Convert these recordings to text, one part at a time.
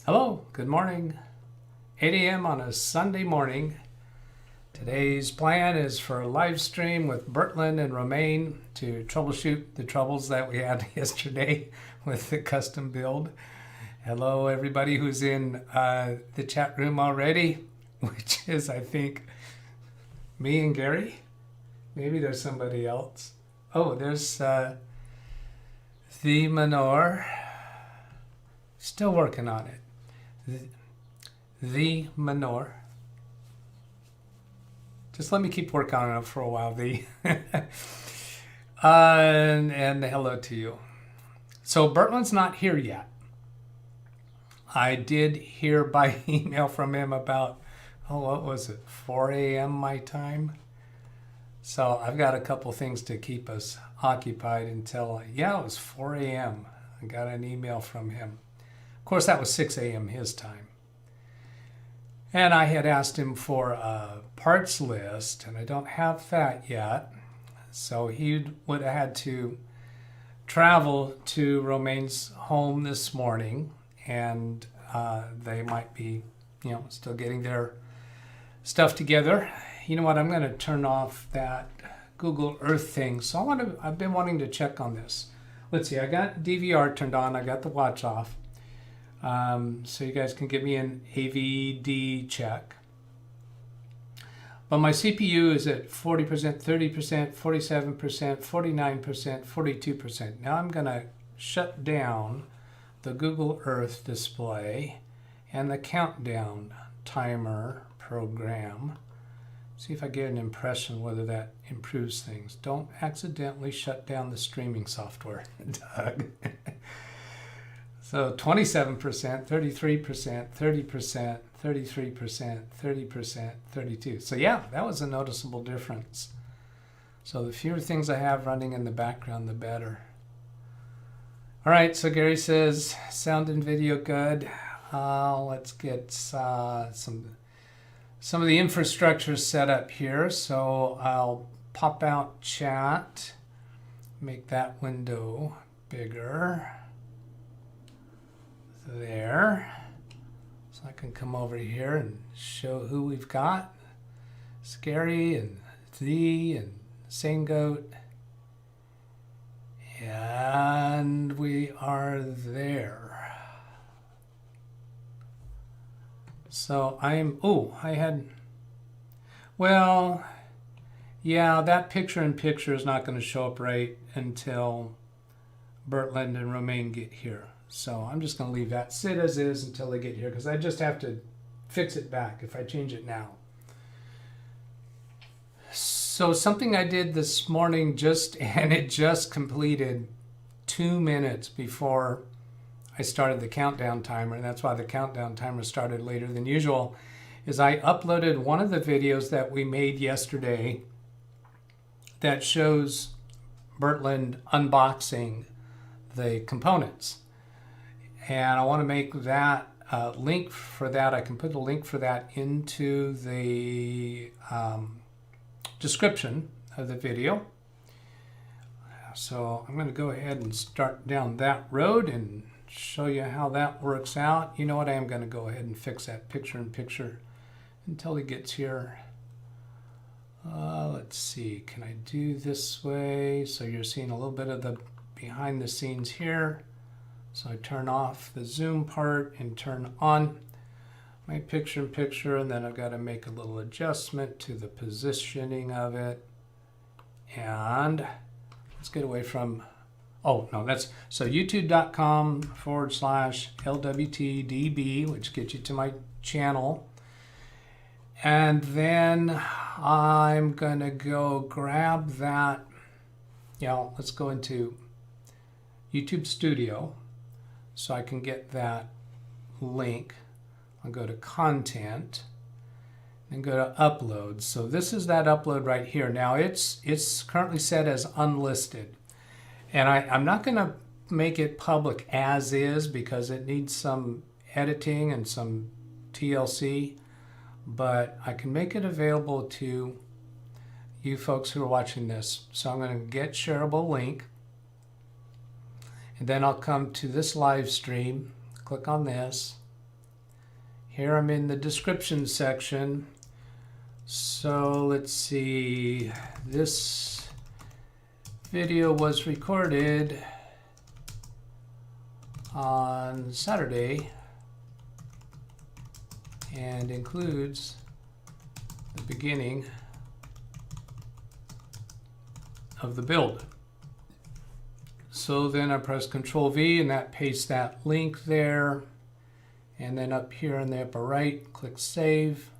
Hello, good morning. 8 a.m. on a Sunday morning. Today's plan is for a live stream with Bertland and Romaine to troubleshoot the troubles that we had yesterday with the custom build. Hello, everybody who's in the chat room already, which is, I think, me and Gary. Maybe there's somebody else. Oh, there's the Manor. Still working on it. The Manor. Just let me keep working on it for a while, V. and hello to you. So Bertland's not here yet. I did hear by email from him about, what was it, 4 a.m. my time? So I've got a couple things to keep us occupied until, it was 4 a.m. I got an email from him. Of course, that was 6 a.m. his time. And I had asked him for a parts list, and I don't have that yet. So he would have had to travel to Romaine's home this morning, and they might be, still getting their stuff together. You know what? I'm going to turn off that Google Earth thing. So I've been wanting to check on this. Let's see. I got DVR turned on. I got the watch off. So you guys can give me an AVD check. But my CPU is at 40%, 30%, 47%, 49%, 42%. Now I'm going to shut down the Google Earth display and the countdown timer program. See if I get an impression whether that improves things. Don't accidentally shut down the streaming software, Doug. So 27%, 33%, 30%, 33%, 30%, 32%. So yeah, that was a noticeable difference. So the fewer things I have running in the background, the better. All right, so Gary says, sound and video good. Let's get some of the infrastructure set up here. So I'll pop out chat, make that window bigger. There. So I can come over here and show who we've got. Scary and Thee and Sane Goat. And we are there. So that picture-in-picture is not going to show up right until Bertland and Romaine get here. So I'm just going to leave that sit as is until they get here, because I just have to fix it back if I change it now. So something I did this morning it just completed 2 minutes before I started the countdown timer, and that's why the countdown timer started later than usual, is I uploaded one of the videos that we made yesterday that shows Bertland unboxing the components. And I want to make that link for that. I can put a link for that into the description of the video. So I'm going to go ahead and start down that road and show you how that works out. You know what? I am going to go ahead and fix that picture-in-picture until he gets here. Let's see. Can I do this way? So you're seeing a little bit of the behind the scenes here. So I turn off the zoom part and turn on my picture-in-picture, and then I've got to make a little adjustment to the positioning of it. And let's get away from, so youtube.com/LWTDB, which gets you to my channel. And then I'm going to go grab that, let's go into YouTube Studio. So I can get that link. I'll go to content and go to upload. So this is that upload right here. Now it's currently set as unlisted. And I'm not going to make it public as is because it needs some editing and some TLC, but I can make it available to you folks who are watching this. So I'm going to get shareable link. And then I'll come to this live stream, click on this, Here I'm in the description section. So let's see, this video was recorded on Saturday and includes the beginning of the build. So then I press Control V and that pastes that link there. And then up here in the upper right, click Save.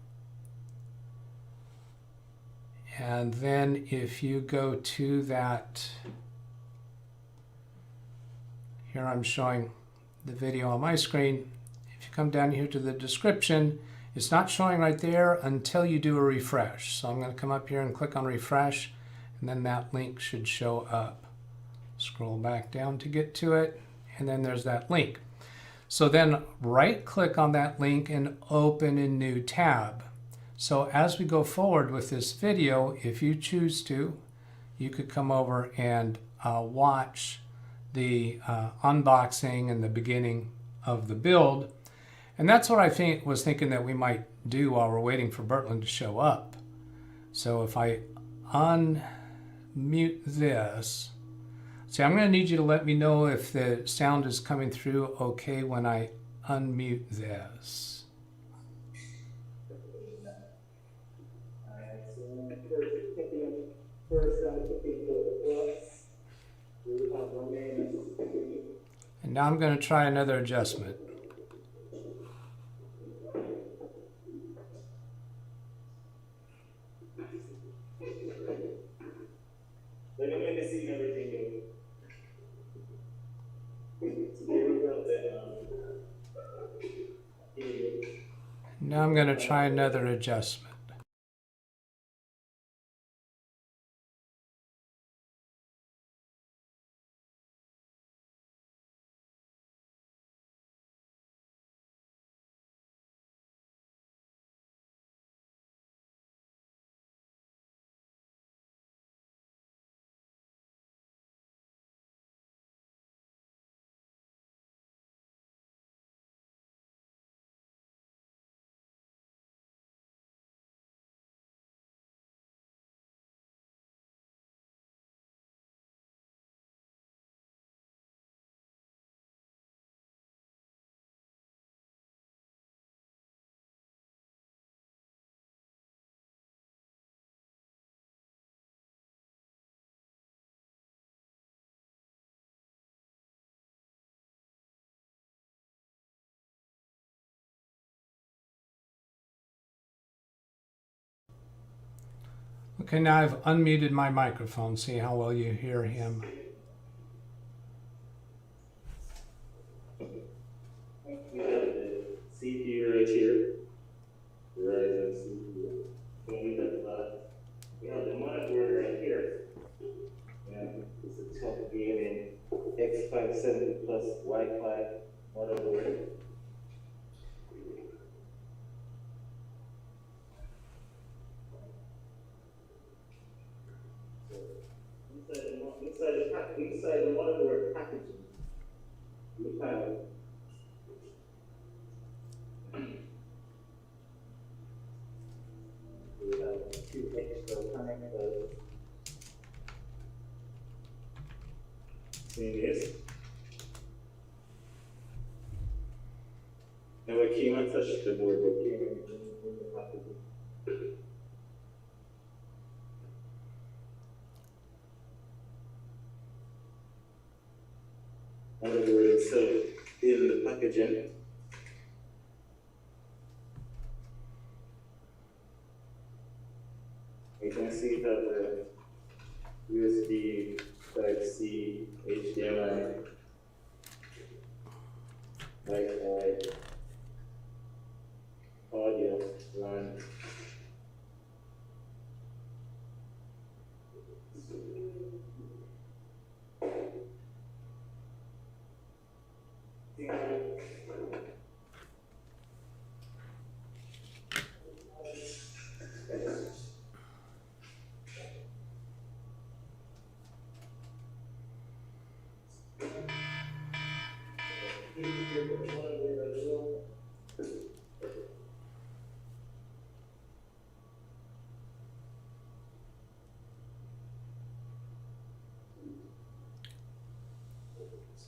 And then if you go to that, here I'm showing the video on my screen. If you come down here to the description, it's not showing right there until you do a refresh. So I'm going to come up here and click on refresh, and then that link should show up. Scroll back down to get to it, and then there's that link. So then right click on that link and open a new tab. So as we go forward with this video, if you choose to, you could come over and watch the unboxing and the beginning of the build. And that's what I was thinking that we might do while we're waiting for Bertland to show up. So if I unmute this, see, I'm going to need you to let me know if the sound is coming through okay when I unmute this. And now I'm going to try another adjustment. Now I'm going to try another adjustment. Okay, now I've unmuted my microphone. See how well you hear him. We have the CPU right here, Ryzen CPU. Then we have the motherboard right here. And it's a top gaming X570 plus Wi-Fi motherboard. Inside the motherboard packaging, we have two extra connectors. See this? Never came and touched the board, but came in the packaging. Motherboard itself in the packaging. You can see it has a USB Type-C, HDMI, Wi-Fi, audio, LAN.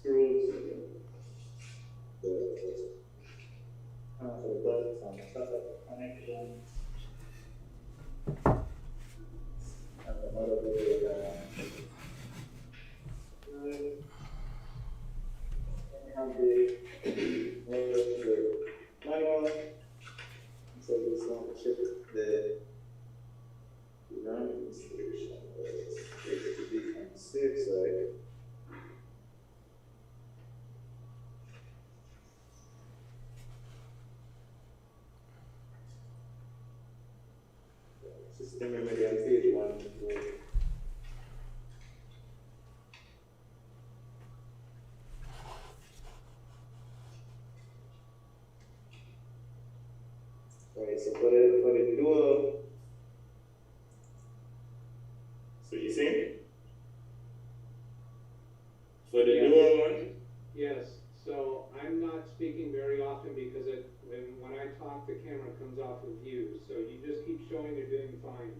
screws, the buttons on the top of the connection, and the motherboard, have the manual. So this one check the RAM installation. It's to be on the safe side. System memory on page 1. Alright, so for the dual, so you see? For the dual one? Yes, so I'm not speaking very often because when I talk, the camera comes off of you. So you just keep showing you're doing fine.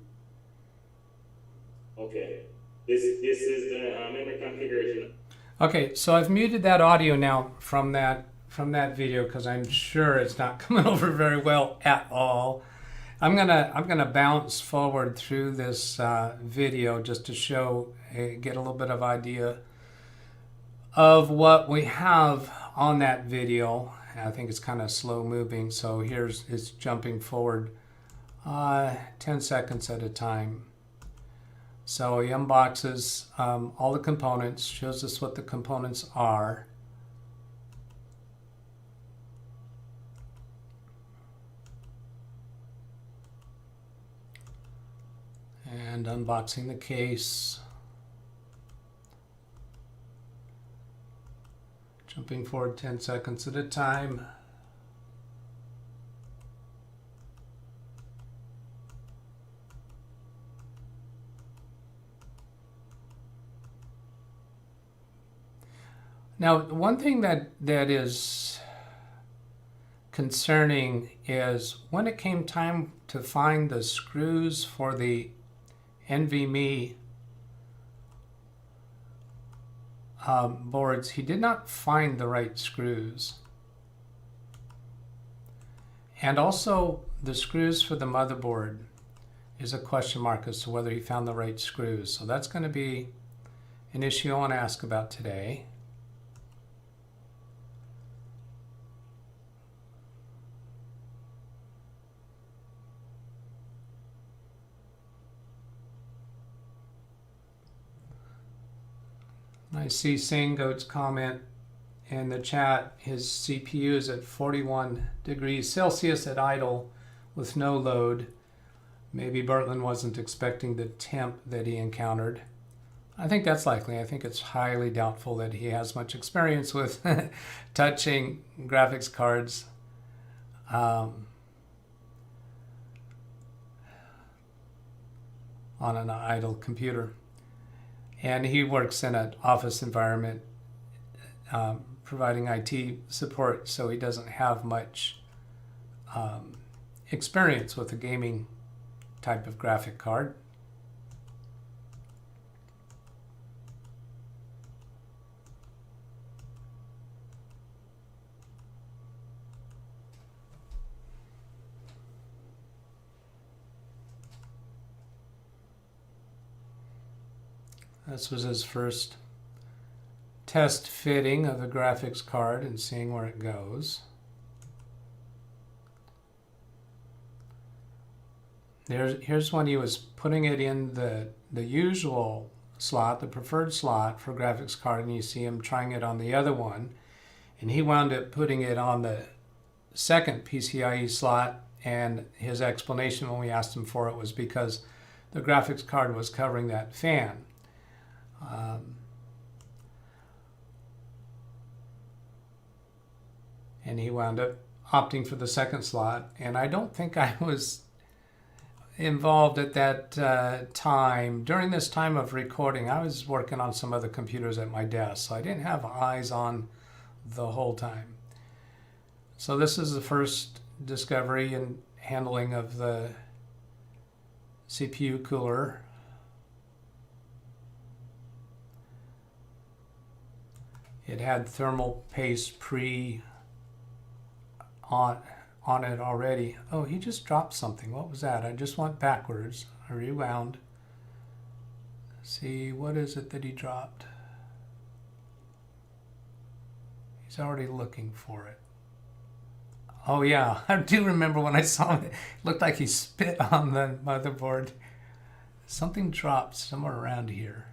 Okay. This is the memory configuration. Okay, So I've muted that audio now from that video because I'm sure it's not coming over very well at all. I'm gonna bounce forward through this video just to show, get a little bit of idea of what we have on that video. I think it's kind of slow moving, so it's jumping forward 10 seconds at a time. So he unboxes all the components, shows us what the components are. And unboxing the case. Jumping forward 10 seconds at a time. Now, one thing that is concerning is when it came time to find the screws for the NVMe boards, he did not find the right screws. And also the screws for the motherboard is a question mark as to whether he found the right screws. So that's going to be an issue I want to ask about today. I see Sangoat's comment in the chat. His CPU is at 41 degrees Celsius at idle with no load. Maybe Bertland wasn't expecting the temp that he encountered. I think that's likely. I think it's highly doubtful that he has much experience with touching graphics cards. On an idle computer. And he works in an office environment providing IT support, so he doesn't have much experience with a gaming type of graphic card. This was his first test fitting of the graphics card and seeing where it goes. Here's when he was putting it in the usual slot, the preferred slot for graphics card, and you see him trying it on the other one. And he wound up putting it on the second PCIe slot, and his explanation when we asked him for it was because the graphics card was covering that fan. And he wound up opting for the second slot, and I don't think I was involved at that time. During this time of recording, I was working on some other computers at my desk, so I didn't have eyes on the whole time. So this is the first discovery and handling of the CPU cooler. it had thermal paste on it already. Oh, he just dropped something. What was that? I just went backwards. I rewound. See, what is it that he dropped? He's already looking for it. Oh yeah, I do remember when I saw it. It looked like he spit on the motherboard. Something dropped somewhere around here.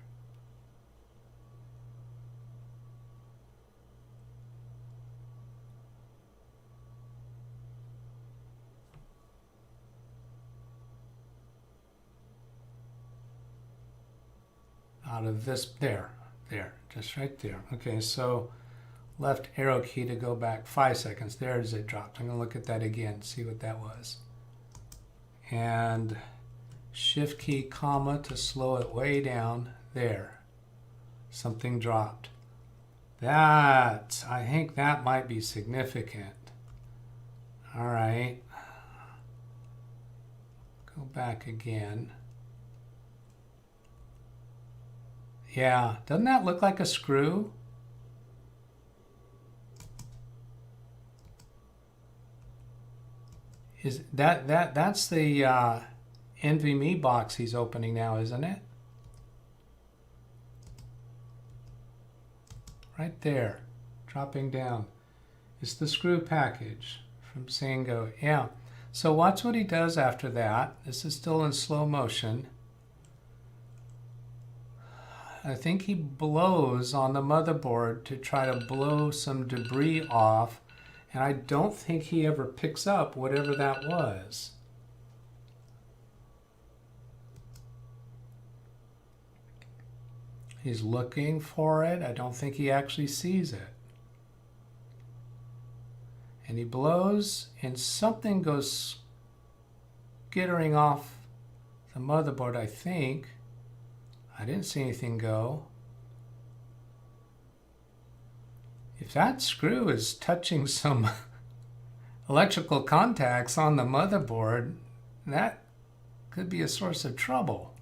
Out of this, there, just right there. Okay, so left arrow key to go back 5 seconds. There's it dropped. I'm gonna look at that again, see what that was. And shift key, comma, to slow it way down. There, something dropped. That, I think that might be significant. All right, go back again. Yeah, doesn't that look like a screw? Is that's the NVMe box he's opening now, isn't it? Right there, dropping down. It's the screw package from Sango. Yeah. So watch what he does after that. This is still in slow motion. I think he blows on the motherboard to try to blow some debris off, and I don't think he ever picks up whatever that was. He's looking for it. I don't think he actually sees it. And he blows, and something goes skittering off the motherboard, I think. I didn't see anything go. If that screw is touching some electrical contacts on the motherboard, that could be a source of trouble.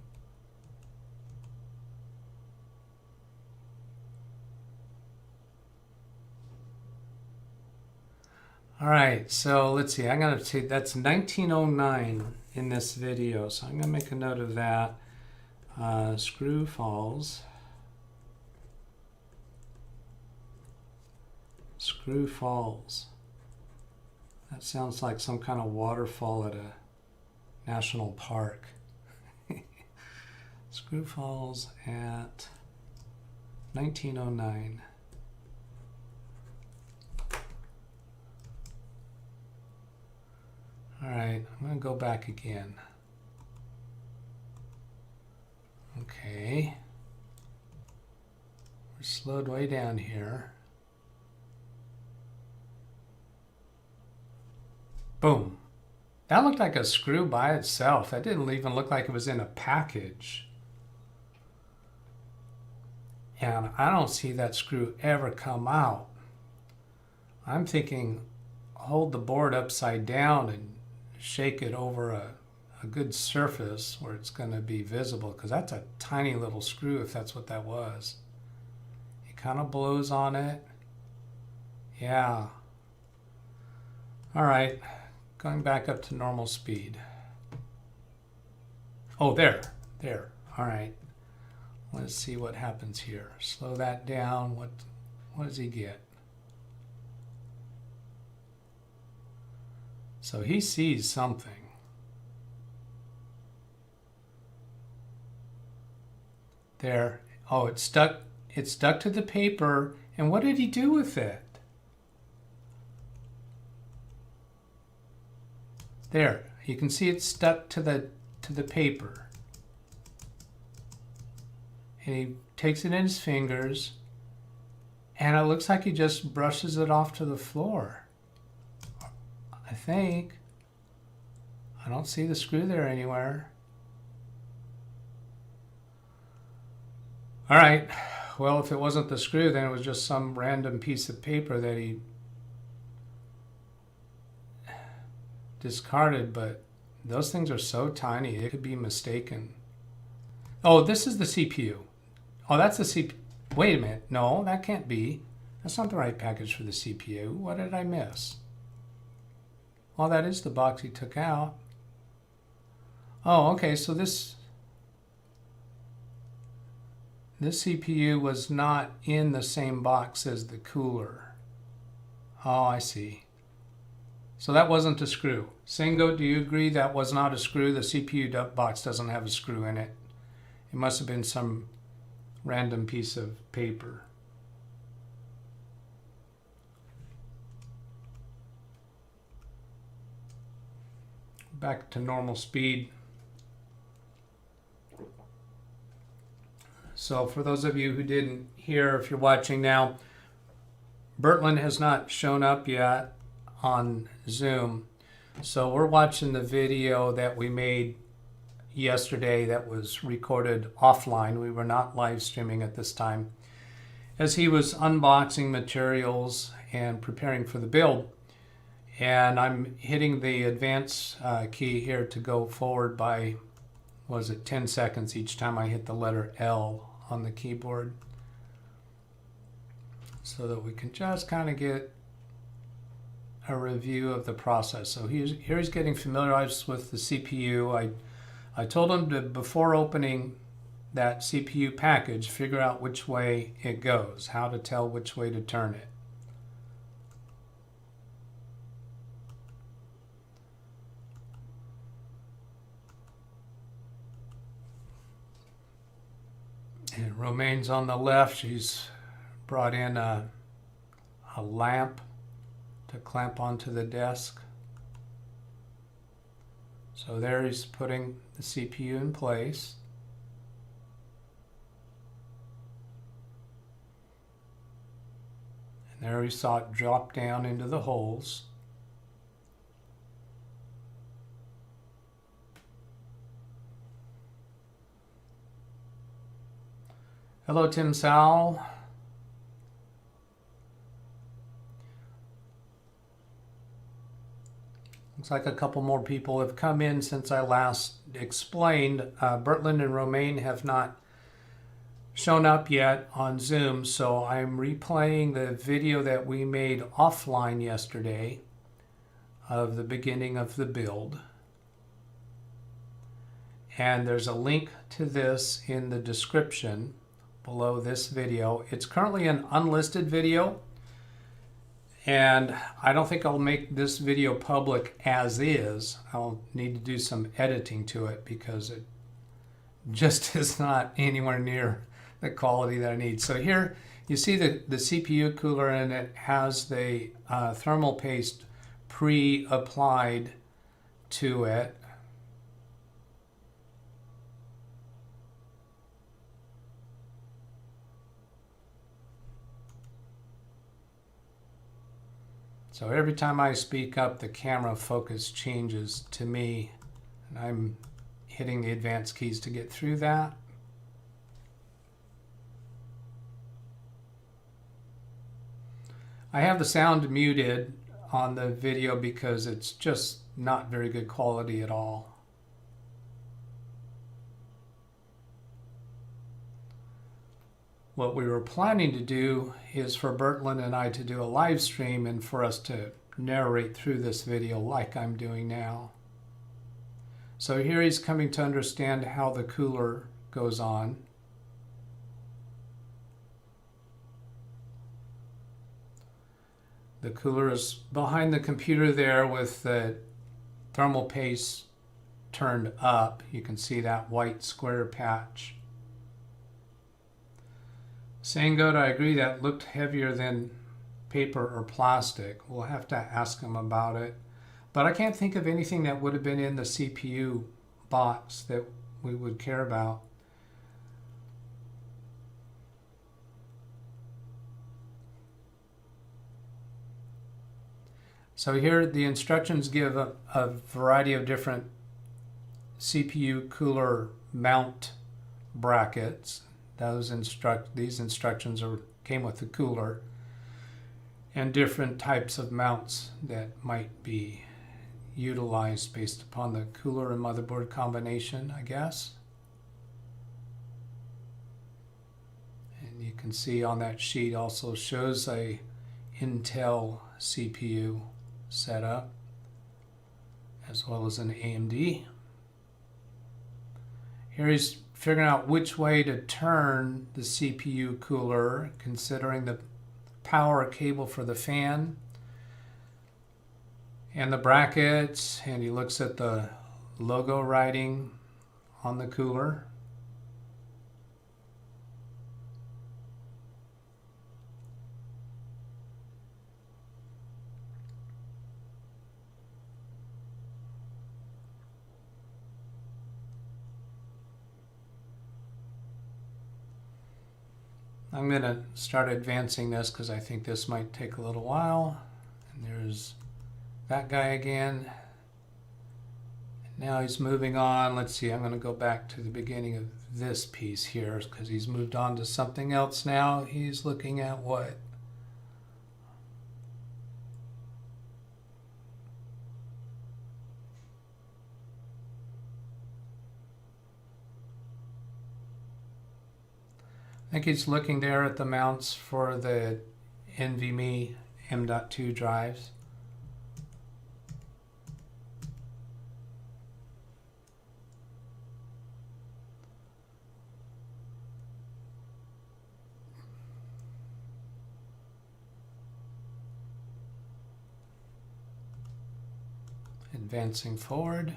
All right, so let's see. I'm going to say that's 1909 in this video, so I'm going to make a note of that. Screw falls. Screw falls. That sounds like some kind of waterfall at a national park. Screw falls at 1909. All right, I'm going to go back again. Okay. We're slowed way down here. Boom. That looked like a screw by itself. That didn't even look like it was in a package. And I don't see that screw ever come out. I'm thinking hold the board upside down and shake it over a good surface where it's going to be visible, because that's a tiny little screw if that's what that was. It kind of blows on it. Yeah. All right. Going back up to normal speed. Oh, there. All right. Let's see what happens here. Slow that down. What does he get? So he sees something. There. Oh, it's stuck to the paper. And what did he do with it? There. You can see it's stuck to the paper. And he takes it in his fingers, and it looks like he just brushes it off to the floor. I think. I don't see the screw there anywhere. All right, well, if it wasn't the screw, then it was just some random piece of paper that he discarded, but those things are so tiny, it could be mistaken. Oh, this is the CPU. Oh, that's the CPU. Wait a minute. No, that can't be. That's not the right package for the CPU. What did I miss? Well, that is the box he took out. Oh, okay, so this CPU was not in the same box as the cooler. Oh, I see. So that wasn't a screw. Singo, do you agree that was not a screw? The CPU box doesn't have a screw in it. It must have been some random piece of paper. Back to normal speed. So for those of you who didn't hear, if you're watching now, Bertland has not shown up yet on Zoom. So we're watching the video that we made yesterday that was recorded offline. We were not live streaming at this time, as he was unboxing materials and preparing for the build. And I'm hitting the advance key here to go forward by, was it 10 seconds each time I hit the letter L on the keyboard, so that we can just kind of get a review of the process. So here he's getting familiarized with the CPU. I told him to, before opening that CPU package, figure out which way it goes, how to tell which way to turn it. And Romaine's on the left. She's brought in a lamp to clamp onto the desk. So there he's putting the CPU in place. And there we saw it drop down into the holes. Hello, Tim Sowell. Looks like a couple more people have come in since I last explained. Bertland and Romaine have not shown up yet on Zoom, so I'm replaying the video that we made offline yesterday of the beginning of the build. And there's a link to this in the description below this video. It's currently an unlisted video, and I don't think I'll make this video public as is. I'll need to do some editing to it because it just is not anywhere near the quality that I need. So here you see the CPU cooler, and it has the thermal paste pre-applied to it. So every time I speak up, the camera focus changes to me, and I'm hitting the advanced keys to get through that. I have the sound muted on the video because it's just not very good quality at all. What we were planning to do is for Bertland and I to do a live stream and for us to narrate through this video like I'm doing now. So here he's coming to understand how the cooler goes on. The cooler is behind the computer there with the thermal paste turned up. You can see that white square patch. Sangoat, I agree that looked heavier than paper or plastic. We'll have to ask him about it. But I can't think of anything that would have been in the CPU box that we would care about. So here the instructions give a variety of different CPU cooler mount brackets. These instructions came with the cooler, and different types of mounts that might be utilized based upon the cooler and motherboard combination, I guess. And you can see on that sheet also shows a Intel CPU setup as well as an AMD. Here he's figuring out which way to turn the CPU cooler, considering the power cable for the fan and the brackets, and he looks at the logo writing on the cooler. I'm going to start advancing this because I think this might take a little while. And there's that guy again. Now he's moving on. Let's see, I'm going to go back to the beginning of this piece here because he's moved on to something else now. He's looking at what? I think he's looking there at the mounts for the NVMe M.2 drives. Advancing forward.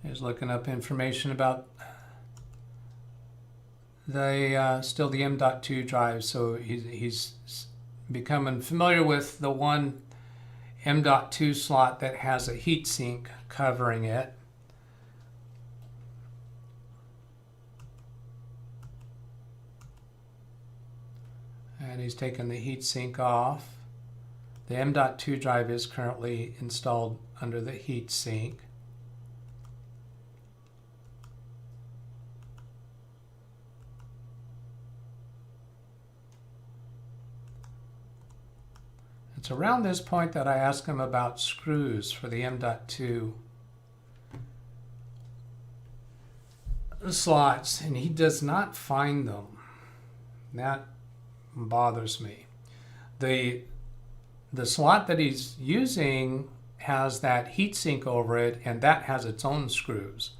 He's looking up information about the still the M.2 drive, so he's becoming familiar with the one M.2 slot that has a heatsink covering it. And he's taken the heatsink off. The M.2 drive is currently installed under the heatsink. It's around this point that I ask him about screws for the M.2 slots, and he does not find them. That bothers me. The slot that he's using has that heatsink over it, and that has its own screws.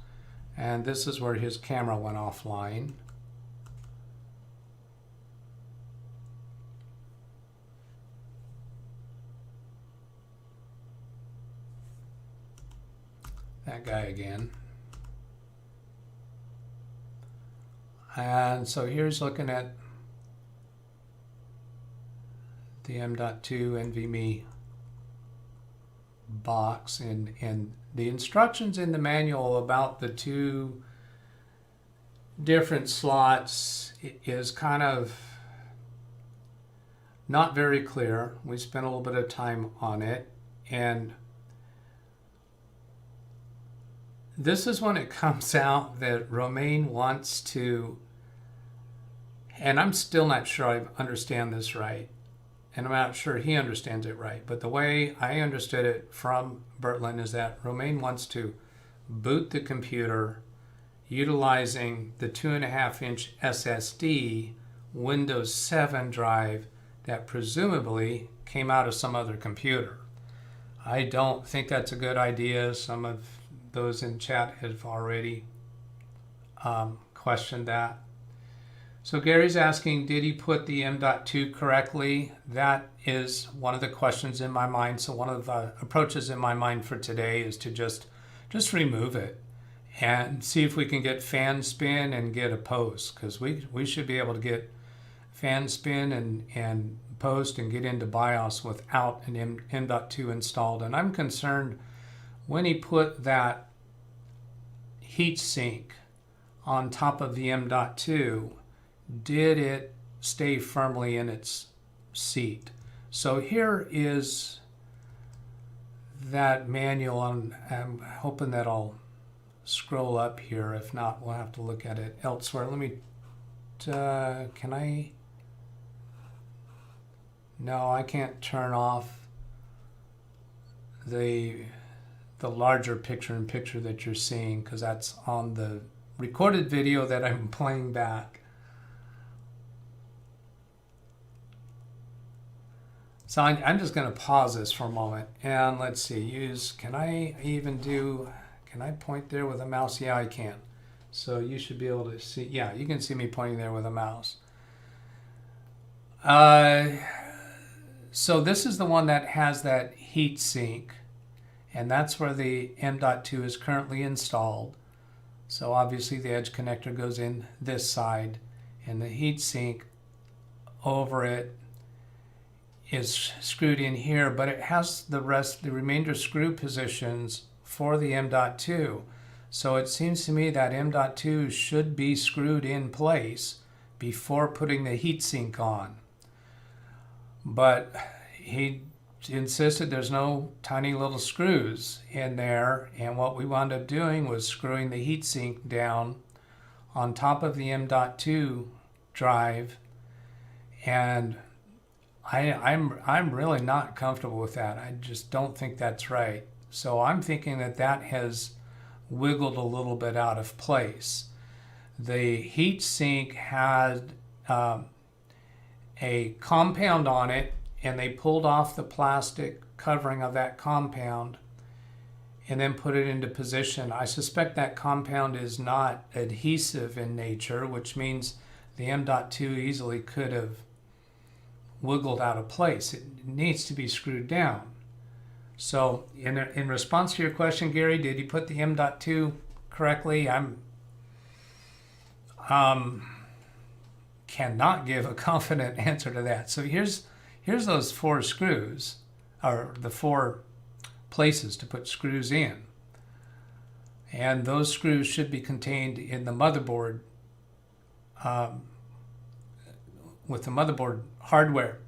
And this is where his camera went offline. That guy again. And so here's looking at the M.2 NVMe box, and the instructions in the manual about the two different slots is kind of not very clear. We spent a little bit of time on it, and this is when it comes out that Romaine wants to, and I'm still not sure I understand this right, and I'm not sure he understands it right, but the way I understood it from Bertland is that Romaine wants to boot the computer utilizing the 2.5-inch SSD Windows 7 drive that presumably came out of some other computer. I don't think that's a good idea. Some of those in chat have already questioned that. So Gary's asking, did he put the M.2 correctly? That is one of the questions in my mind. So one of the approaches in my mind for today is to just remove it and see if we can get fan spin and get a post, because we should be able to get fan spin and post and get into BIOS without an M.2 installed. And I'm concerned when he put that heatsink on top of the M.2, did it stay firmly in its seat? So here is that manual. I'm hoping that I'll scroll up here. If not, we'll have to look at it elsewhere. Let me can I? No, I can't turn off the larger picture-in-picture that you're seeing, because that's on the recorded video that I'm playing back. So I'm just going to pause this for a moment, and let's see, can I point there with a mouse? Yeah, I can. So you should be able to see, yeah, you can see me pointing there with a mouse. So this is the one that has that heat sink, and that's where the M.2 is currently installed. So obviously the edge connector goes in this side, and the heat sink over it is screwed in here, but it has the remainder screw positions for the M.2. So it seems to me that M.2 should be screwed in place before putting the heatsink on. But he insisted there's no tiny little screws in there, and what we wound up doing was screwing the heatsink down on top of the M.2 drive, and I'm really not comfortable with that. I just don't think that's right. So I'm thinking that has wiggled a little bit out of place. The heat sink had a compound on it, and they pulled off the plastic covering of that compound and then put it into position. I suspect that compound is not adhesive in nature, which means the M.2 easily could have wiggled out of place. It needs to be screwed down. So in response to your question, Gary, did you put the M.2 correctly? Cannot give a confident answer to that. So here's those 4 screws, or the 4 places to put screws in. And those screws should be contained in the motherboard, with the motherboard hardware.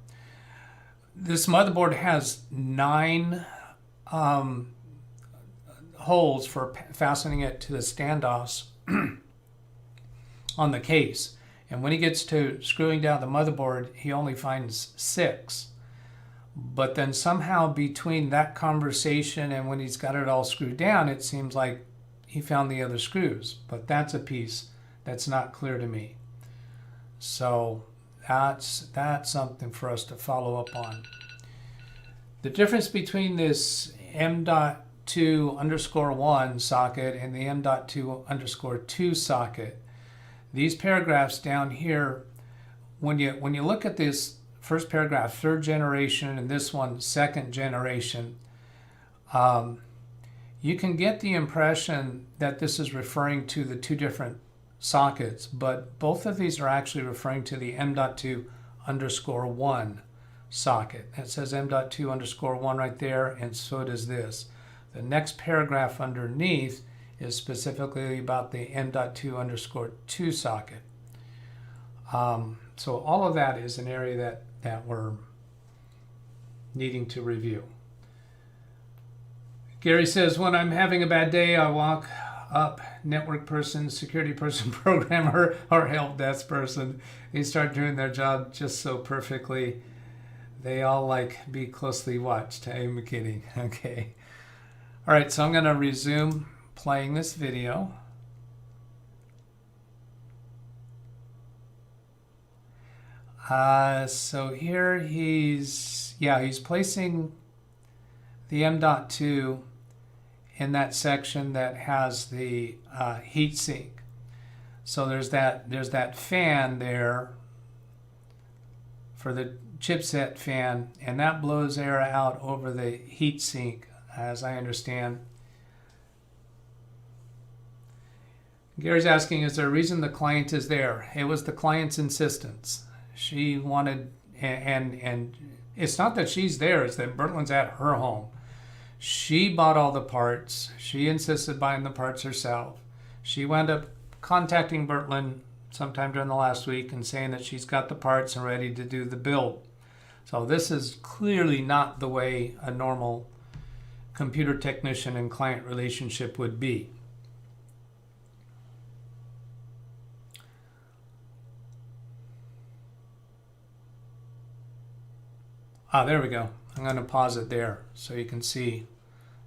This motherboard has 9 holes for fastening it to the standoffs on the case. And when he gets to screwing down the motherboard, he only finds 6. But then somehow between that conversation and when he's got it all screwed down, it seems like he found the other screws. But that's a piece that's not clear to me. So that's something for us to follow up on. The difference between this M.2_1 socket and the M.2_2 socket, these paragraphs down here, when you look at this first paragraph, 3rd generation, and this one, 2nd generation, you can get the impression that this is referring to the 2 different sockets, but both of these are actually referring to the M.2_1 socket. It says M.2_1 right there, and so does this. The next paragraph underneath is specifically about the M.2_2 socket. So all of that is an area that we're needing to review. Gary says, when I'm having a bad day, I walk up, network person, security person, programmer, or help desk person. They start doing their job just so perfectly. They all be closely watched. I'm kidding. Okay. All right, so I'm going to resume playing this video. So here he's placing the M.2 in that section that has the heat sink. So there's that fan there for the chipset fan, and that blows air out over the heat sink, as I understand. Gary's asking, is there a reason the client is there? It was the client's insistence. She wanted, and it's not that she's there, it's that Bertland's at her home. She bought all the parts. She insisted buying the parts herself. She wound up contacting Bertland sometime during the last week and saying that she's got the parts and ready to do the build. So this is clearly not the way a normal computer technician and client relationship would be. There we go. I'm going to pause it there so you can see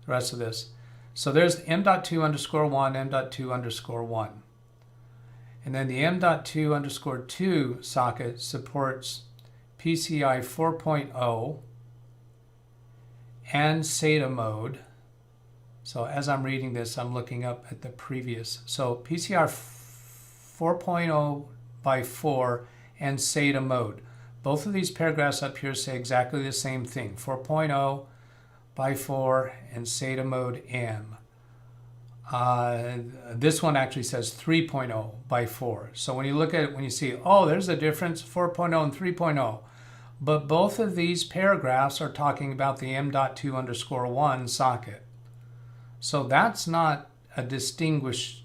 the rest of this. So there's M.2_1, M.2_1. And then the M.2_2 socket supports PCI 4.0 and SATA mode. So as I'm reading this, I'm looking up at the previous. So PCI 4.0 by 4 and SATA mode. Both of these paragraphs up here say exactly the same thing. 4.0 by 4 and SATA mode M. This one actually says 3.0 by 4. So when you look at it, when you see, oh, there's a difference, 4.0 and 3.0. But both of these paragraphs are talking about the M.2_1 socket. So that's not a distinguishing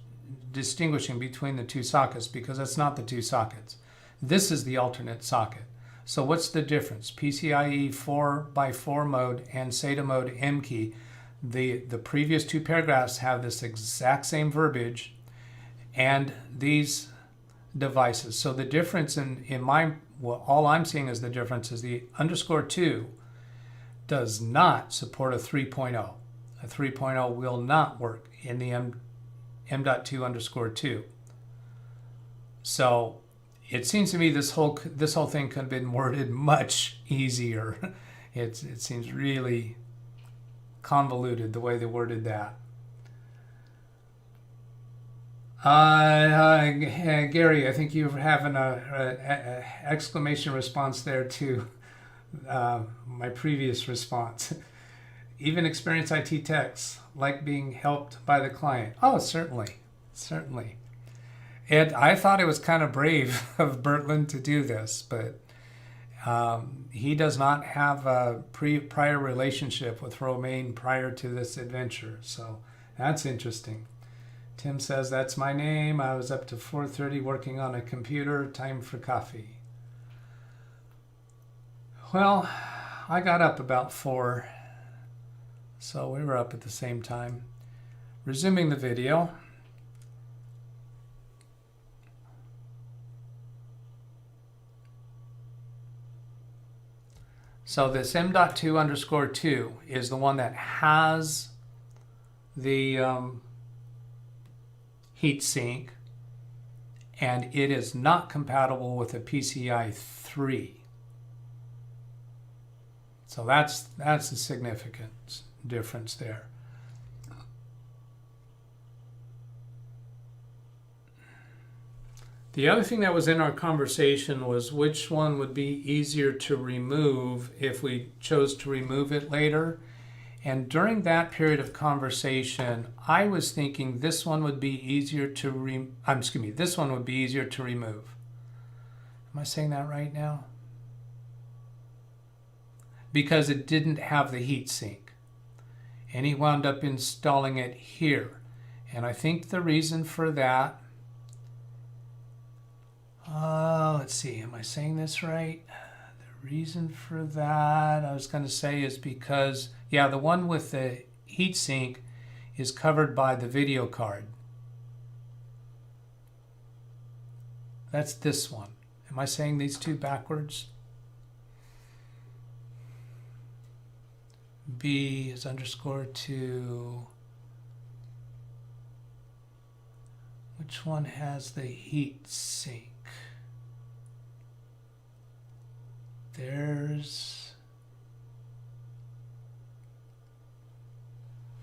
between the two sockets, because that's not the two sockets. This is the alternate socket. So what's the difference? PCIe 4 by 4 mode and SATA mode M key. The previous two paragraphs have this exact same verbiage and these devices. So the difference in my, well, all I'm seeing is the difference is the _2 does not support a 3.0. A 3.0 will not work in the M.2_2. So it seems to me this whole thing could have been worded much easier. It seems really convoluted the way they worded that. Gary, I think you're having a exclamation response there to my previous response. Even experienced IT techs like being helped by the client. Oh, certainly, certainly. And I thought it was kind of brave of Bertland to do this, but he does not have a prior relationship with Romaine prior to this adventure. So that's interesting. Tim says, that's my name. I was up to 4:30 working on a computer. Time for coffee. Well, I got up about 4. So we were up at the same time. Resuming the video. So this M.2_2 is the one that has the heat sink, and it is not compatible with a PCI 3. So that's a significant difference there. The other thing that was in our conversation was which one would be easier to remove if we chose to remove it later. And during that period of conversation, I was thinking this one would be easier to this one would be easier to remove. Am I saying that right now? Because it didn't have the heat sink. And he wound up installing it here. And I think the reason for that, let's see, am I saying this right? The reason for that, I was going to say, is because, yeah, the one with the heat sink is covered by the video card. That's this one. Am I saying these two backwards? B is _2. Which one has the heat sink? There's...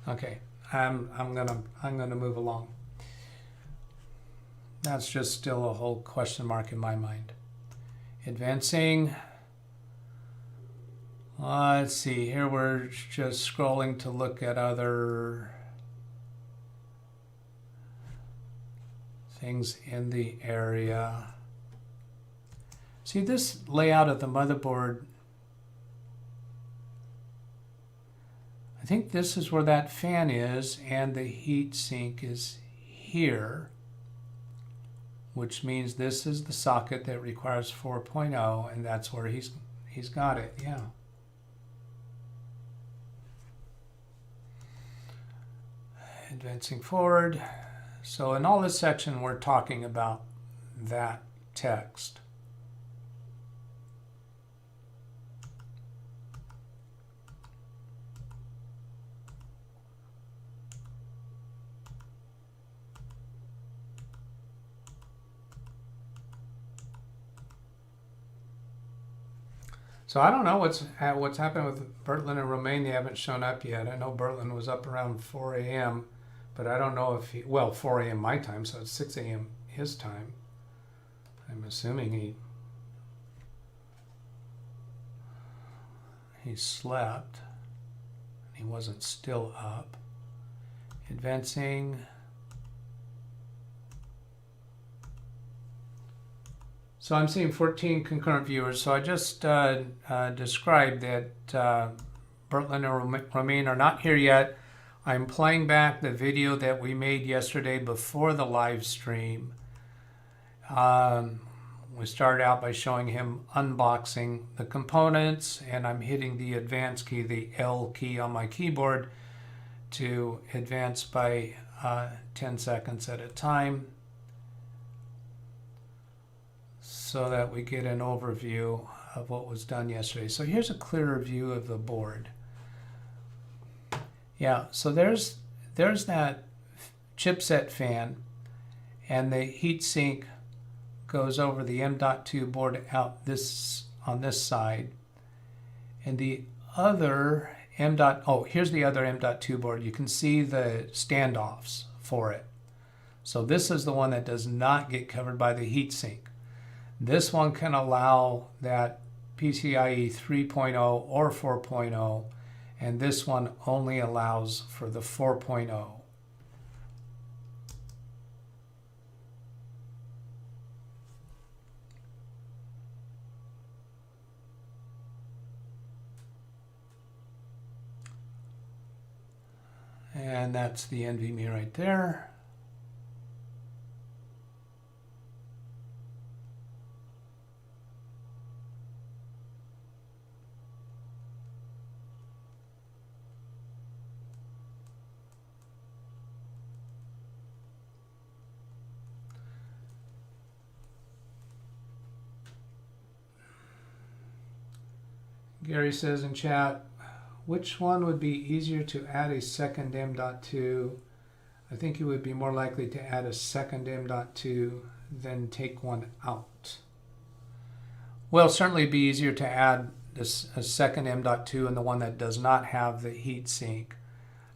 Okay, I'm gonna move along. That's just still a whole question mark in my mind. Advancing. Let's see, here we're just scrolling to look at other things in the area. See, this layout of the motherboard, I think this is where that fan is, and the heat sink is here, which means this is the socket that requires 4.0, and that's where he's got it, yeah. Advancing forward. So in all this section, we're talking about that text. So I don't know what's happened with Bertland and Romaine. They haven't shown up yet. I know Bertland was up around 4 a.m., but I don't know if well, 4 a.m. my time, so it's 6 a.m. his time. I'm assuming he slept. He wasn't still up. Advancing. So I'm seeing 14 concurrent viewers. So I just described that Bertland and Romaine are not here yet. I'm playing back the video that we made yesterday before the live stream. We started out by showing him unboxing the components, and I'm hitting the advance key, the L key on my keyboard, to advance by 10 seconds at a time, so that we get an overview of what was done yesterday. So here's a clearer view of the board. Yeah, so there's that chipset fan, and the heatsink goes over the M.2 board out on this side, and the other here's the other M.2 board. You can see the standoffs for it. So this is the one that does not get covered by the heatsink. This one can allow that PCIe 3.0 or 4.0, and this one only allows for the 4.0. And that's the NVMe right there. Gary says in chat, which one would be easier to add a second M.2? I think you would be more likely to add a second M.2 than take one out. Well, certainly it'd be easier to add a second M.2 and the one that does not have the heatsink.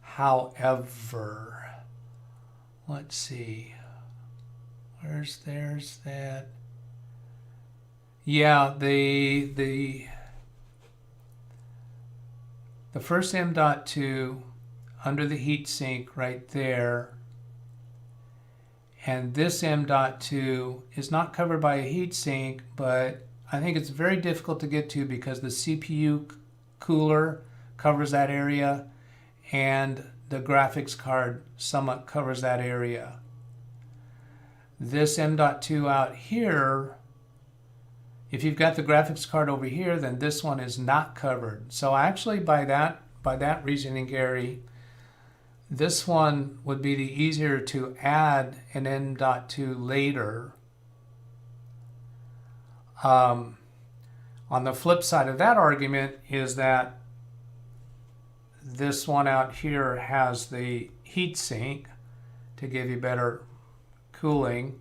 However, let's see. There's that. Yeah, the first M.2 under the heatsink right there, and this M.2 is not covered by a heatsink, but I think it's very difficult to get to because the CPU cooler covers that area and the graphics card somewhat covers that area. This M.2 out here, if you've got the graphics card over here, then this one is not covered. So actually by that reasoning, Gary, this one would be the easier to add an M.2 later. On the flip side of that argument is that this one out here has the heatsink to give you better cooling.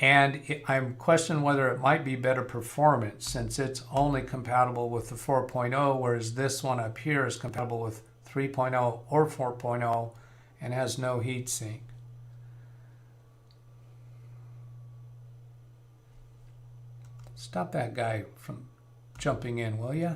And I'm questioning whether it might be better performance since it's only compatible with the 4.0, whereas this one up here is compatible with 3.0 or 4.0 and has no heatsink. Stop that guy from jumping in, will ya?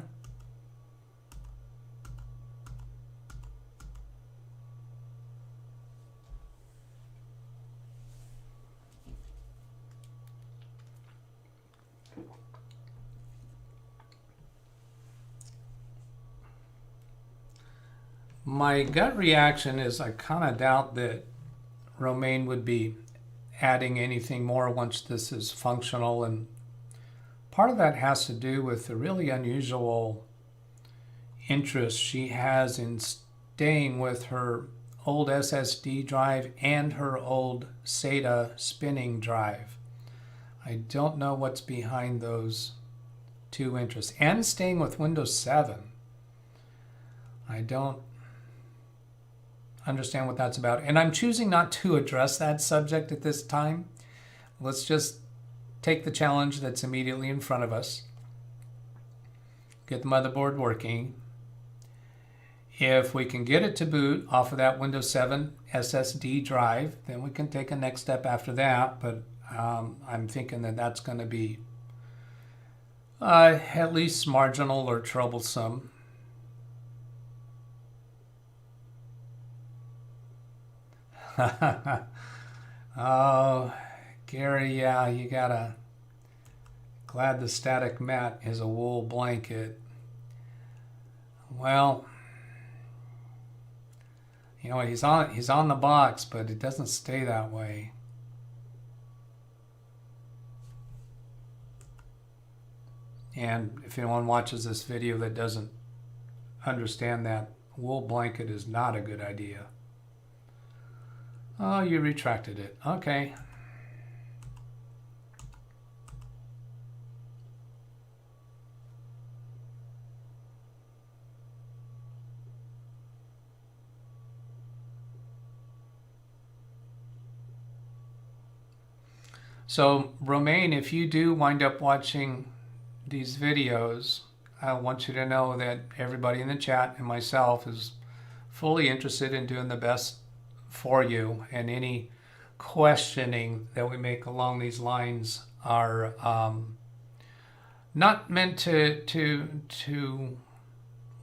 My gut reaction is I kind of doubt that Romaine would be adding anything more once this is functional, and part of that has to do with the really unusual interest she has in staying with her old SSD drive and her old SATA spinning drive. I don't know what's behind those two interests. And staying with Windows 7. I don't understand what that's about. And I'm choosing not to address that subject at this time. Let's just take the challenge that's immediately in front of us. get the motherboard working. If we can get it to boot off of that Windows 7 SSD drive, then we can take a next step after that. But I'm thinking that that's going to be at least marginal or troublesome. Oh, Gary, yeah, you gotta. Glad the static mat is a wool blanket. Well, you know, he's on the box, but it doesn't stay that way. And if anyone watches this video that doesn't understand that, wool blanket is not a good idea. Oh, you retracted it. Okay. So, Romaine, if you do wind up watching these videos, I want you to know that everybody in the chat and myself is fully interested in doing the best for you, and any questioning that we make along these lines are not meant to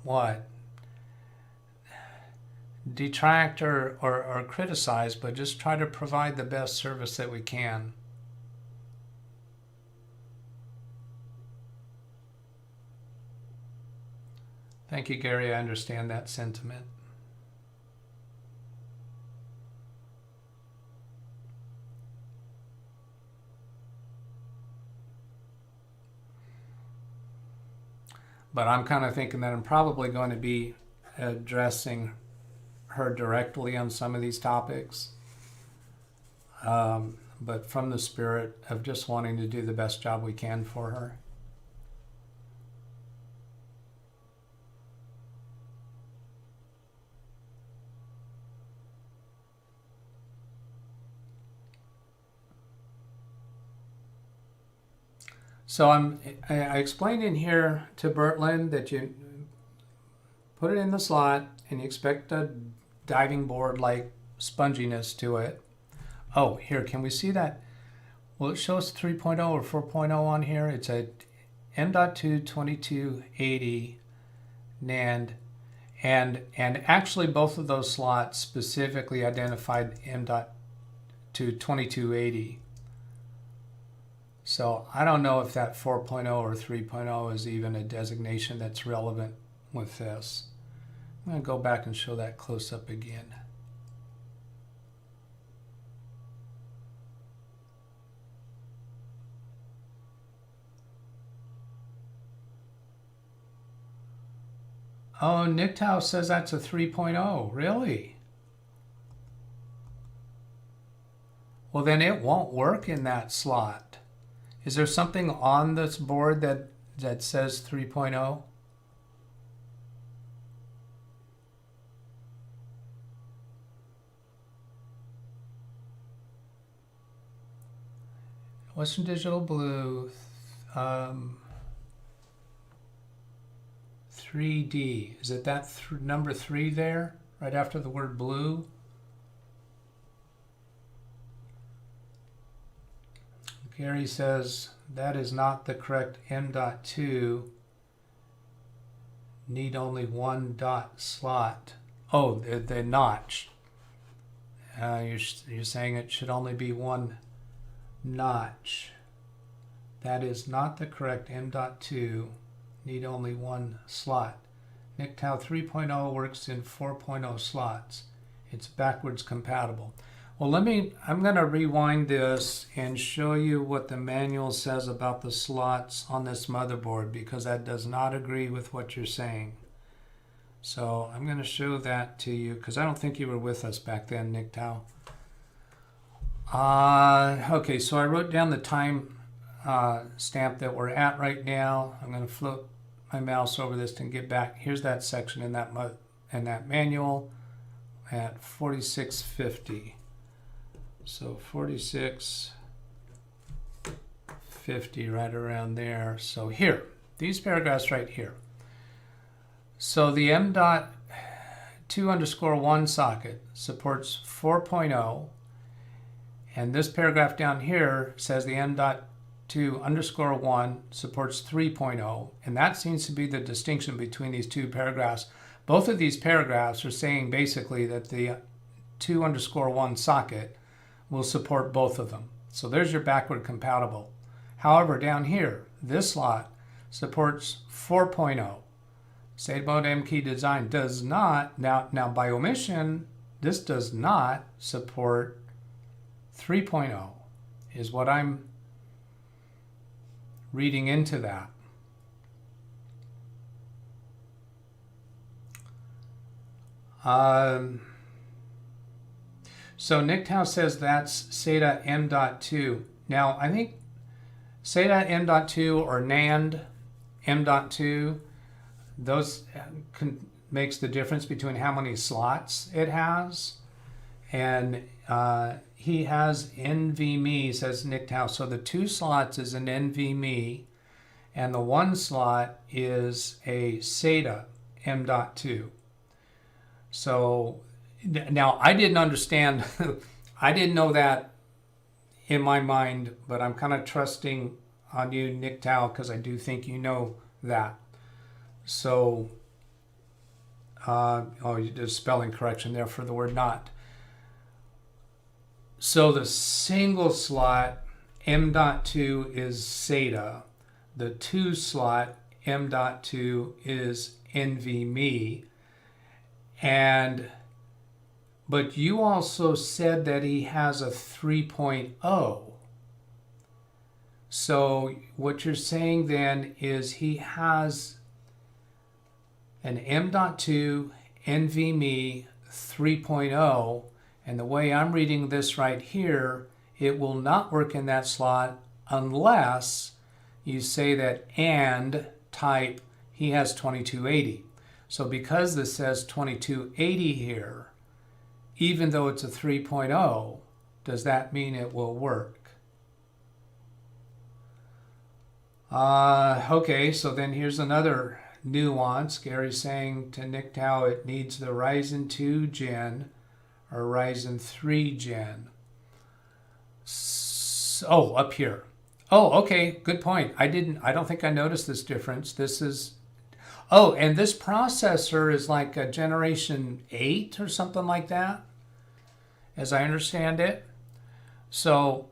what? Detract or criticize, but just try to provide the best service that we can. Thank you, Gary. I understand that sentiment. But I'm kind of thinking that I'm probably going to be addressing her directly on some of these topics. But from the spirit of just wanting to do the best job we can for her. So I explained in here to Bertland that you put it in the slot and you expect a diving board like sponginess to it. Oh, here, can we see that? Well, it shows 3.0 or 4.0 on here. It's a M.2 2280 NAND, and actually both of those slots specifically identified M.2 2280. So I don't know if that 4.0 or 3.0 is even a designation that's relevant with this. I'm going to go back and show that close up again. Oh, Nicktow says that's a 3.0. Really? Well, then it won't work in that slot. Is there something on this board that says 3.0? Western Digital Blue 3D. Is it that number 3 there, right after the word blue? Gary says that is not the correct M.2. Need only one dot slot. Oh, the notch. You're saying it should only be one notch. That is not the correct M.2. Need only one slot. NICTOW 3.0 works in 4.0 slots. It's backwards compatible. Well, I'm going to rewind this and show you what the manual says about the slots on this motherboard, because that does not agree with what you're saying. So I'm going to show that to you because I don't think you were with us back then, NICTOW. Okay, so I wrote down the time stamp that we're at right now. I'm going to flip my mouse over this and get back. Here's that section in that manual at 4650. So 4650, right around there. So here, these paragraphs right here. So the M.2_1 socket supports 4.0, and this paragraph down here says the M.2_1 supports 3.0, and that seems to be the distinction between these two paragraphs. Both of these paragraphs are saying basically that the 2_1 socket will support both of them. So there's your backward compatible. However, down here, this slot supports 4.0. SATA mode M key design does not, now by omission, this does not support 3.0, is what I'm reading into that. So Nicktow says that's SATA M.2. Now, I think SATA M.2 or NAND M.2, those makes the difference between how many slots it has. And he has NVMe, says Nicktow. So the 2 slots is an NVMe, and the 1 slot is a SATA M.2. So now I didn't understand, I didn't know that in my mind, but I'm kind of trusting on you, Nicktow, because I do think you know that. So, you did a spelling correction there for the word not. So the single slot M.2 is SATA. The 2 slot M.2 is NVMe. But you also said that he has a 3.0. So what you're saying then is he has an M.2 NVMe 3.0, and the way I'm reading this right here, it will not work in that slot unless you say that and type he has 2280. So because this says 2280 here, even though it's a 3.0, does that mean it will work? Okay, so then here's another nuance. Gary's saying to Nicktow it needs the Ryzen 2 gen or Ryzen 3 gen. So, up here. Oh, okay, good point. I don't think I noticed this difference. This is, oh, and this processor is like a generation 8 or something like that, as I understand it. So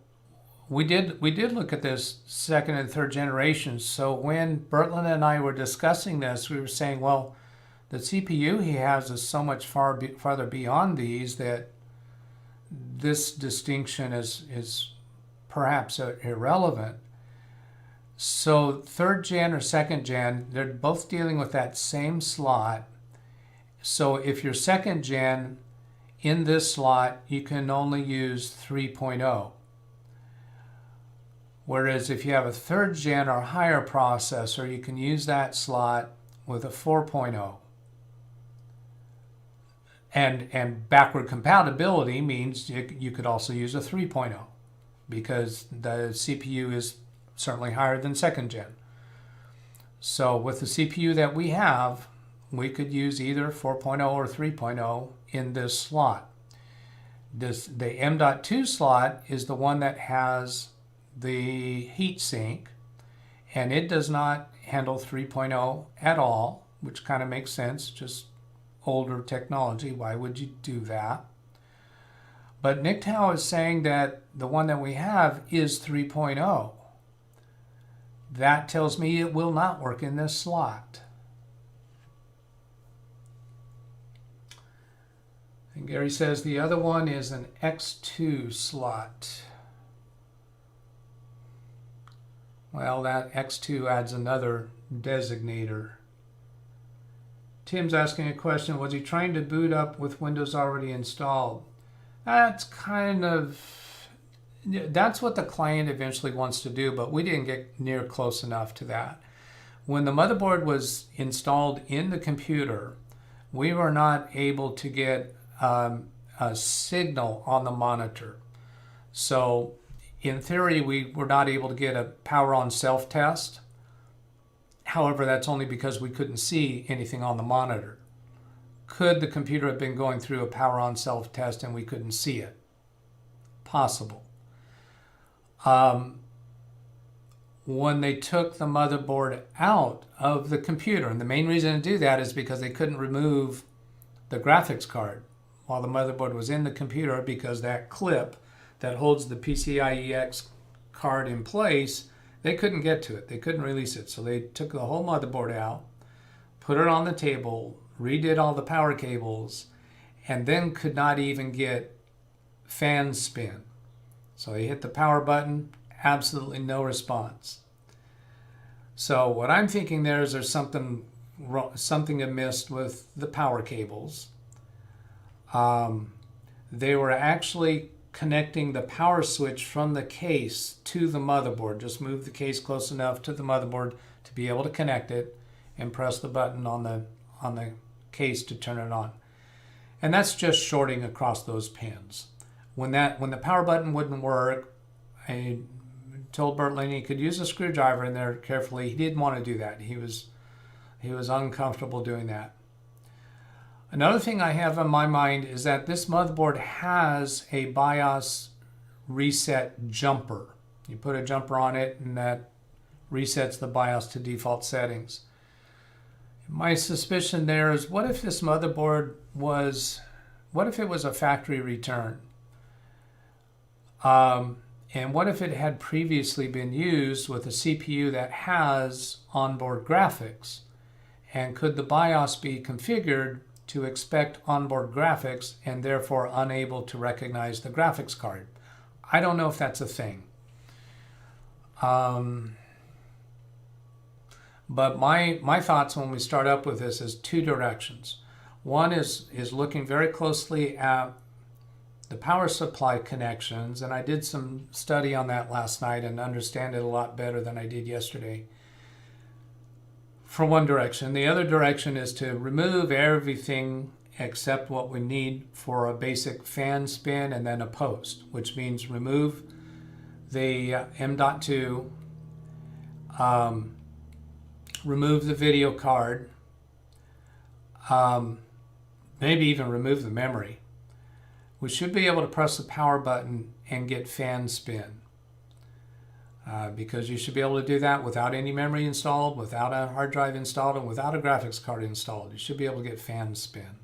we did look at this 2nd and 3rd generations. So when Bertland and I were discussing this, we were saying, well, the CPU he has is so much farther beyond these that this distinction is perhaps irrelevant. So 3rd gen or 2nd gen, they're both dealing with that same slot. So if you're 2nd gen, in this slot, you can only use 3.0. Whereas if you have a 3rd gen or higher processor, you can use that slot with a 4.0. And backward compatibility means you could also use a 3.0 because the CPU is certainly higher than 2nd gen. So with the CPU that we have, we could use either 4.0 or 3.0 in this slot. The M.2 slot is the one that has the heatsink, and it does not handle 3.0 at all, which kind of makes sense, just older technology. Why would you do that? But Nicktow is saying that the one that we have is 3.0. That tells me it will not work in this slot. And Gary says the other one is an X2 slot. Well, that X2 adds another designator. Tim's asking a question. Was he trying to boot up with Windows already installed? That's what the client eventually wants to do, but we didn't get near close enough to that. When the motherboard was installed in the computer, we were not able to get a signal on the monitor. So in theory, we were not able to get a power on self test. However, that's only because we couldn't see anything on the monitor. Could the computer have been going through a power on self-test and we couldn't see it? Possible. When they took the motherboard out of the computer, and the main reason to do that is because they couldn't remove the graphics card while the motherboard was in the computer, because that clip that holds the PCIe card in place, they couldn't get to it. They couldn't release it. So they took the whole motherboard out, put it on the table, redid all the power cables, and then could not even get fan spin. So they hit the power button, absolutely no response. So what I'm thinking there is there's something amiss with the power cables. They were actually connecting the power switch from the case to the motherboard. Just move the case close enough to the motherboard to be able to connect it and press the button on the case to turn it on. And that's just shorting across those pins. When the power button wouldn't work, I told Bertland he could use a screwdriver in there carefully. He didn't want to do that. He was uncomfortable doing that. Another thing I have in my mind is that this motherboard has a BIOS reset jumper. You put a jumper on it and that resets the BIOS to default settings. My suspicion there is, what if this motherboard was a factory return? And what if it had previously been used with a CPU that has onboard graphics? And could the BIOS be configured to expect onboard graphics and therefore unable to recognize the graphics card? I don't know if that's a thing. But my thoughts when we start up with this is two directions. One is looking very closely at the power supply connections, and I did some study on that last night and understand it a lot better than I did yesterday. For one direction. The other direction is to remove everything except what we need for a basic fan spin and then a post, which means remove the M.2, remove the video card, maybe even remove the memory. We should be able to press the power button and get fan spin. Because you should be able to do that without any memory installed, without a hard drive installed, and without a graphics card installed. You should be able to get fan spin.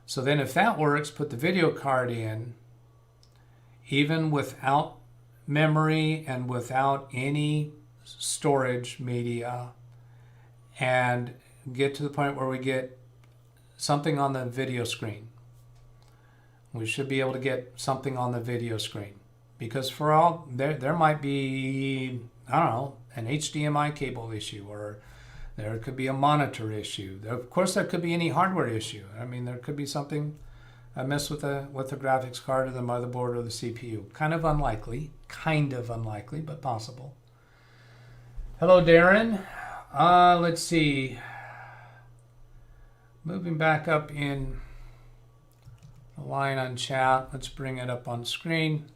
So then if that works, put the video card in, even without memory and without any storage media, and get to the point where we get something on the video screen. We should be able to get something on the video screen. Because for all, there might be, I don't know, an HDMI cable issue, or there could be a monitor issue. Of course, there could be any hardware issue. I mean, there could be something amiss with the graphics card or the motherboard or the CPU. Kind of unlikely, but possible. Hello, Darren. Let's see. Moving back up in the line on chat, let's bring it up on screen.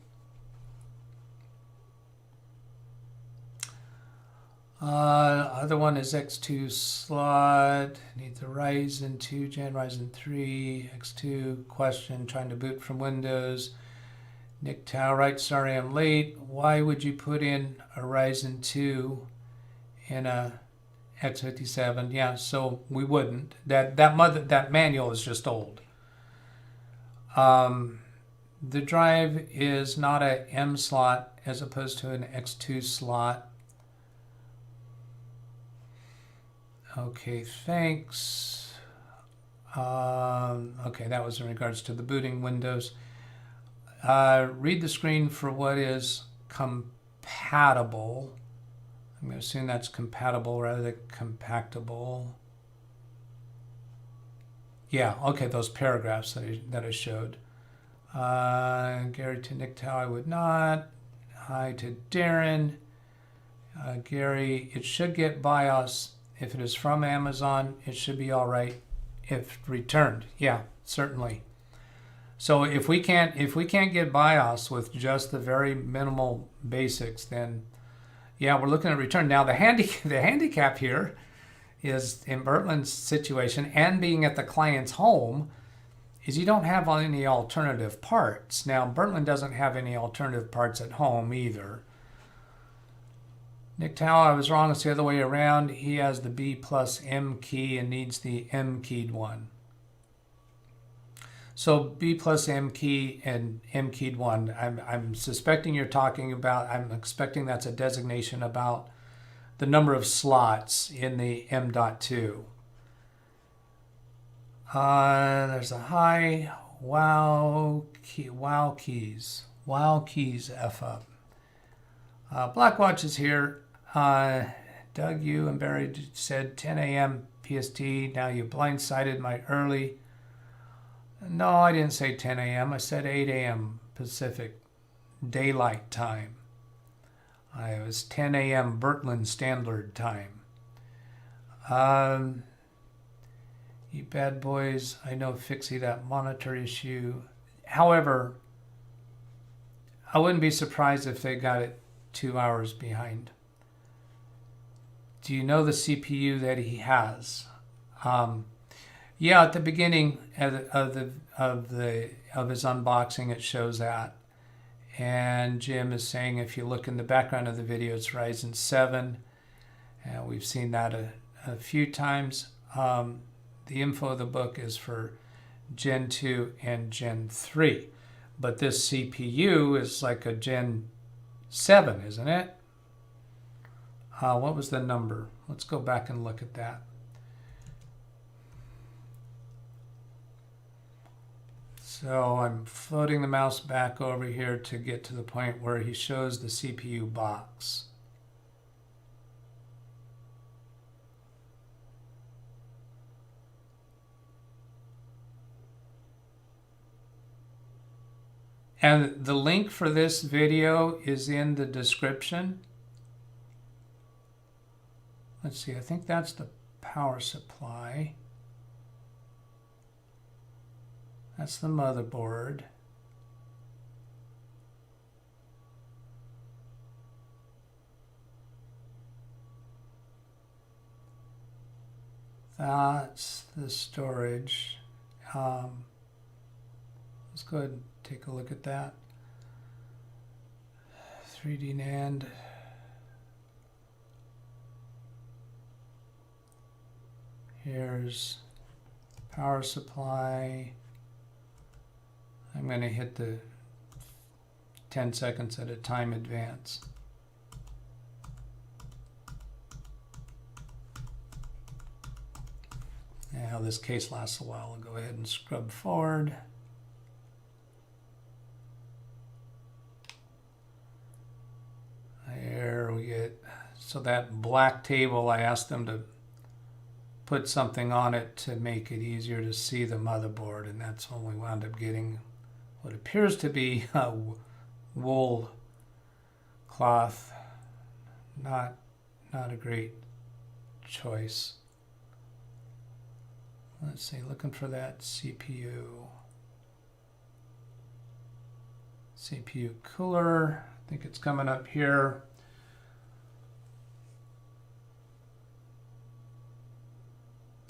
Other one is X2 slot. Needs a Ryzen 2 Gen, Ryzen 3, X2 question, trying to boot from Windows. Nick Tao, right, sorry I'm late. Why would you put in a Ryzen 2 in a X57? Yeah, so we wouldn't. That manual is just old. The drive is not a M slot as opposed to an X2 slot. Okay, thanks. Okay, that was in regards to the booting Windows. Read the screen for what is compatible. I'm going to assume that's compatible rather than compactable. Yeah, okay, those paragraphs that I showed. Gary to Nick Tao, I would not. Hi to Darren. Gary, it should get BIOS. If it is from Amazon, it should be all right if returned. Yeah, certainly. So if we can't get BIOS with just the very minimal basics, then Yeah, we're looking at return. Now the handicap here is in Bertland's situation and being at the client's home is you don't have any alternative parts. Now Bertland doesn't have any alternative parts at home either. Nick Tao, I was wrong. It's the other way around. He has the B plus M key and needs the M keyed one. So B plus M key and M keyed one. I'm suspecting you're talking about, I'm expecting that's a designation about the number of slots in the M.2. There's a hi. Wow keys F up. Blackwatch is here. Doug, you and Barry said 10 a.m. PST. Now you blindsided my early. No, I didn't say 10 a.m. I said 8 a.m. Pacific Daylight Time. It was 10 a.m. Bertland Standard Time. You bad boys, I know Fixie that monitor issue. However, I wouldn't be surprised if they got it 2 hours behind. Do you know the CPU that he has? Yeah, at the beginning of his unboxing, it shows that. And Jim is saying if you look in the background of the video, it's Ryzen 7. We've seen that a few times. The info of the book is for Gen 2 and Gen 3. But this CPU is like a Gen 7, isn't it? What was the number? Let's go back and look at that. So I'm floating the mouse back over here to get to the point where he shows the CPU box. And the link for this video is in the description. Let's see, I think that's the power supply. That's the motherboard. That's the storage. Let's go ahead and take a look at that. 3D NAND. Here's power supply. I'm going to hit the 10 seconds at a time advance. Now this case lasts a while. I'll go ahead and scrub forward. There we get, so that black table, I asked them to put something on it to make it easier to see the motherboard, and that's when we wound up getting what appears to be a wool cloth. Not a great choice. Let's see, looking for that CPU cooler. I think it's coming up here.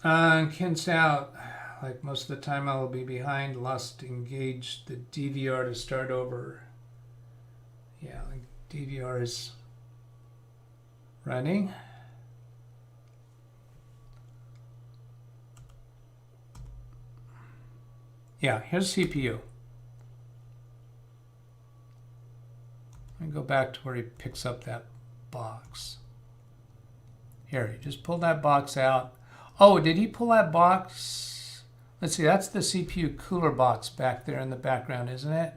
Ken's out. Like most of the time I will be behind. Lost engaged the DVR to start over. Yeah, like DVR is running. Yeah, here's CPU. Let me go back to where he picks up that box. Here, he just pulled that box out. Oh, did he pull that box? Let's see, that's the CPU cooler box back there in the background, isn't it?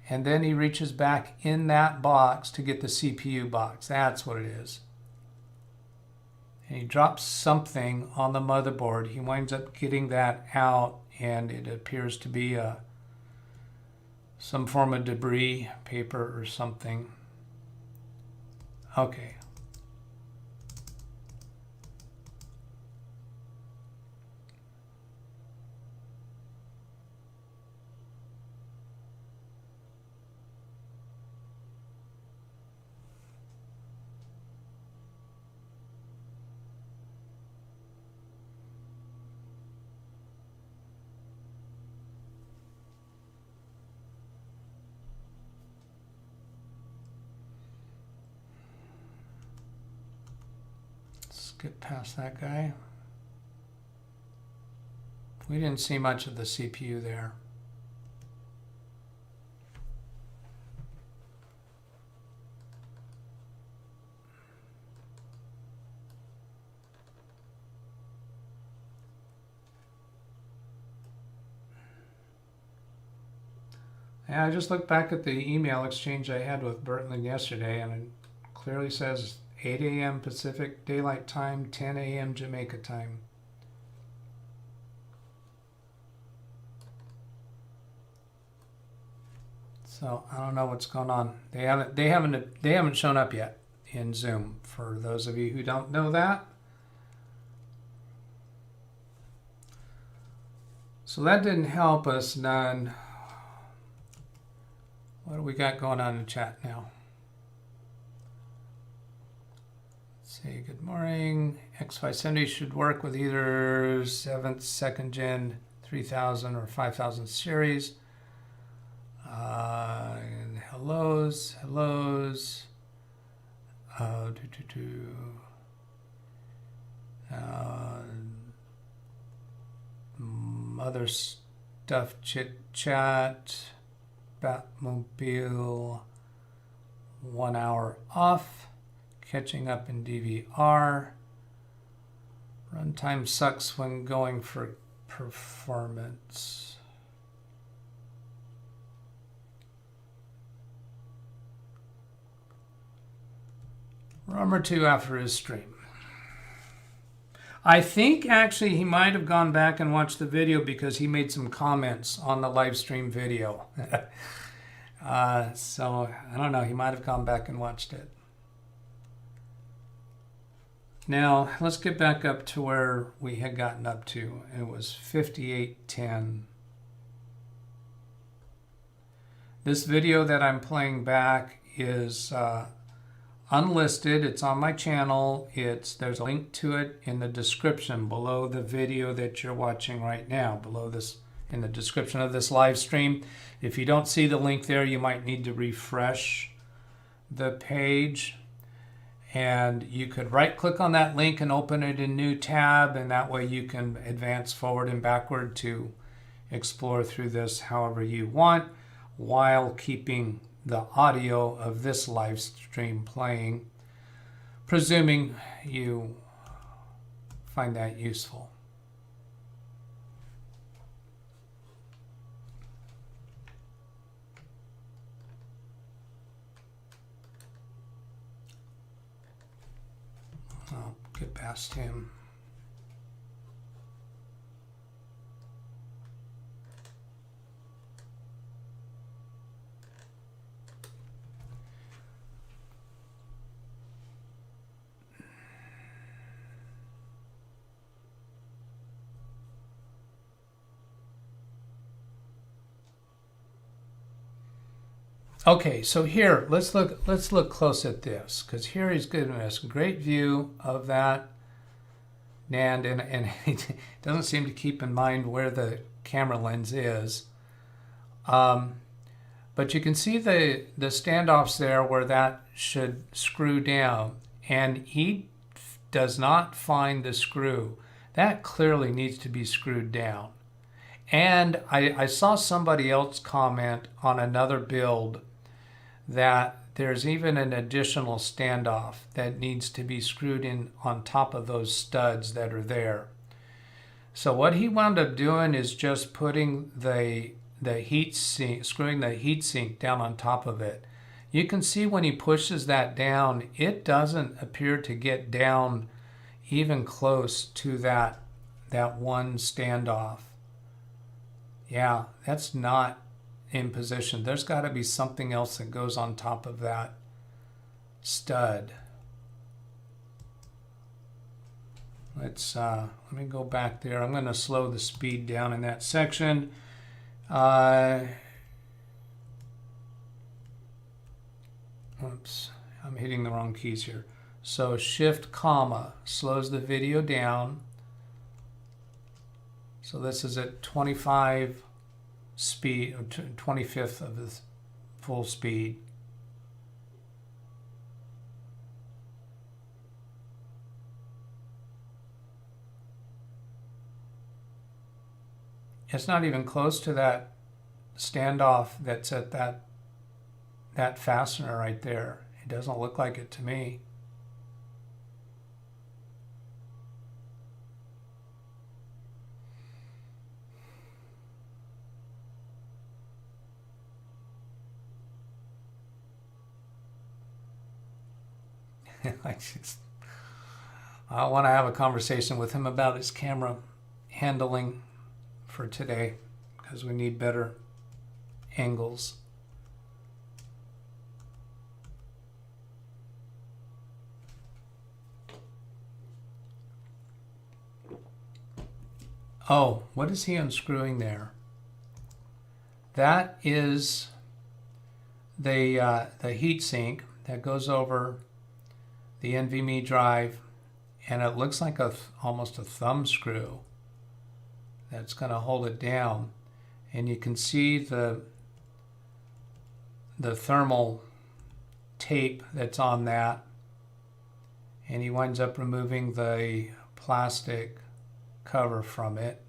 And then he reaches back in that box to get the CPU box. That's what it is. And he drops something on the motherboard. He winds up getting that out, and it appears to be some form of debris, paper or something. Okay. get past that guy. We didn't see much of the CPU there. Yeah, I just looked back at the email exchange I had with Bertland yesterday, and it clearly says 8 a.m. Pacific Daylight Time, 10 a.m. Jamaica time. So I don't know what's going on. They haven't shown up yet in Zoom. For those of you who don't know that. So that didn't help us none. What do we got going on in the chat now? Let's see, good morning. X570 should work with either 7th, 2nd gen 3000 or 5000 series. And hellos. Other stuff, chit chat. Batmobile 1 hour off, catching up in DVR. Runtime sucks when going for performance. Rum or two after his stream. I think actually he might have gone back and watched the video because he made some comments on the live stream video. So I don't know, he might have gone back and watched it. Now let's get back up to where we had gotten up to. It was 5810. This video that I'm playing back is unlisted. It's on my channel. There's a link to it in the description below the video that you're watching right now, below this, in the description of this live stream. If you don't see the link there, you might need to refresh the page, and you could right click on that link and open it in a new tab, and that way you can advance forward and backward to explore through this however you want, while keeping the audio of this live stream playing, presuming you find that useful. I'll get past him. Okay, so here let's look close at this, because here he's giving us a great view of that NAND, and he doesn't seem to keep in mind where the camera lens is. But you can see the standoffs there where that should screw down, and he does not find the screw. That clearly needs to be screwed down. And I saw somebody else comment on another build that there's even an additional standoff that needs to be screwed in on top of those studs that are there. So what he wound up doing is just putting the heat sink, screwing the heat sink down on top of it. You can see when he pushes that down, it doesn't appear to get down even close to that one standoff. Yeah, that's not in position. There's got to be something else that goes on top of that stud. Let me go back there. I'm going to slow the speed down in that section. Oops, I'm hitting the wrong keys here. So Shift comma slows the video down. So this is at 25 speed, or 25th of the full speed. It's not even close to that standoff that's at that fastener right there. It doesn't look like it to me. I want to have a conversation with him about his camera handling for today, because we need better angles. Oh, what is he unscrewing there? That is the heat sink that goes over the NVMe drive, and it looks like almost a thumb screw that's going to hold it down. And you can see the thermal tape that's on that, and he winds up removing the plastic cover from it.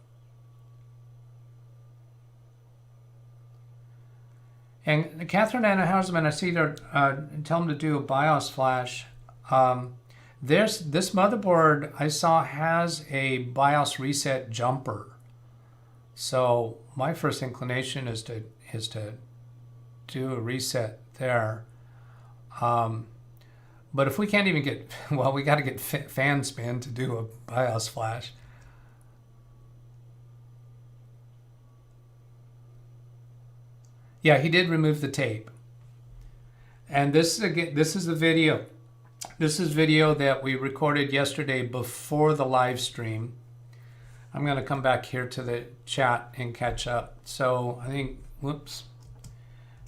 And Catherine Anna Hausman, I see they're tell them to do a BIOS flash. This motherboard I saw has a BIOS reset jumper. So my first inclination is to do a reset there. But if we can't even get, well, we got to get fan spin to do a BIOS flash. Yeah, he did remove the tape. And this is the video. This is video that we recorded yesterday before the live stream. I'm going to come back here to the chat and catch up. So I think, whoops,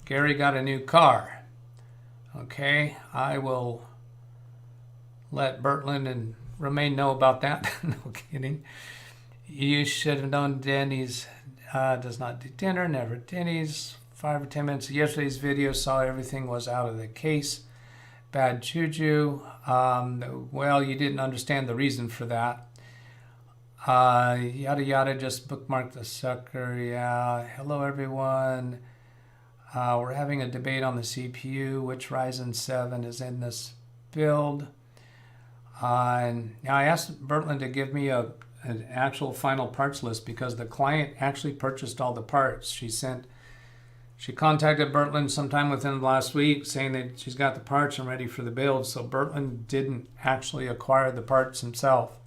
Gary got a new car. Okay, I will let Bertland and Romaine know about that. No kidding. You should have known Denny's does not do dinner, never Denny's. 5 or 10 minutes of yesterday's video, saw everything was out of the case. Bad juju. Well, you didn't understand the reason for that. Yada yada, just bookmark the sucker. Yeah. Hello everyone. We're having a debate on the CPU. Which Ryzen 7 is in this build? And now I asked Bertland to give me an actual final parts list, because the client actually purchased all the parts. She contacted Bertland sometime within the last week saying that she's got the parts and ready for the build. So Bertland didn't actually acquire the parts himself.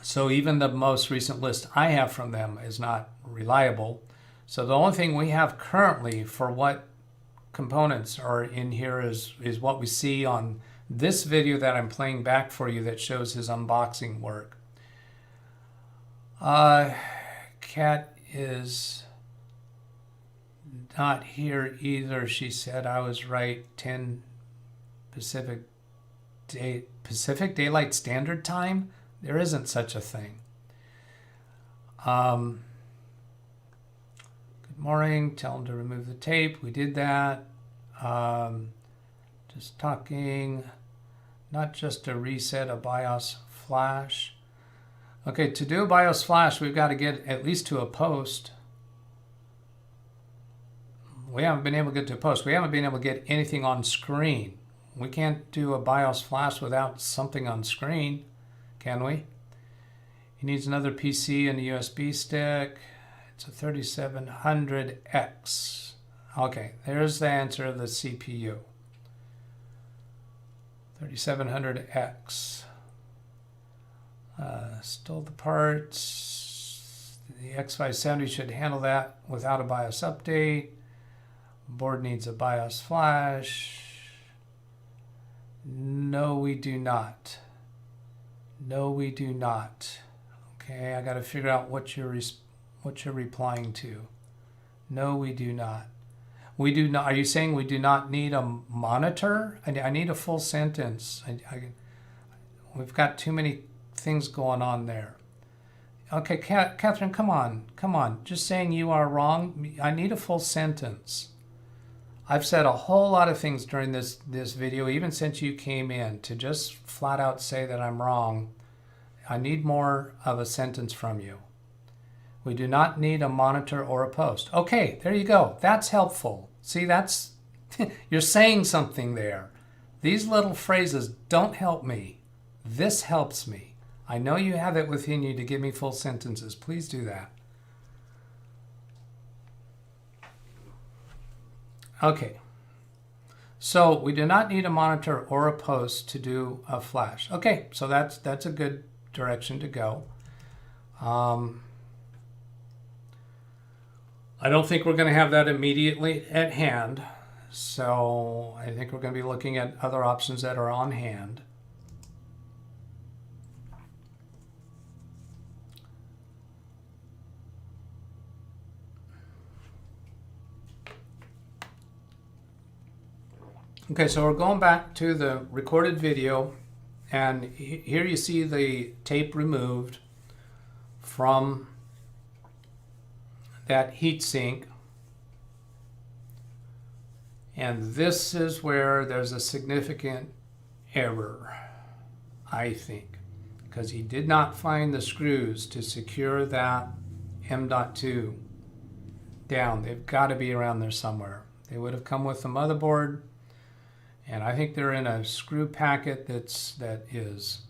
So even the most recent list I have from them is not reliable. So the only thing we have currently for what components are in here is what we see on this video that I'm playing back for you that shows his unboxing work. Kat is not here either. She said I was right. 10 Pacific Daylight Standard Time. There isn't such a thing. Good morning. Tell them to remove the tape. We did that. Just talking. Not just to reset a BIOS flash. Okay, to do a BIOS flash, we've got to get at least to a post. We haven't been able to get to a post. We haven't been able to get anything on screen. We can't do a BIOS flash without something on screen, can we? He needs another PC and a USB stick. It's a 3700X. Okay, there's the answer of the CPU. 3700X. Stole the parts. The X570 should handle that without a BIOS update. Board needs a BIOS flash. No, we do not. No, we do not. Okay, I got to figure out what you're replying to. No, we do not. We do not. Are you saying we do not need a monitor? I need a full sentence. We've got too many things going on there. Okay, Catherine, come on. Just saying you are wrong. I need a full sentence. I've said a whole lot of things during this video, even since you came in, to just flat out say that I'm wrong. I need more of a sentence from you. We do not need a monitor or a post. Okay, there you go. That's helpful. See, that's you're saying something there. These little phrases don't help me. This helps me. I know you have it within you to give me full sentences. Please do that. Okay. So we do not need a monitor or a post to do a flash. Okay, so that's a good direction to go. I don't think we're going to have that immediately at hand. So I think we're going to be looking at other options that are on hand. Okay, so we're going back to the recorded video, and here you see the tape removed from that heatsink. And this is where there's a significant error, I think, because he did not find the screws to secure that M.2 down. They've got to be around there somewhere. They would have come with the motherboard, and I think they're in a screw packet that is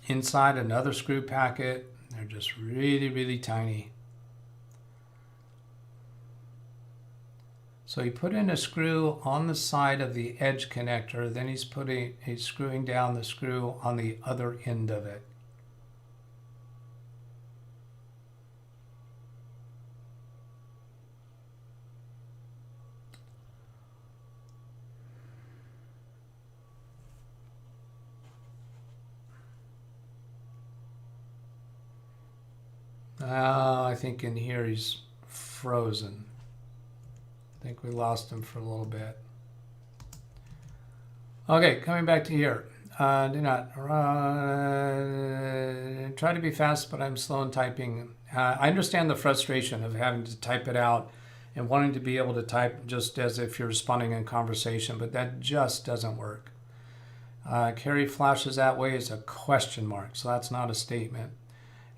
inside another screw packet. They're just really, really tiny. So he put in a screw on the side of the edge connector, then he's screwing down the screw on the other end of it. I think in here he's frozen. I think we lost him for a little bit. Okay, coming back to here. Do not try to be fast, but I'm slow in typing. I understand the frustration of having to type it out and wanting to be able to type just as if you're responding in conversation, but that just doesn't work. Carry flashes that way is a question mark, so that's not a statement.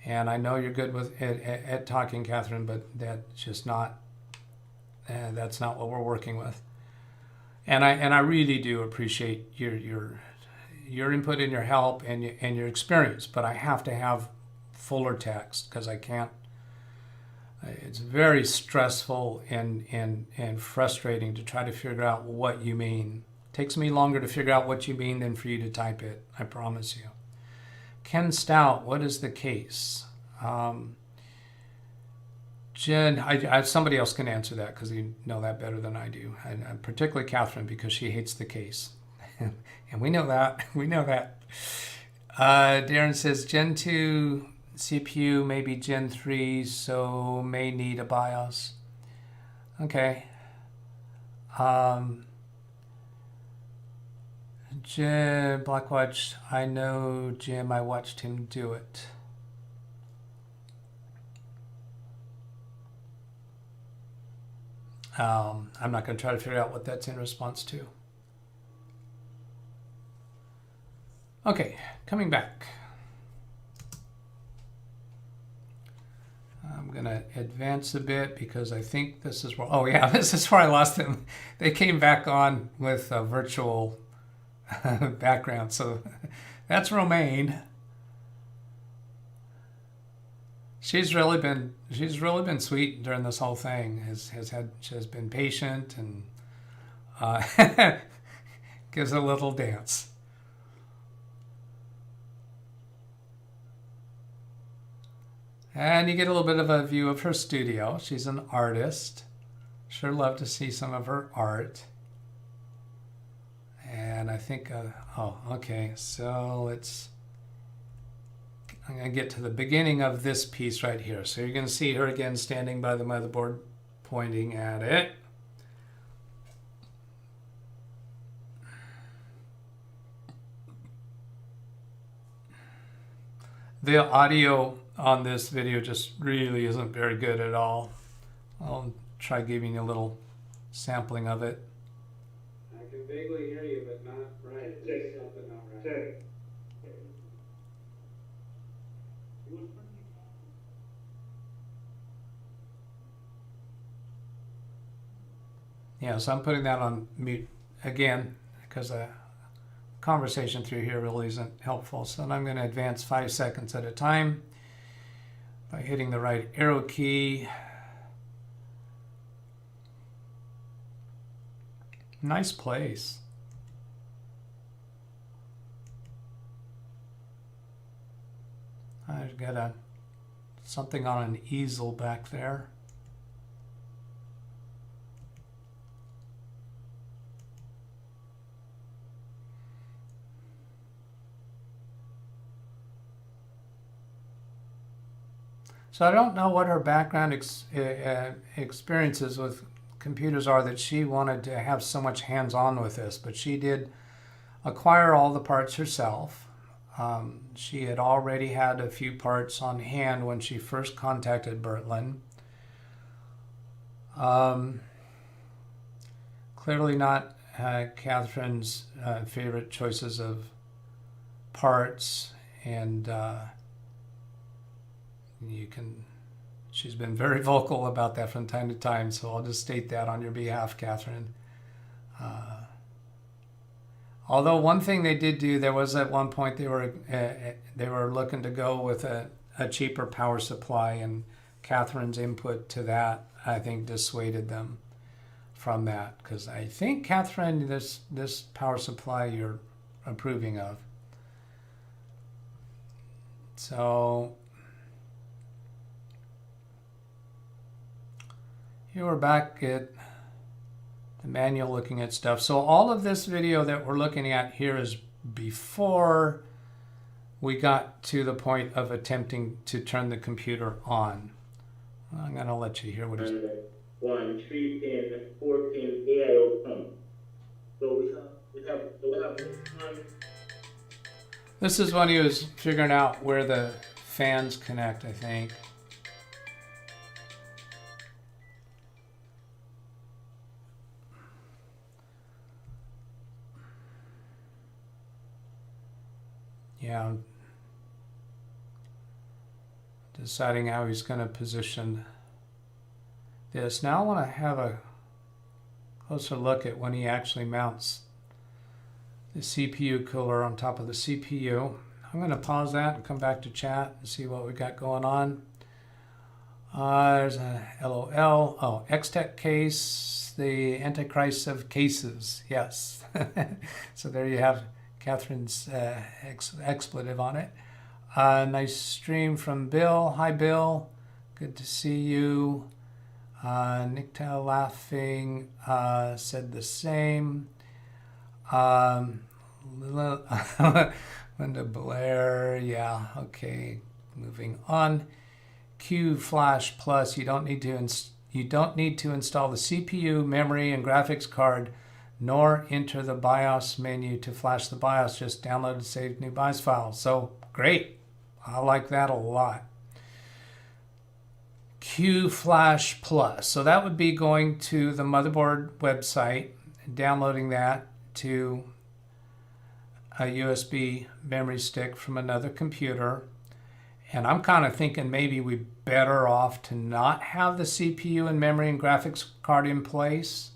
And I know you're good with at talking, Catherine, but that's just not. That's not what we're working with. And I really do appreciate your input and your help and your experience, but I have to have fuller text because I can't. It's very stressful and frustrating to try to figure out what you mean. It takes me longer to figure out what you mean than for you to type it, I promise you. Ken Stout, what is the case? Jen, somebody else can answer that because you know that better than I do, and particularly Catherine because she hates the case, and we know that. We know that. Darren says Gen 2 CPU, maybe Gen 3, so may need a BIOS. Okay. Jim Blackwatch, I know Jim. I watched him do it. I'm not going to try to figure out what that's in response to. Okay, coming back. I'm going to advance a bit because I think this is where, oh yeah, this is where I lost them. They came back on with a virtual background. So that's Romaine. She's really been sweet during this whole thing. She has been patient and gives a little dance. And you get a little bit of a view of her studio. She's an artist. Sure love to see some of her art. And I think, oh, okay, so I'm going to get to the beginning of this piece right here. So you're going to see her again standing by the motherboard, pointing at it. The audio on this video just really isn't very good at all. I'll try giving you a little sampling of it. I can vaguely hear you, but not right. There's something not right. Yeah, so I'm putting that on mute again because the conversation through here really isn't helpful. So then I'm going to advance 5 seconds at a time by hitting the right arrow key. Nice place. I've got something on an easel back there. So I don't know what her background experiences with computers are that she wanted to have so much hands-on with this, but she did acquire all the parts herself. She had already had a few parts on hand when she first contacted Bertland. Clearly not Catherine's favorite choices of parts, and she's been very vocal about that from time to time, so I'll just state that on your behalf, Catherine. Although one thing they did do, there was at one point they were looking to go with a cheaper power supply, and Catherine's input to that, I think, dissuaded them from that, because I think, Catherine, this power supply you're approving of. So here we're back at the manual looking at stuff. So all of this video that we're looking at here is before we got to the point of attempting to turn the computer on. I'm going to let you hear what he's... 1 3-pin, 4-pin AIO pump. So we have This is when he was figuring out where the fans connect, I think. Yeah, deciding how he's going to position this. Now I want to have a closer look at when he actually mounts the CPU cooler on top of the CPU. I'm going to pause that and come back to chat and see what we got going on. There's a LOL. Oh, X-Tech case, the Antichrist of cases. Yes. So there you have Catherine's expletive on it. Nice stream from Bill. Hi, Bill. Good to see you. Nicktail laughing said the same. Linda Blair. Yeah. Okay. Moving on. Q Flash Plus. You don't need to install the CPU, memory, and graphics card, nor enter the BIOS menu to flash the BIOS. Just download and save new BIOS files. So great. I like that a lot. Q Flash Plus. So that would be going to the motherboard website, downloading that to a USB memory stick from another computer. And I'm kind of thinking maybe we're better off to not have the CPU and memory and graphics card in place.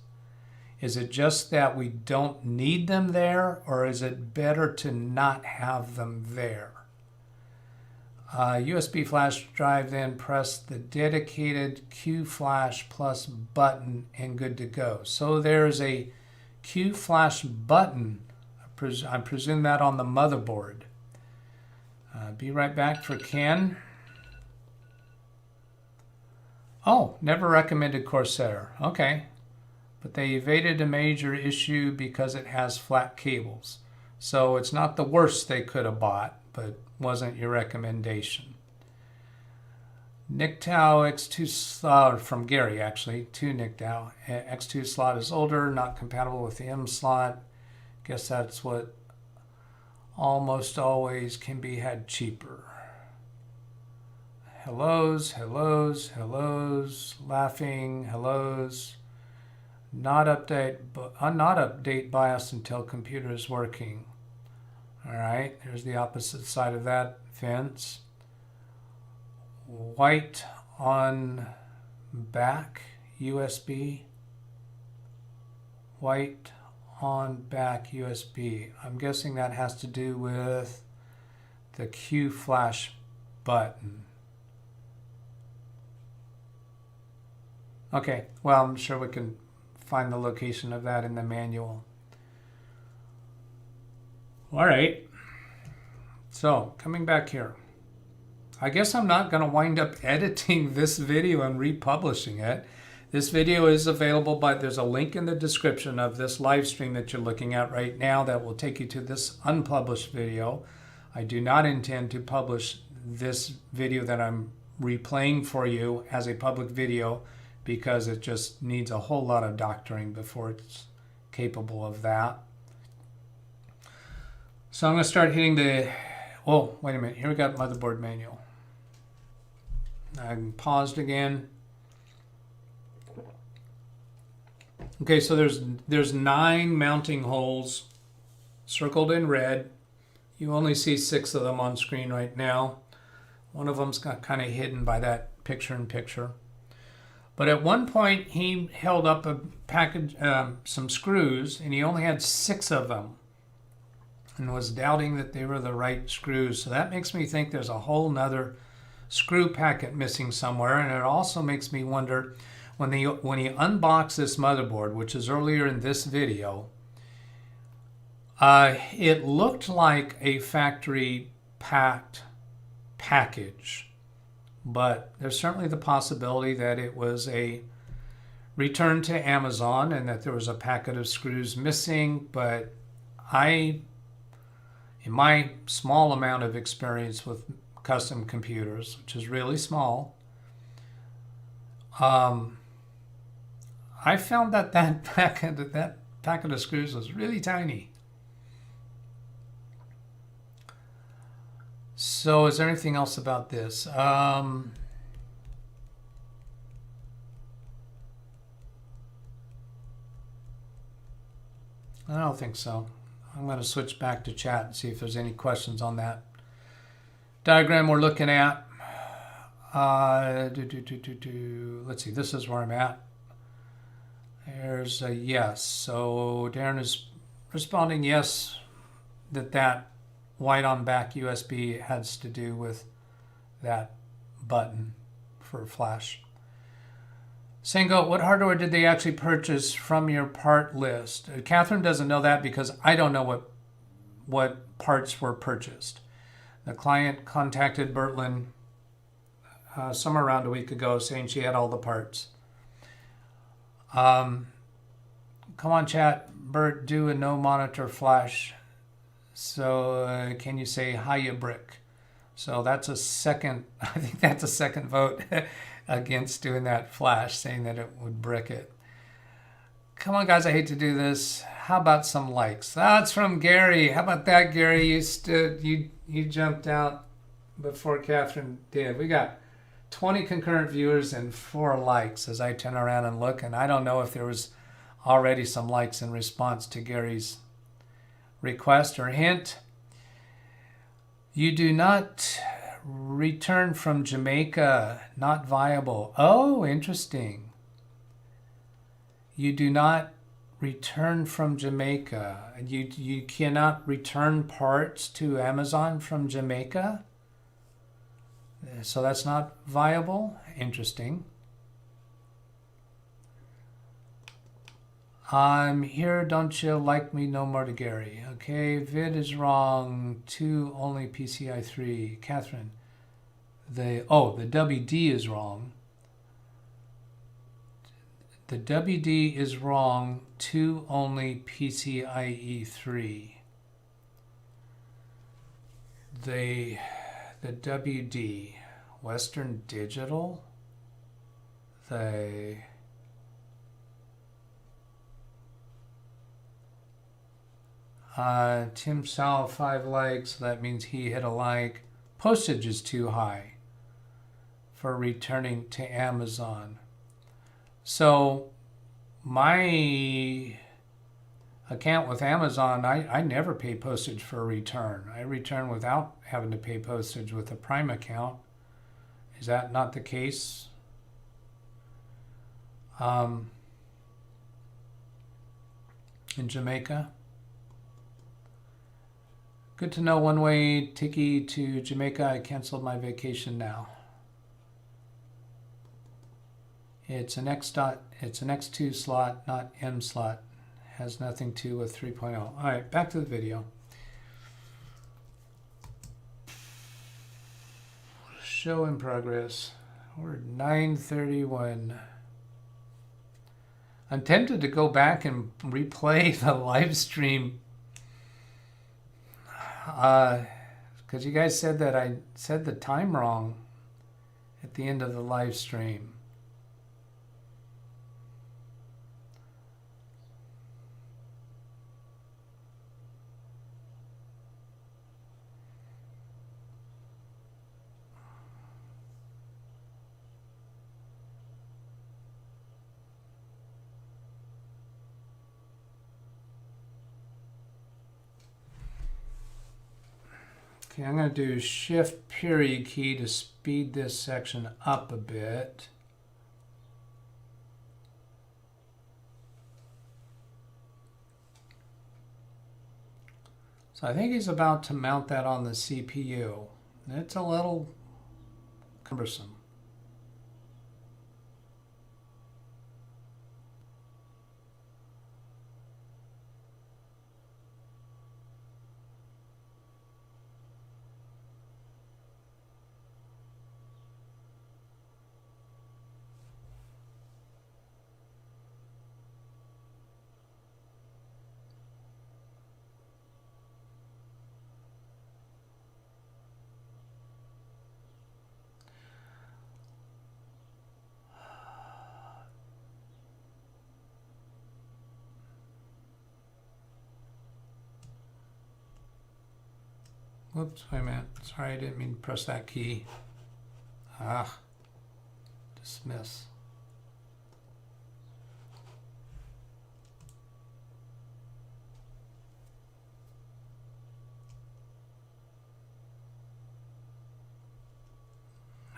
Is it just that we don't need them there, or is it better to not have them there? USB flash drive, then press the dedicated Q Flash Plus button and good to go. So there's a Q Flash button. I presume that on the motherboard. Be right back for Ken. Oh, never recommended Corsair. Okay. But they evaded a major issue because it has flat cables. So it's not the worst they could have bought, but wasn't your recommendation. NICTOW X2 slot, from Gary actually, to NICTOW. X2 slot is older, not compatible with the M slot. Guess that's what almost always can be had cheaper. Hellos, hellos, hellos, laughing, hellos. Not update BIOS until computer is working. All right, there's the opposite side of that fence. White on back USB. white on back USB. I'm guessing that has to do with the Q flash button. Okay, well, I'm sure we can find the location of that in the manual. All right, so coming back here. I guess I'm not going to wind up editing this video and republishing it. This video is available, but there's a link in the description of this live stream that you're looking at right now that will take you to this unpublished video. I do not intend to publish this video that I'm replaying for you as a public video because it just needs a whole lot of doctoring before it's capable of that. So I'm going to start hitting the, oh, wait a minute, here we got motherboard manual. I'm paused again. Okay, so there's 9 mounting holes circled in red. You only see 6 of them on screen right now. One of them's got kind of hidden by that picture-in-picture. But at one point, he held up a package, some screws, and he only had 6 of them, and was doubting that they were the right screws. So that makes me think there's a whole nother screw packet missing somewhere, and it also makes me wonder when he unboxed this motherboard, which is earlier in this video, it looked like a factory packed package, but there's certainly the possibility that it was a return to Amazon and that there was a packet of screws missing. But in my small amount of experience with custom computers, which is really small, I found that packet of screws was really tiny. So is there anything else about this? I don't think so. I'm going to switch back to chat and see if there's any questions on that diagram we're looking at. Let's see, this is where I'm at. There's a yes. So Darren is responding yes, that white on back USB has to do with that button for flash. Singo, what hardware did they actually purchase from your part list? Catherine doesn't know that because I don't know what parts were purchased. The client contacted Bertland somewhere around a week ago saying she had all the parts. Come on, chat. Bert, do a no monitor flash. So can you say hiya brick? So that's a second, I think that's a second vote against doing that flash, saying that it would brick it. Come on, guys, I hate to do this. How about some likes? That's from Gary. How about that, Gary? You jumped out before Catherine did. We got 20 concurrent viewers and 4 likes as I turn around and look, and I don't know if there was already some likes in response to Gary's request or hint. You do not return from Jamaica, not viable. Oh, interesting. You do not return from Jamaica. You cannot return parts to Amazon from Jamaica? So that's not viable? Interesting. I'm here, don't you like me no more to Gary. Okay, vid is wrong. 2 only PCI 3. Catherine, the WD is wrong. The WD is wrong. 2 only PCIe 3. The WD, Western Digital, Tim Sal 5 likes, so that means he hit a like. Postage is too high for returning to Amazon. So my account with Amazon, I never pay postage for a return. I return without having to pay postage with a Prime account. Is that not the case? in Jamaica. Good to know, one-way ticket to Jamaica. I canceled my vacation now. It's an X2 slot, not M slot. Has nothing to do with 3.0. All right, back to the video. Show in progress. We're 9:31. I'm tempted to go back and replay the live stream because you guys said that I said the time wrong at the end of the live stream. Okay, I'm going to do Shift period key to speed this section up a bit. So I think he's about to mount that on the CPU. It's a little cumbersome. Whoops, wait a minute. Sorry, I didn't mean to press that key. Dismiss.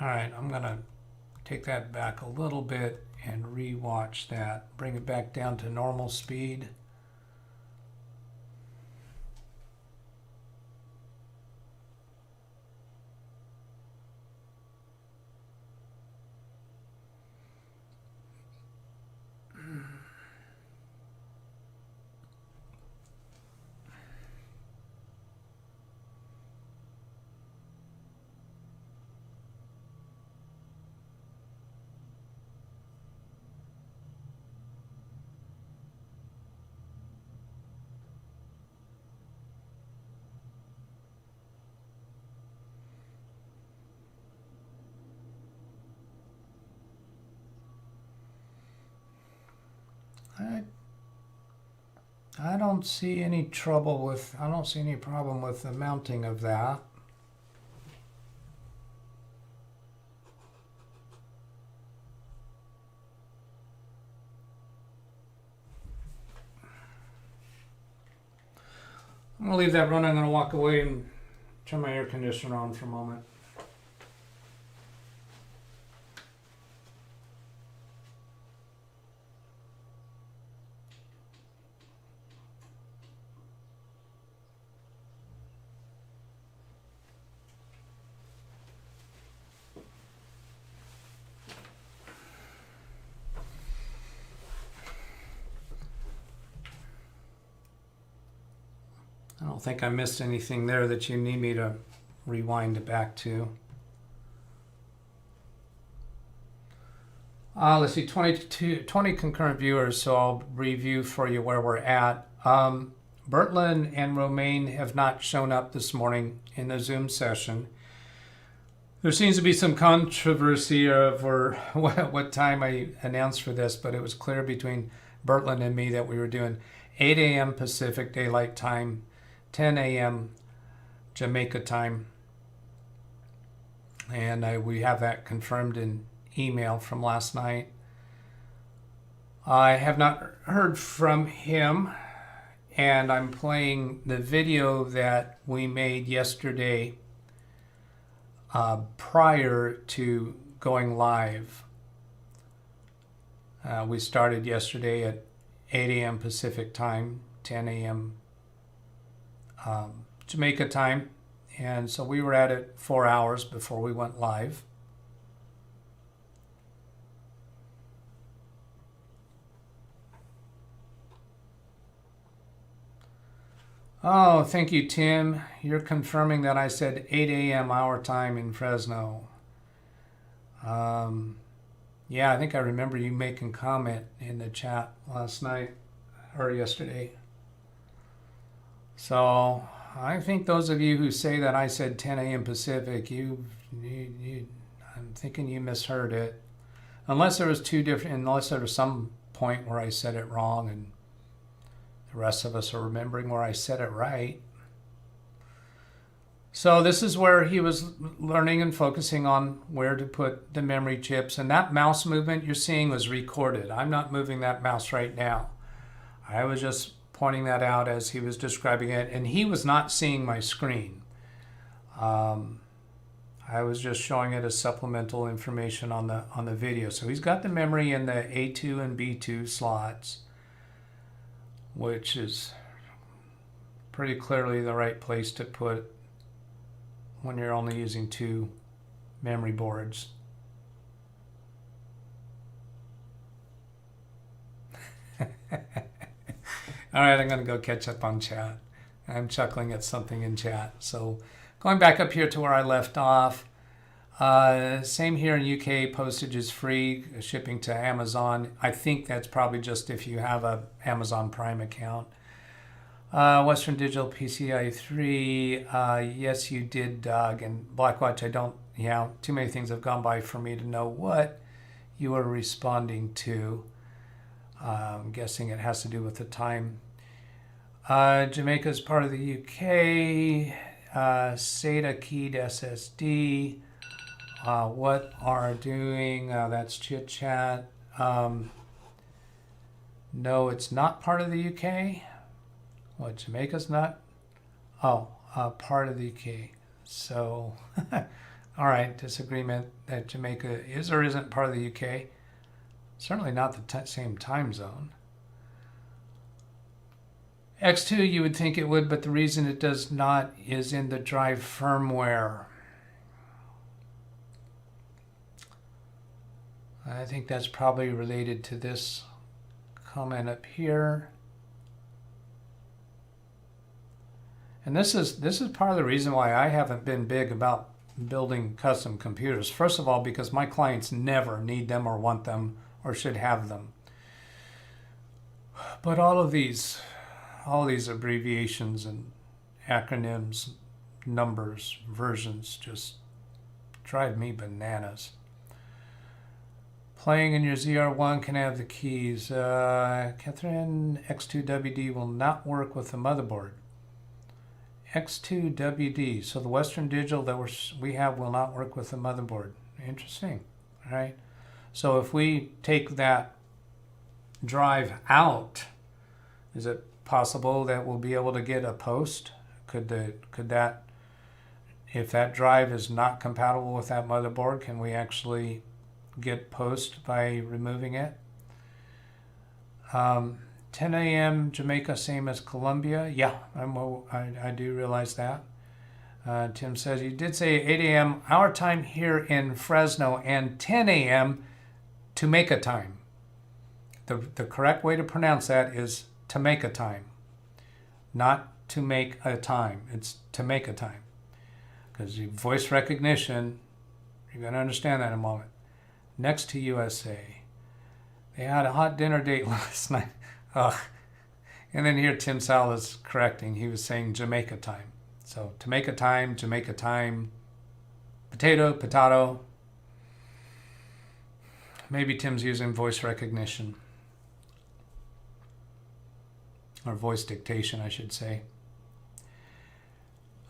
All right, I'm gonna take that back a little bit and re-watch that. Bring it back down to normal speed. I don't see any trouble with, I don't see any problem with the mounting of that. I'm gonna leave that running. I'm gonna walk away and turn my air conditioner on for a moment. I don't think I missed anything there that you need me to rewind it back to. Let's see, 20 concurrent viewers, so I'll review for you where we're at. Bertland and Romaine have not shown up this morning in the Zoom session. There seems to be some controversy over what time I announced for this, but it was clear between Bertland and me that we were doing 8 a.m. Pacific Daylight Time, 10 a.m. Jamaica time, and we have that confirmed in email from last night. I have not heard from him, and I'm playing the video that we made yesterday prior to going live. We started yesterday at 8 a.m. Pacific time, 10 a.m. Jamaica time. And so we were at it 4 hours before we went live. Oh, thank you, Tim. You're confirming that I said 8 a.m. our time in Fresno. Yeah, I think I remember you making comment in the chat last night or yesterday. So I think those of you who say that I said 10 a.m. Pacific, I'm thinking you misheard it. Unless there was unless there was some point where I said it wrong and the rest of us are remembering where I said it right. So this is where he was learning and focusing on where to put the memory chips. And that mouse movement you're seeing was recorded. I'm not moving that mouse right now. I was just pointing that out as he was describing it. And he was not seeing my screen. I was just showing it as supplemental information on the video. So he's got the memory in the A2 and B2 slots, which is pretty clearly the right place to put when you're only using 2 memory boards. All right, I'm going to go catch up on chat. I'm chuckling at something in chat. So going back up here to where I left off, same here in UK, postage is free, shipping to Amazon. I think that's probably just if you have a Amazon Prime account. Western Digital PCI 3, yes you did, Doug. And Blackwatch, too many things have gone by for me to know what you were responding to. I'm guessing it has to do with the time. Jamaica is part of the UK. SATA keyed SSD. What are doing? That's chit chat. No, it's not part of the UK. What, Jamaica's not? Oh, part of the UK. So, all right, disagreement that Jamaica is or isn't part of the UK. Certainly not the same time zone. X2, you would think it would, but the reason it does not is in the drive firmware. I think that's probably related to this comment up here. And this is part of the reason why I haven't been big about building custom computers. First of all, because my clients never need them or want them or should have them. But all these abbreviations and acronyms, numbers, versions just drive me bananas. Playing in your ZR1 can have the keys. Catherine, X2WD will not work with the motherboard. X2WD, so the Western Digital that we have will not work with the motherboard. Interesting, all right? So if we take that drive out, is it possible that we'll be able to get a post? Could that, if that drive is not compatible with that motherboard, can we actually get post by removing it? 10 a.m. Jamaica, same as Colombia. Yeah, I do realize that. Tim says, you did say 8 a.m. our time here in Fresno and 10 a.m. Jamaica time. The correct way to pronounce that is Jamaica time, not to make a time. It's Jamaica time. Because voice recognition, you're going to understand that in a moment. Next to USA. They had a hot dinner date last night. Ugh. And then here Tim Sal is correcting. He was saying Jamaica time. So Jamaica time, potato. Maybe Tim's using voice recognition. Or voice dictation, I should say.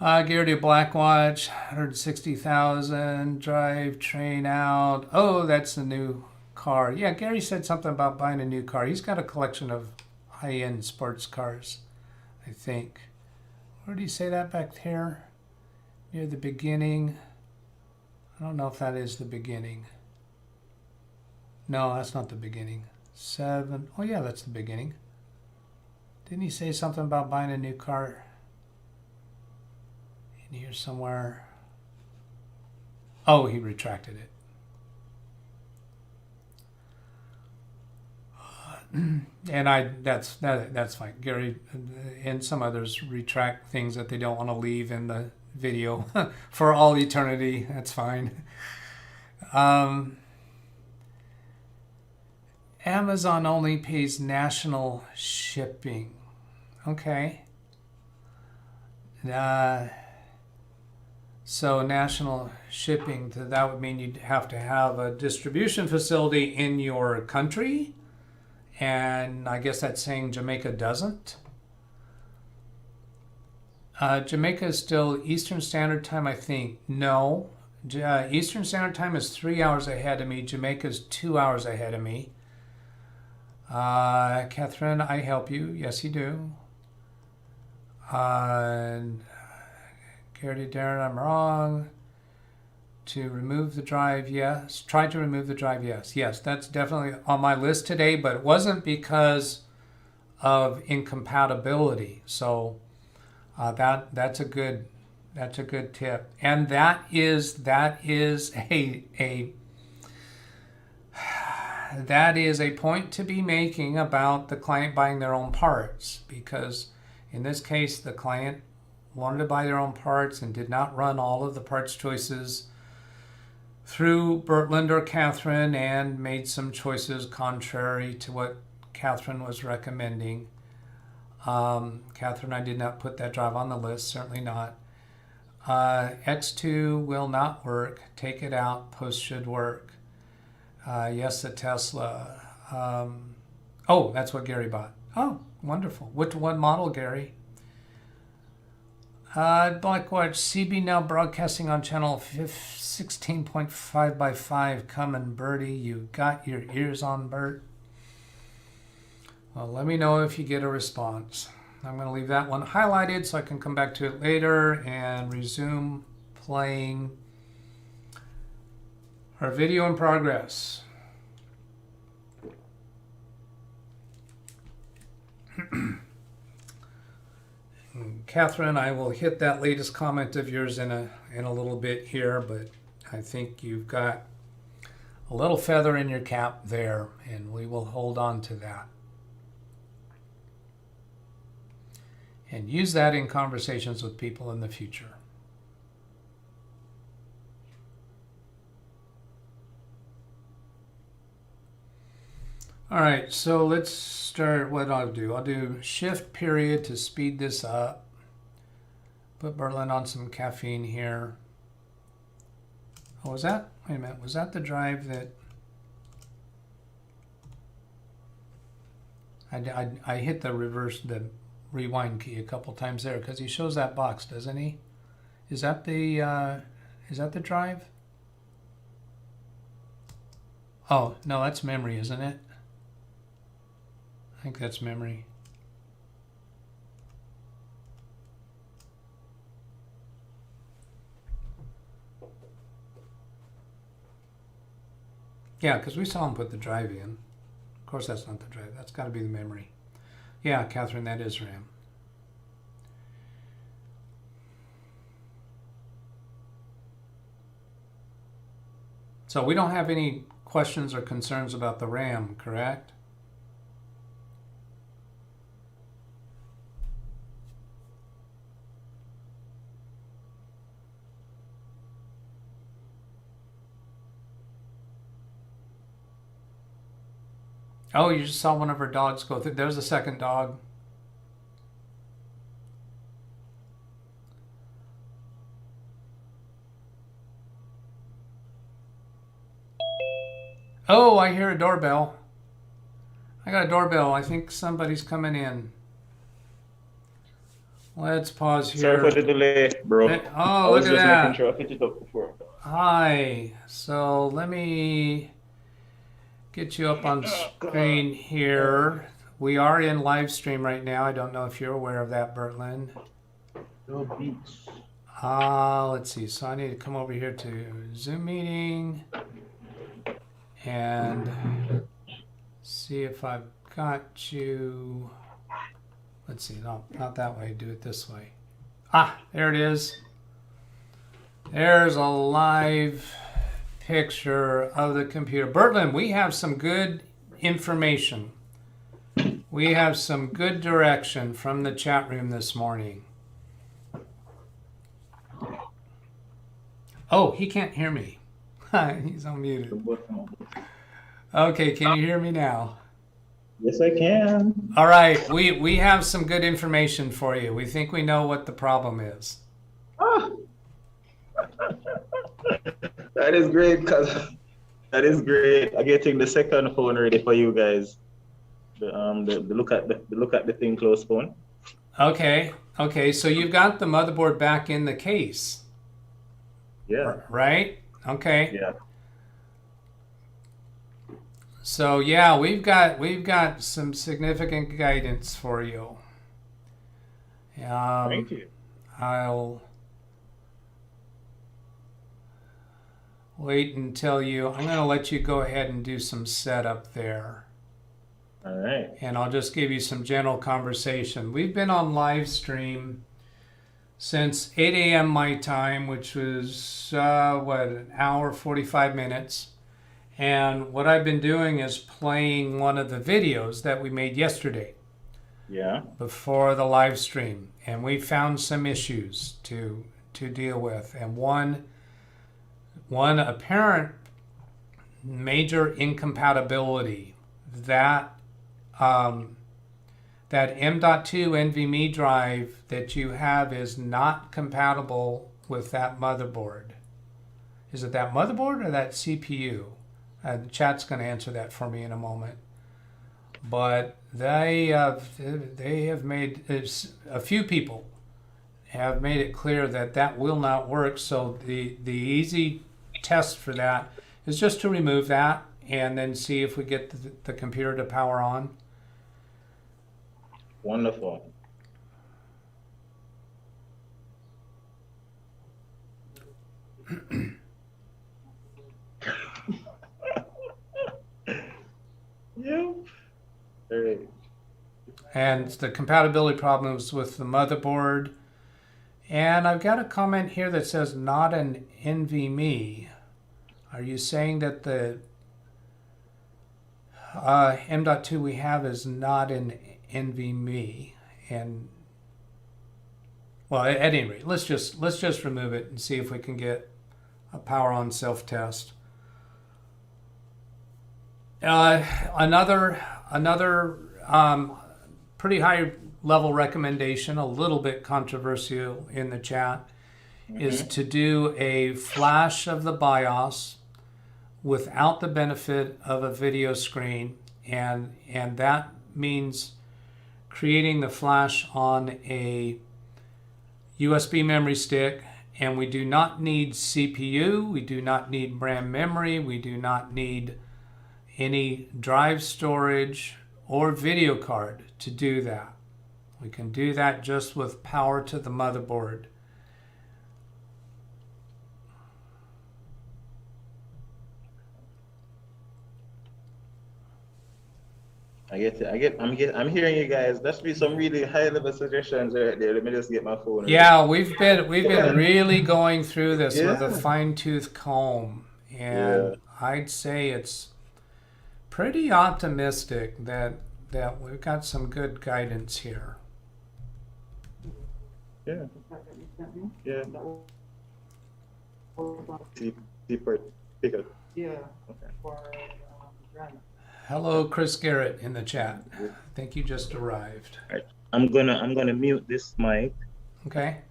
Garrity Blackwatch, 160,000, drive train out. Oh, that's the new car. Yeah, Gary said something about buying a new car. He's got a collection of high-end sports cars, I think. Where did he say that back there? Near the beginning. I don't know if that is the beginning. No, that's not the beginning. 7. Oh, yeah, that's the beginning. Didn't he say something about buying a new car in here somewhere? Oh, he retracted it. And that's fine. Gary and some others retract things that they don't want to leave in the video for all eternity. That's fine. Amazon only pays national shipping. Okay. So national shipping, that would mean you'd have to have a distribution facility in your country. And I guess that's saying Jamaica doesn't. Jamaica is still Eastern Standard Time, I think. No. Eastern Standard Time is 3 hours ahead of me. Jamaica's 2 hours ahead of me. Catherine, I help you. Yes, you do. Gary Darren, I'm wrong. To remove the drive, yes. Try to remove the drive, yes. Yes, that's definitely on my list today, but it wasn't because of incompatibility. So that's a good tip, and that is a point to be making about the client buying their own parts, because in this case the client wanted to buy their own parts and did not run all of the parts choices through Bertland or Catherine and made some choices contrary to what Catherine was recommending. Catherine, I did not put that drive on the list, certainly not. X2 will not work. Take it out. Post should work. Yes, the Tesla. Oh, that's what Gary bought. Oh, wonderful. What model, Gary? Blackwatch, CB now broadcasting on channel 16.5 by 5. Coming, Bertie. You got your ears on, Bert. Well, let me know if you get a response. I'm going to leave that one highlighted so I can come back to it later and resume playing our video in progress. Catherine, I will hit that latest comment of yours in a little bit here, but I think you've got a little feather in your cap there, and we will hold on to that. And use that in conversations with people in the future. All right, so let's start. What I'll do shift period to speed this up. Put Bertland on some caffeine here. Oh, was that? Wait a minute. Was that the drive that I hit the rewind key a couple times there because he shows that box, doesn't he? Is that the drive? Oh no, that's memory, isn't it? I think that's memory. Yeah, because we saw him put the drive in. Of course, that's not the drive. That's got to be the memory. Yeah, Catherine, that is RAM. So we don't have any questions or concerns about the RAM, correct? Oh, you just saw one of her dogs go through. There's a second dog. Oh, I hear a doorbell. I got a doorbell. I think somebody's coming in. Let's pause here. Sorry for the delay, bro. Oh, look at that. I was just making sure I fit it up before. Hi. So let me get you up on screen here. We are in live stream right now. I don't know if you're aware of that, Bertland. No beats. Let's see. So I need to come over here to Zoom meeting and see if I've got you. let's see, no, not that way, do it this way. Ah, there it is. There's a live picture of the computer. Bertland, we have some good information. We have some good direction from the chat room this morning. Oh, he can't hear me. He's unmuted. Okay, can you hear me now? Yes, I can. All right, we have some good information for you. We think we know what the problem is. Ah. That is great, because that is great. I'm getting the second phone ready for you guys. The look at the thing close phone. Okay, so you've got the motherboard back in the case. Yeah. Right? Okay. Yeah. So yeah, we've got some significant guidance for you. Thank you. I'll wait until I'm going to let you go ahead and do some setup there. All right. And I'll just give you some general conversation. We've been on live stream since 8 a.m. my time, which was, an hour, 45 minutes. And what I've been doing is playing one of the videos that we made yesterday. Yeah. Before the live stream. And we found some issues to deal with. And one apparent major incompatibility that that M.2 NVMe drive that you have is not compatible with that motherboard. Is it that motherboard or that CPU? The chat's going to answer that for me in a moment. But they have made, a few people have made it clear that will not work. So the easy test for that is just to remove that and then see if we get the computer to power on. Wonderful. Yep. All right. And the compatibility problems with the motherboard. And I've got a comment here that says not an NVMe. Are you saying that the M.2 we have is not an NVMe? And well, at any rate, let's just remove it and see if we can get a power on self-test. Another pretty high level recommendation, a little bit controversial in the chat, is to do a flash of the BIOS without the benefit of a video screen, and that means creating the flash on a USB memory stick. And we do not need CPU, we do not need RAM memory, we do not need any drive storage or video card to do that. We can do that just with power to the motherboard. I'm hearing you guys. There should be some really high level suggestions right there. Let me just get my phone. Yeah, we've been really going through this with a fine-tooth comb, and I'd say it's pretty optimistic that we've got some good guidance here. Yeah. Yeah. Pick up. Yeah. Okay. For Grant. Hello, Chris Garrett in the chat. I think you just arrived. All right. I'm gonna mute this mic. Okay.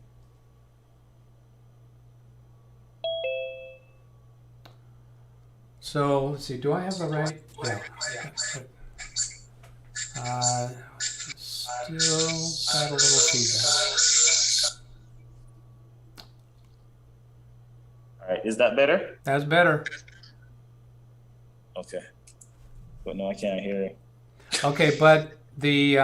So let's see. Do I have the right? Yeah. Still got a little feedback. All right. Is that better? That's better. Okay. But no, I can't hear it. Okay, but the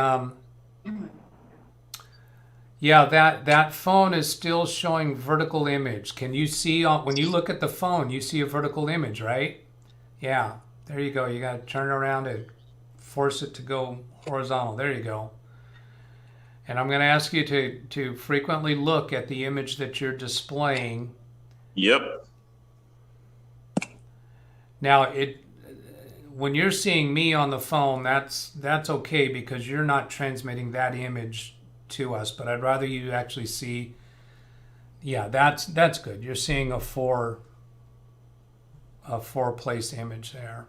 that phone is still showing vertical image. Can you see when you look at the phone, you see a vertical image, right? Yeah, there you go. You got to turn around and force it to go horizontal. There you go. And I'm going to ask you to frequently look at the image that you're displaying. Yep. Now, when you're seeing me on the phone, that's okay because you're not transmitting that image to us. But I'd rather you actually see. Yeah, that's good. You're seeing a four place image there.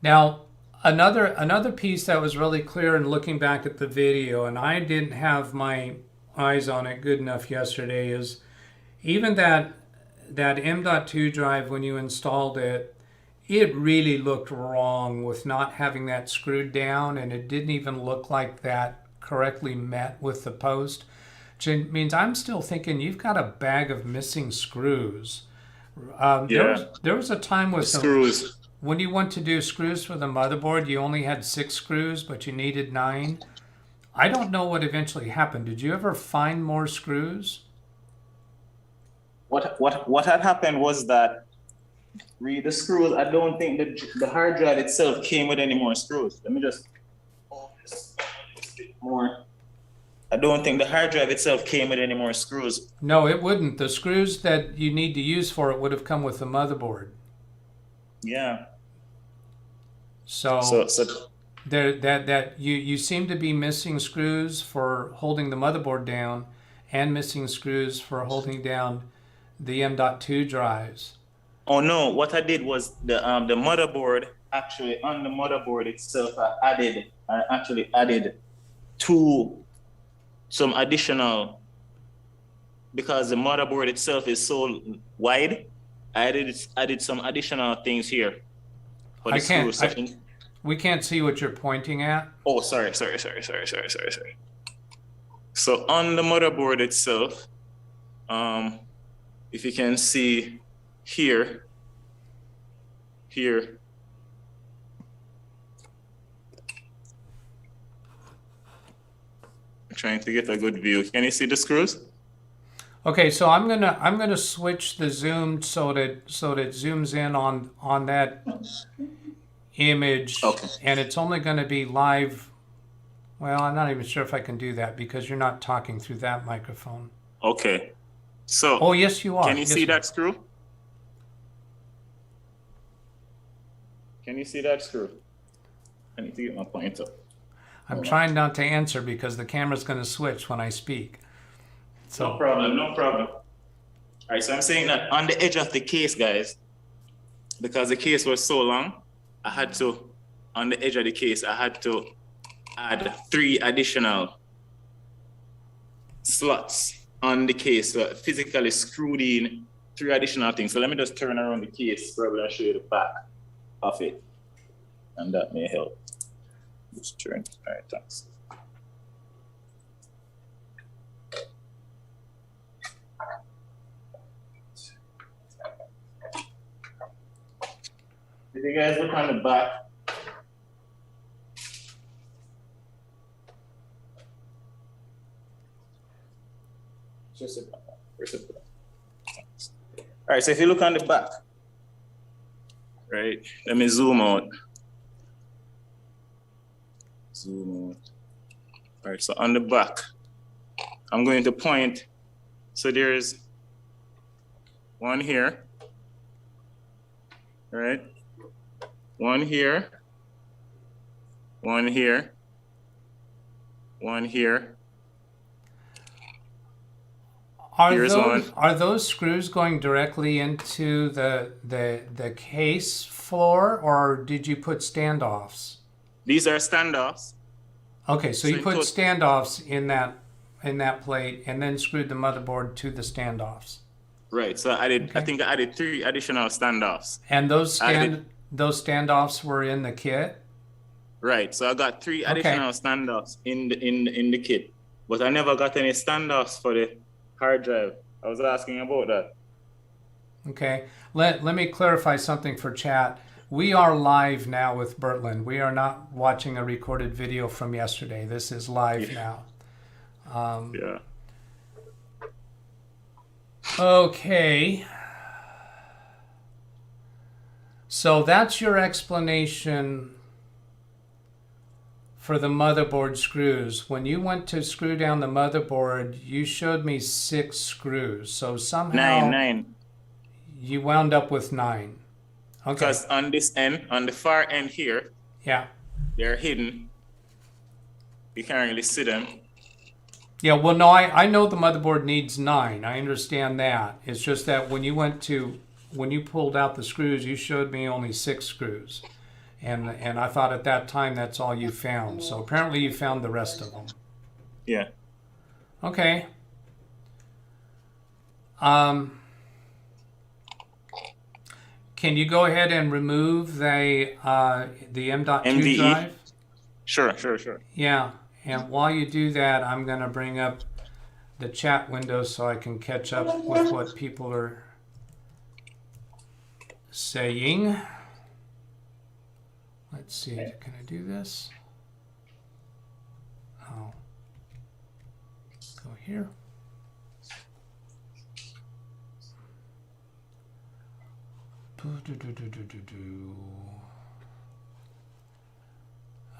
Now, another piece that was really clear in looking back at the video, and I didn't have my eyes on it good enough yesterday, is even that M.2 drive, when you installed it, it really looked wrong with not having that screwed down, and it didn't even look like that correctly met with the post, which means I'm still thinking you've got a bag of missing screws. There was a time with Screws. when you went to do screws for the motherboard, you only had 6 screws, but you needed 9. I don't know what eventually happened. Did you ever find more screws? What had happened was that the screws, I don't think the hard drive itself came with any more screws. Let me just open this a bit more. I don't think the hard drive itself came with any more screws. No, it wouldn't. The screws that you need to use for it would have come with the motherboard. Yeah. So that you seem to be missing screws for holding the motherboard down and missing screws for holding down the M.2 drives. Oh no, what I did was the motherboard, actually on the motherboard itself, I actually added some additional, because the motherboard itself is so wide, I added some additional things here. For the screws. We can't see what you're pointing at. Oh, sorry. So on the motherboard itself, if you can see here, I'm trying to get a good view. Can you see the screws? Okay, so I'm gonna switch the zoom so that it zooms in on that image, okay. And it's only going to be live. Well, I'm not even sure if I can do that because you're not talking through that microphone. Okay. So. Oh, yes, you are. Can you see that screw? Can you see that screw? I need to get my pointer. I'm trying not to answer because the camera's going to switch when I speak. So. No problem. All right, so I'm saying that on the edge of the case, guys, because the case was so long, I had to, on the edge of the case, I had to add 3 additional slots on the case. So physically screwed in 3 additional things. So let me just turn around the case, probably I'll show you the back of it. And that may help. Just turn. All right, thanks. If you guys look on the back, all right, so if you look on the back, right, let me zoom out. All right, so on the back, I'm going to point. So there's one here, right? One here, one here, one here. Are those screws going directly into the case floor, or did you put standoffs? These are standoffs. Okay, so you put standoffs in that plate and then screwed the motherboard to the standoffs. Right. So I think I added 3 additional standoffs. And those standoffs were in the kit? Right. So I got 3 additional standoffs in the kit, but I never got any standoffs for the hard drive. I was asking about that. Okay. Let me clarify something for chat. We are live now with Bertland. We are not watching a recorded video from yesterday. This is live now. Yeah. Okay. So that's your explanation for the motherboard screws. When you went to screw down the motherboard, you showed me 6 screws. So somehow Nine. you wound up with 9. Okay. Because on this end, on the far end here, Yeah. they're hidden. You can't really see them. Yeah, well, no, I know the motherboard needs 9. I understand that. It's just that when you pulled out the screws, you showed me only 6 screws. And I thought at that time that's all you found. So apparently you found the rest of them. Yeah. Okay. Can you go ahead and remove the M.2 MVE? drive? Sure. Yeah. And while you do that, I'm going to bring up the chat window so I can catch up with what people are saying. Let's see, can I do this? Oh. Go here.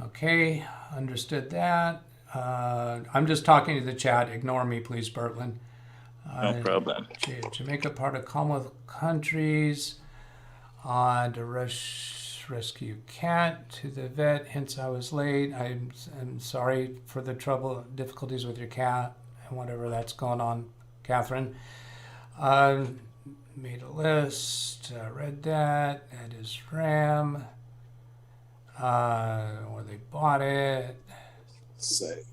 Okay, understood that. I'm just talking to the chat. Ignore me, please, Bertland. No problem. Jamaica, part of Commonwealth countries. To rescue cat to the vet. Hence, I was late. I'm sorry for the difficulties with your cat and whatever that's going on, Catherine. Made a list. Read that. That is RAM. Or they bought it.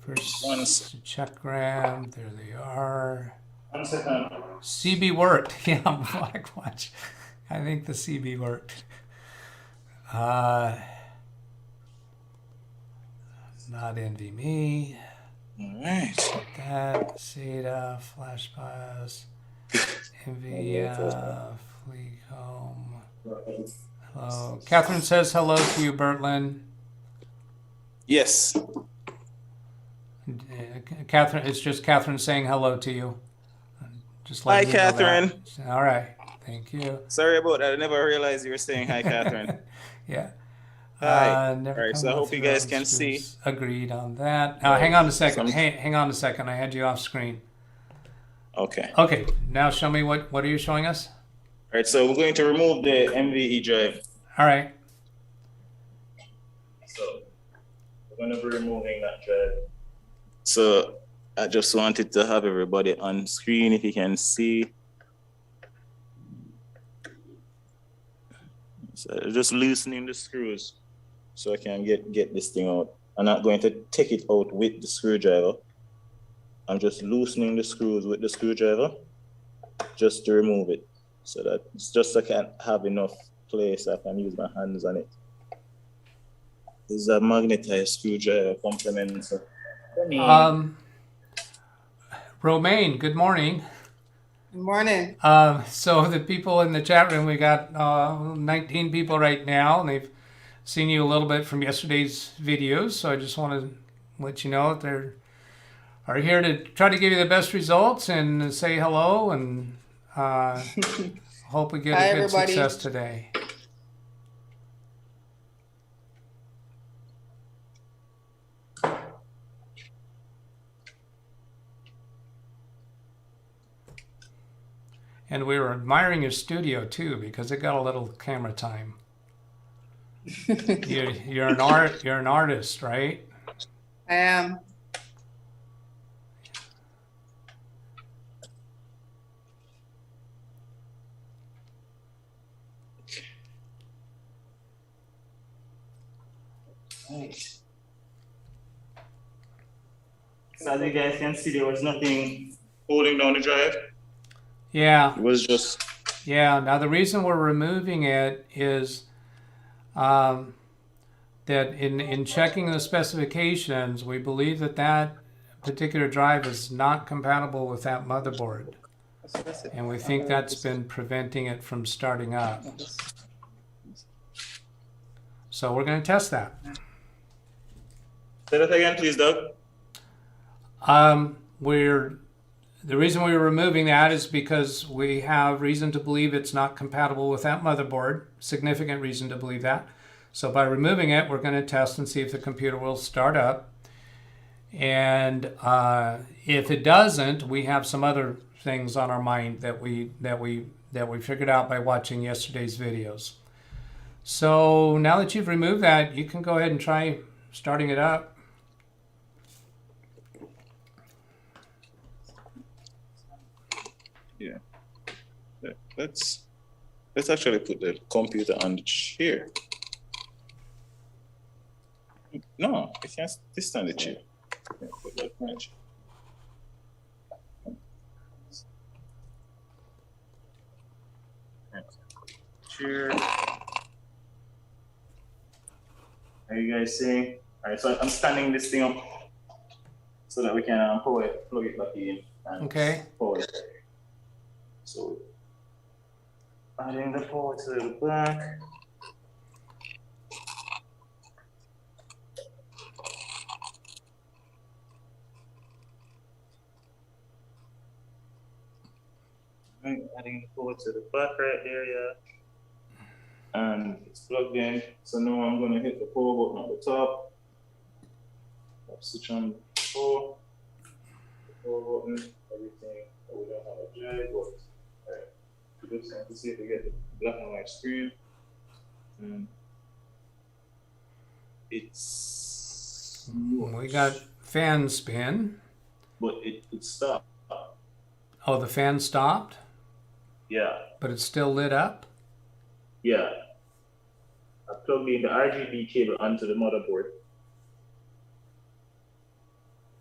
First to check RAM. There they are. 1 second. CB worked. Yeah, Black Watch. I think the CB worked. Not NVMe. All right. That SATA, FlashBus, NVIDIA, Fleecom. Hello. Catherine says hello to you, Bertland. Yes. Catherine, it's just Catherine saying hello to you. Just Hi, letting you know that. Catherine. All right. Thank you. Sorry about that. I never realized you were saying hi, Catherine. Yeah. Hi. Never All right, come so I with hope you your guys own can see. screws. Agreed on that. Hang on a second. Some- Hang on a second. I had you off screen. Okay. Okay. Now show me what are you showing us? All right, so we're going to remove the MVE drive. All right. So we're going to be removing that drive. So I just wanted to have everybody on screen if you can see. So just loosening the screws so I can get this thing out. I'm not going to take it out with the screwdriver. I'm just loosening the screws with the screwdriver just to remove it. So that it's just so I can have enough place I can use my hands on it. This is a magnetized screwdriver complement. Romaine, good morning. Good morning. So the people in the chat room, we got 19 people right now, and they've seen you a little bit from yesterday's videos. So I just want to let you know that they are here to try to give you the best results and say hello, and hope we get Hi, a good everybody. success today. And we were admiring your studio too, because it got a little camera time. You're an artist, right? I am. Nice. So as you guys can see, there was nothing holding down the drive. Yeah. It was just Yeah. Now the reason we're removing it is that in checking the specifications, we believe that particular drive is not compatible with that motherboard, and we think that's been preventing it from starting up. So we're going to test that. say that again, please, Doug. The reason we're removing that is because we have reason to believe it's not compatible with that motherboard. Significant reason to believe that. So by removing it, we're going to test and see if the computer will start up. And if it doesn't, we have some other things on our mind that we figured out by watching yesterday's videos. So now that you've removed that, you can go ahead and try starting it up. Yeah. Let's actually put the computer on the chair. No, I can't sit on the chair. Yeah, put that on the chair. Chair. Are you guys seeing? All right, so I'm standing this thing up so that we can plug it back in. And Okay. power it. So adding the power to the back. Adding the power to the back right there, yeah. And it's plugged in. So now I'm going to hit the power button at the top. I'll switch on the power button, everything. We don't have a drag, but alright. We just have to see if we get the black and white screen. And it's We got fan spin. but it stopped. Oh, the fan stopped, Yeah. but it's still lit up. Yeah. I plugged in the RGB cable onto the motherboard.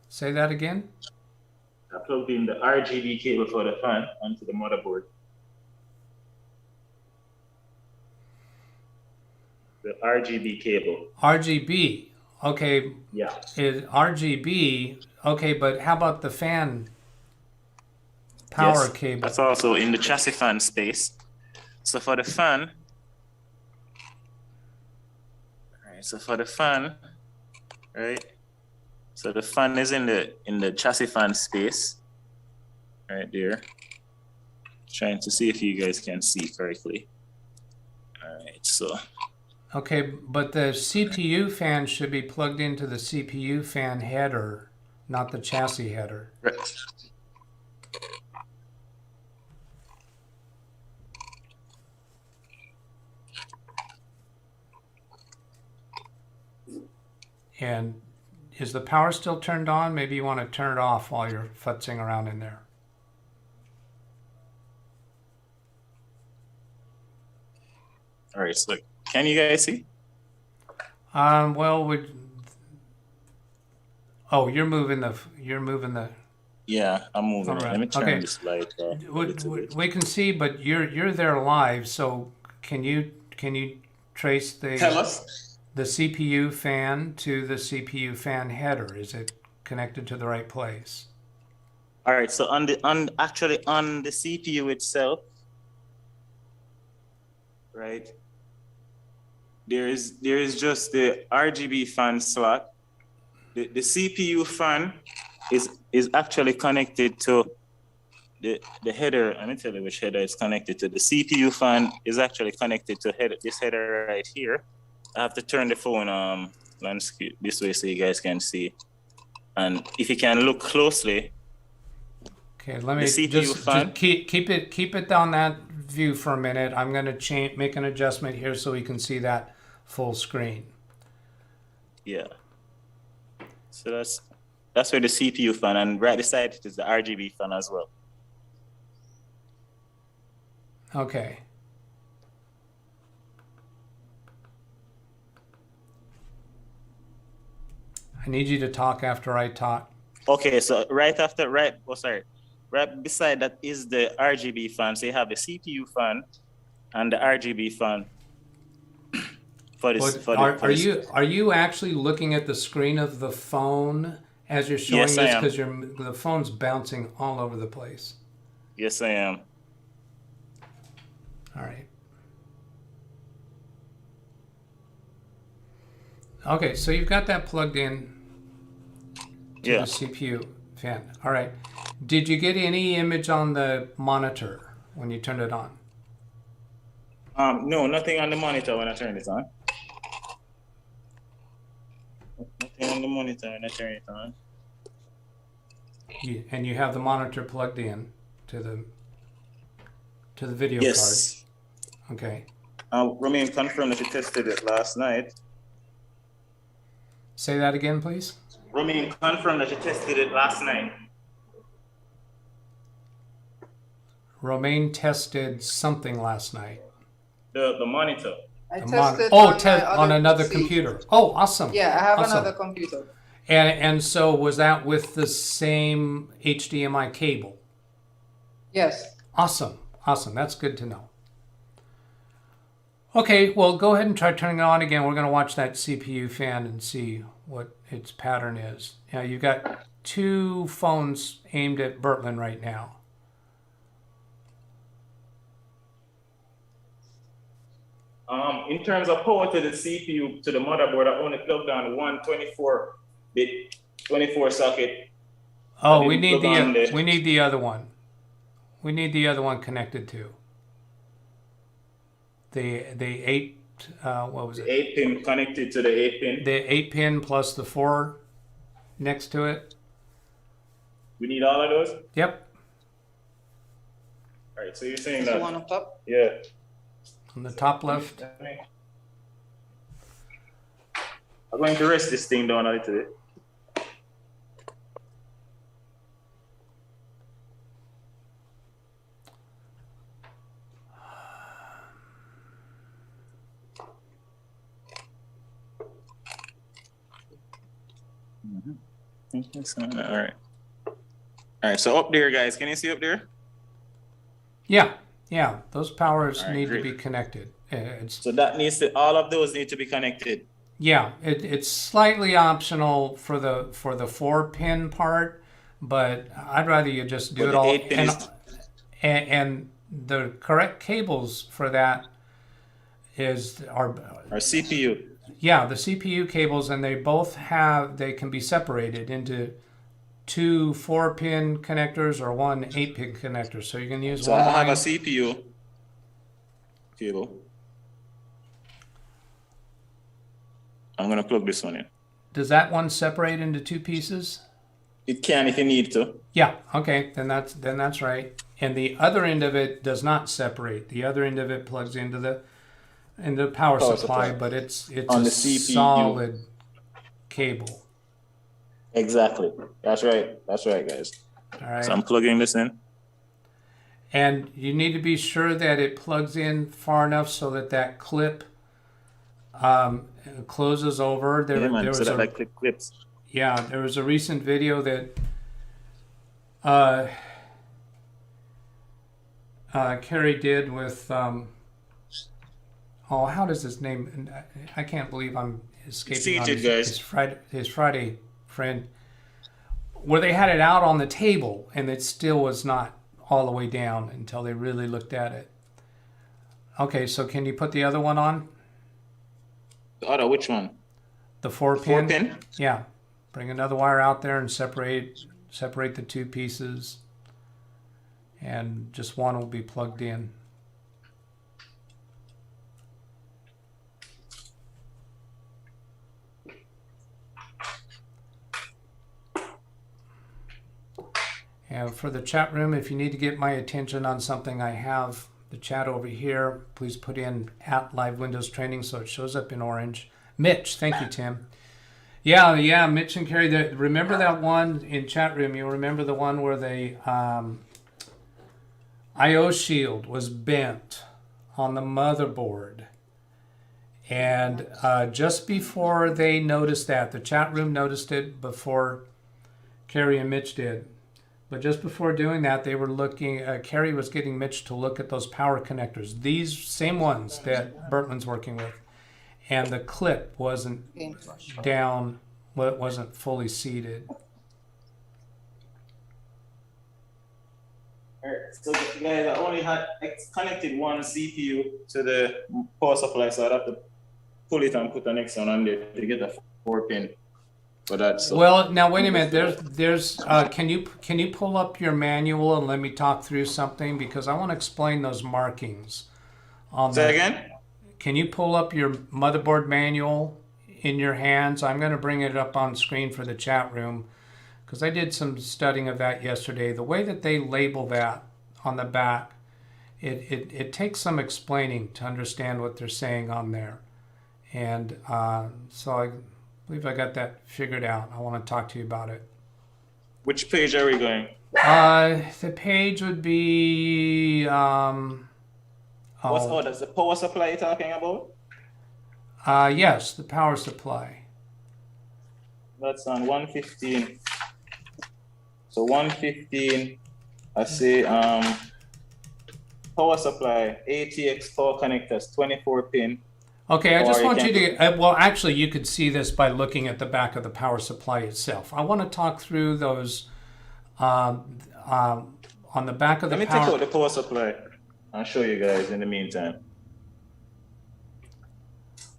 Say that again. I plugged in the RGB cable for the fan onto the motherboard. The RGB cable. RGB. Okay, Yeah. is RGB. Okay, but how about the fan power Yes, cable? that's also in the chassis fan space. So for the fan, right? So for the fan, right? So the fan is in the chassis fan space, right there. Trying to see if you guys can see correctly. All right, so Okay, but the CPU fan should be plugged into the CPU fan header, not the chassis header. right. And is the power still turned on? Maybe you want to turn it off while you're futzing around in there. All right, so can you guys see? Well, oh, you're moving the. Yeah, I'm moving. All right, Let me turn okay. this light off a little bit. We can see, but you're there live. So can you trace Tell us. the CPU fan to the CPU fan header? Is it connected to the right place? All right, so actually on the CPU itself, right? There is just the RGB fan slot. The CPU fan is actually connected to the header. Let me tell you which header it's connected to. The CPU fan is actually connected to this header right here. I have to turn the phone landscape this way so you guys can see. And if you can look closely, Okay, let me CPU just fan. keep it on that view for a minute. I'm going to make an adjustment here so we can see that full screen. Yeah. So that's where the CPU fan, and right beside it is the RGB fan as well. Okay. I need you to talk after I talk. Okay, so right beside that is the RGB fan. So you have the CPU fan and the RGB fan. Are you actually looking at the screen of the phone as you're showing Yes, I this? am. Because the phone's bouncing all over the place. Yes, I am. All right. Okay, so you've got that plugged in to Yeah. the CPU fan. All right. Did you get any image on the monitor when you turned it on? No, nothing on the monitor when I turn it on. on the monitor and I turn it on. And you have the monitor plugged in to the video Yes. card. Okay. Romaine confirmed that she tested it last night. Say that again, please. Romaine confirmed that she tested it last night. Romaine tested something last night. The monitor. I The tested on another PC. computer. Oh, awesome. Yeah, I have Awesome. another computer. And so was that with the same HDMI cable? Yes. Awesome. Awesome. That's good to know. Okay, well, go ahead and try turning it on again. We're going to watch that CPU fan and see what its pattern is. Now, you've got two phones aimed at Bertland right now. In terms of power to the CPU, to the motherboard, I only plugged on one 24-bit, 24 socket. Oh, we need the other one. We need the other one connected to. The 8, what was it? 8-pin connected to the 8-pin. The 8-pin plus the 4 next to it. We need all of those? Yep. All right, so you're saying The that? one on top. Yeah. On the top left. I'm going to rest this thing down a little bit. All right. All right, so up there, guys, can you see up there? Yeah, yeah. Those powers All right, need great. to be connected. So that needs to, all of those need to be connected. Yeah, it's slightly optional for the 4-pin part, but I'd rather you just do But it the all. 8-pin is- And the correct cables for that are Our CPU. yeah, the CPU cables, and they can be separated into 2 4-pin connectors or 1 8-pin connector. So you can use So one I have a line. CPU cable. I'm gonna plug this one in. Does that one separate into 2 pieces? It can if you need to. Yeah, okay, then that's right. And the other end of it does not separate. The other end of it plugs into the power supply, but it's On a the CPU. solid cable. Exactly. That's right. That's right, guys. All right. So I'm plugging this in. And you need to be sure that it plugs in far enough so that clip closes over. Yeah, man. There So was that a, like clips. yeah, there was a recent video that Carrie did with how does his name? I can't believe I'm escaping on Seated, guys. his Friday friend, where they had it out on the table and it still was not all the way down until they really looked at it. Okay, so can you put the other one on? The other, which one? The 4-pin? 4-pin? Yeah. Bring another wire out there and separate the 2 pieces. And just one will be plugged in. And for the chat room, if you need to get my attention on something, I have the chat over here. Please put in @LiveWindowsTraining so it shows up in orange. Mitch, thank you, Tim. Yeah, Mitch and Carrie. Remember that one in chat room? You remember the one where the I/O shield was bent on the motherboard, and just before they noticed that, the chat room noticed it before Carrie and Mitch did. But just before doing that, they were looking. Carrie was getting Mitch to look at those power connectors, these same ones that Bertland's working with, and the clip wasn't down. Well, it wasn't fully seated. Alright, so guys, I only had connected one CPU to the power supply, so I'd have to pull it and put the next one on there to get a 4-pin for that. So. Well, now wait a minute. There's. Can you pull up your manual and let me talk through something, because I want to explain those markings. Say again? Can you pull up your motherboard manual in your hands. I'm going to bring it up on screen for the chat room because I did some studying of that yesterday. The way that they label that on the back, it takes some explaining to understand what they're saying on there. And so I believe I got that figured out. I want to talk to you about it. Which page are we going? The page would be That's the power supply you're talking about? yes, the power supply. That's on 115. So 115, I see power supply, ATX power connectors, 24 pin. Okay, I just want you to, well, actually, you could see this by looking at the back of the power supply itself. I want to talk through those on the back of the Let me take out the power supply. I'll show you guys in the meantime.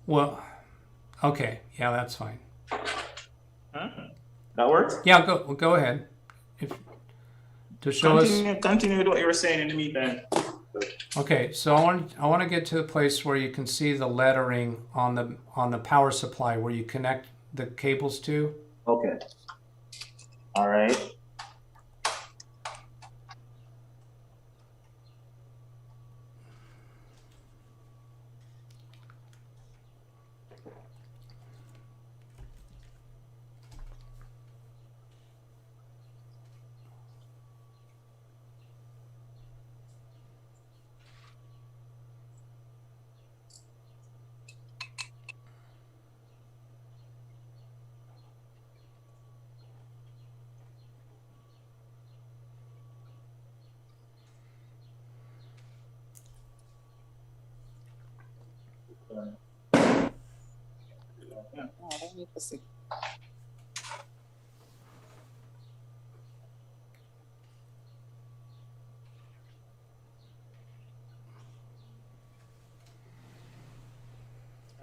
Well, okay, yeah, that's fine. Huh? That works? Yeah, go ahead. To show us. Continue with what you were saying in the meantime. Okay, so I want to get to the place where you can see the lettering on the power supply where you connect the cables to. Okay. All right.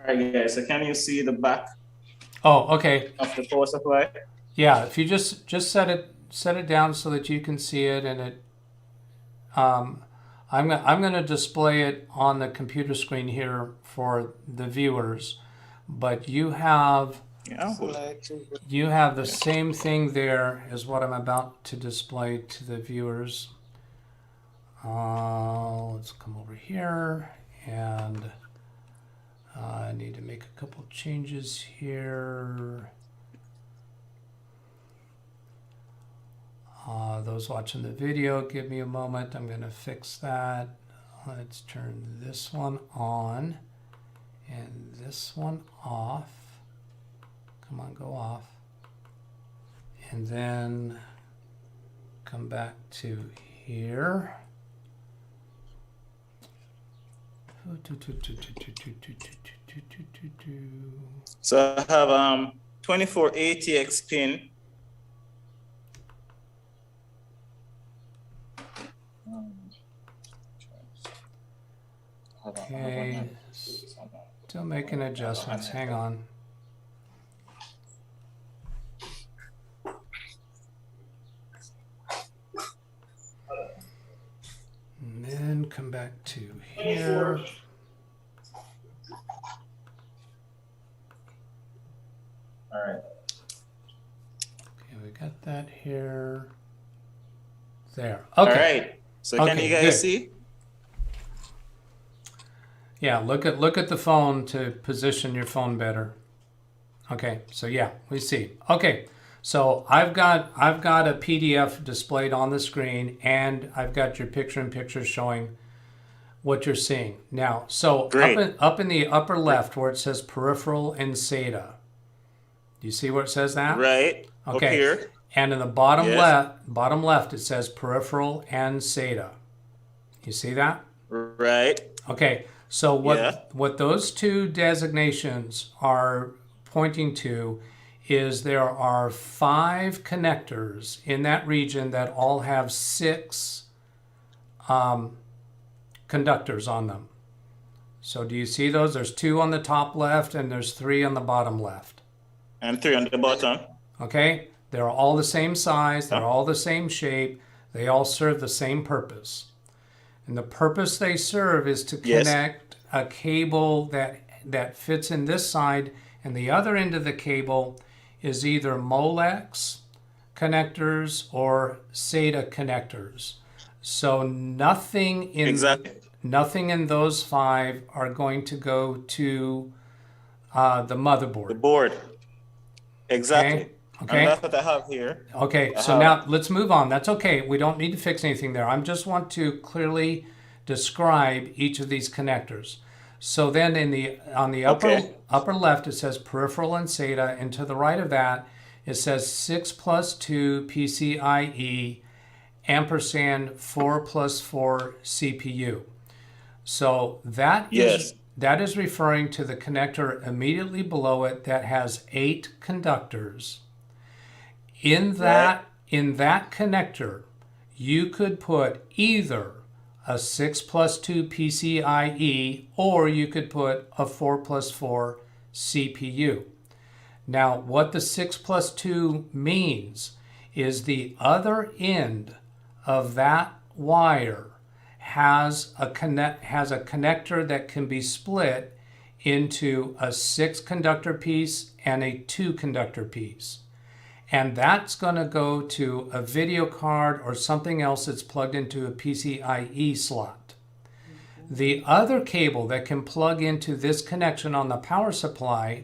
All right, guys. So can you see the back Oh, okay. of the power supply? Yeah, if you just set it down so that you can see it, and it I'm going to display it on the computer screen here for the viewers, but you have the same thing there as what I'm about to display to the viewers. Let's come over here, and I need to make a couple changes here. Those watching the video, give me a moment. I'm going to fix that. Let's turn this one on and this one off. Come on, go off. And then come back to here. So I have 24 ATX pin. Okay, still making adjustments. Hang on. And then come back to here. All right. Okay, we got that here. There. Okay. All right. So can Okay, you guys good. see? Yeah, look at the phone to position your phone better. Okay, so yeah, we see. Okay, so I've got a PDF displayed on the screen, and I've got your picture-in-picture showing what you're seeing. Now, so up in the upper left where it says peripheral and SATA, do you see where it says that? Right. Okay. Up here. And in the bottom Yes. left, it says peripheral and SATA. You see that? Right. Okay. So Yeah. what those two designations are pointing to is there are 5 connectors in that region that all have 6 conductors on them. So do you see those? There's 2 on the top left and there's 3 on the bottom left. And 3 on the bottom. Okay? They're all the same size. They're all the same shape. They all serve the same purpose. And the purpose they serve is to connect a cable that fits in this side and the other end of the cable is either Molex connectors or SATA connectors. So nothing in those 5 are going to go to the motherboard. The board. Exactly. Okay. And that's what I have here. Okay, so now let's move on. That's okay. We don't need to fix anything there. I just want to clearly describe each of these connectors. So then on the upper left, it says peripheral and SATA, and to the right of that, it says 6+2 PCIe ampersand 4+4 CPU. So that is referring to the connector immediately below it that has 8 conductors. In that connector, you could put either a 6+2 PCIe or you could put a 4+4 CPU. Now, what the 6+2 means is the other end of that wire has a connector that can be split into a 6-conductor piece and a 2-conductor piece. And that's going to go to a video card or something else that's plugged into a PCIe slot. The other cable that can plug into this connection on the power supply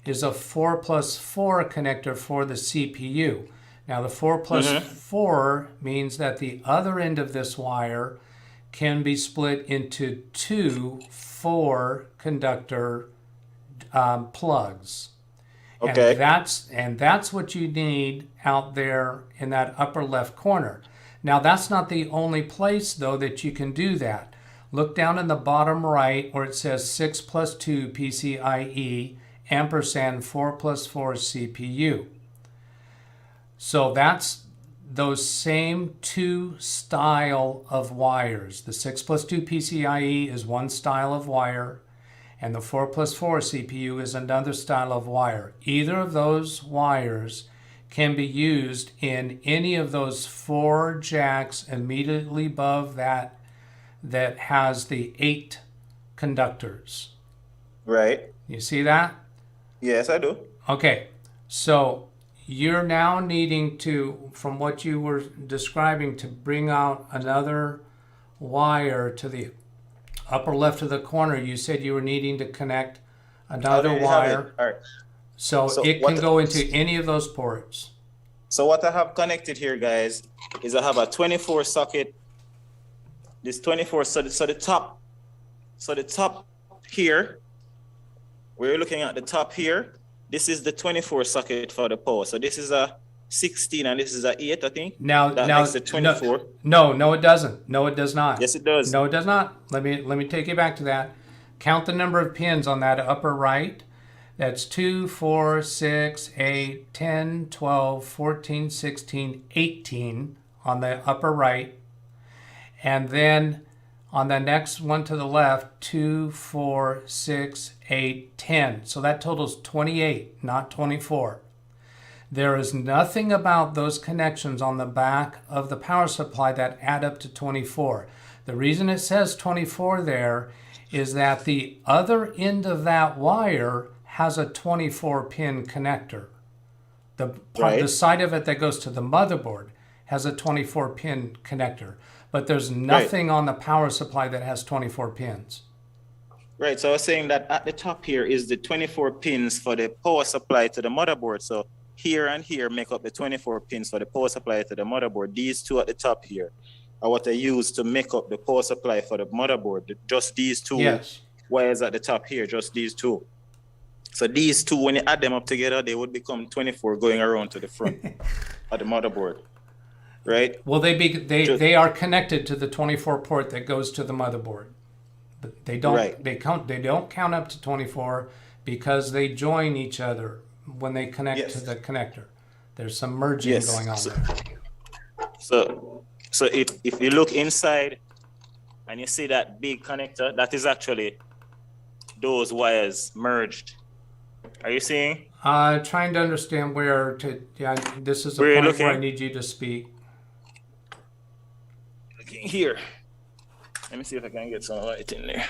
is a 4+4 connector for the CPU. Now the 4+4 means that the other end of this wire can be split into 2 4-conductor plugs. Okay. And that's what you need out there in that upper left corner. Now that's not the only place though that you can do that. Look down in the bottom right where it says 6+2 PCIe ampersand 4+4 CPU. So that's those same 2 style of wires. The 6+2 PCIe is one style of wire, and the 4+4 CPU is another style of wire. Either of those wires can be used in any of those 4 jacks immediately above that has the 8 conductors. Right. You see that? Yes, I do. Okay, so you're now needing to, from what you were describing, to bring out another wire to the upper left of the corner. You said you were needing to connect another wire. All right. So it can go into any of those ports. So what I have connected here, guys, is I have a 24 socket. This 24, so the top here, we're looking at the top here. This is the 24 socket for the power. So this is a 16 and this is a 8, I think. Now makes it 24. No, it doesn't. No, it does not. Yes, it does. No, it does not. Let me take you back to that. Count the number of pins on that upper right. That's 2, 4, 6, 8, 10, 12, 14, 16, 18 on the upper right. And then on the next one to the left, 2, 4, 6, 8, 10. So that totals 28, not 24. There is nothing about those connections on the back of the power supply that add up to 24. The reason it says 24 there is that the other end of that wire has a 24-pin connector. The side of it that goes to the motherboard has a 24-pin connector. But there's nothing on the power supply that has 24 pins. Right, so I was saying that at the top here is the 24 pins for the power supply to the motherboard. So here and here make up the 24 pins for the power supply to the motherboard. These 2 at the top here are what I use to make up the power supply for the motherboard. Just these 2 wires at the top here, just these 2. So these 2, when you add them up together, they would become 24 going around to the front of the motherboard. Right. Well, they are connected to the 24 port that goes to the motherboard, but they don't they don't count up to 24 because they join each other when they connect to the connector. There's some merging going on there. So if you look inside and you see that big connector, that is actually those wires merged. Are you seeing? Trying to understand where to. Yeah, this is the point where I need you to speak. Here, let me see if I can get some light in there.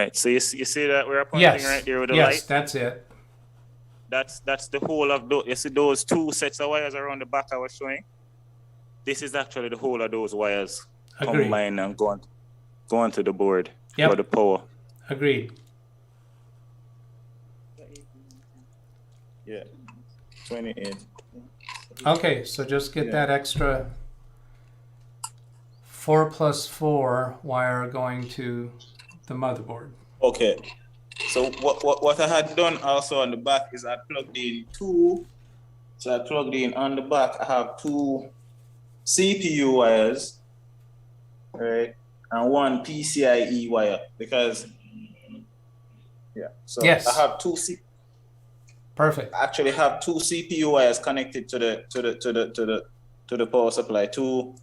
Right. So you see that we're pointing Yes. right there with the Yes, light? that's it. That's the whole of those. You see those two sets of wires around the back I was showing? This is actually the whole of those wires Agreed. combined and going to the board Yep. for the power. Agreed. Yeah. 28. Okay, so just get that extra 4 plus 4 wire going to the motherboard. Okay. So what I had done also on the back is I plugged in two. So I plugged in on the back. I have two CPU wires, right, and one PCIe wire because So Yes. I have Perfect. I actually have two CPU wires connected to the power supply. Two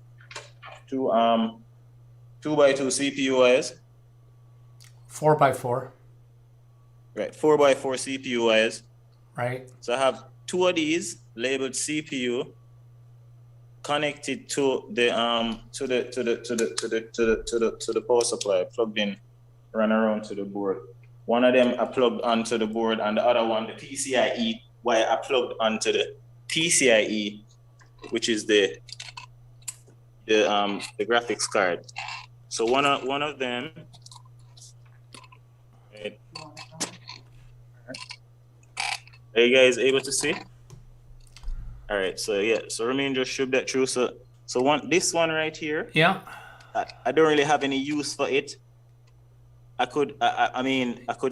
by two CPU wires. 4 by 4, Right, 4x4 CPU wires. right? So I have two of these labeled CPU connected to the power supply, plugged in, run around to the board. One of them I plugged onto the board, and the other one, the PCIe wire, I plugged onto the PCIe, which is the graphics card. So one of them. Right. Are you guys able to see? All right. So yeah. So Romaine just shoved that through. So this one right here. Yeah. I don't really have any use for it. I could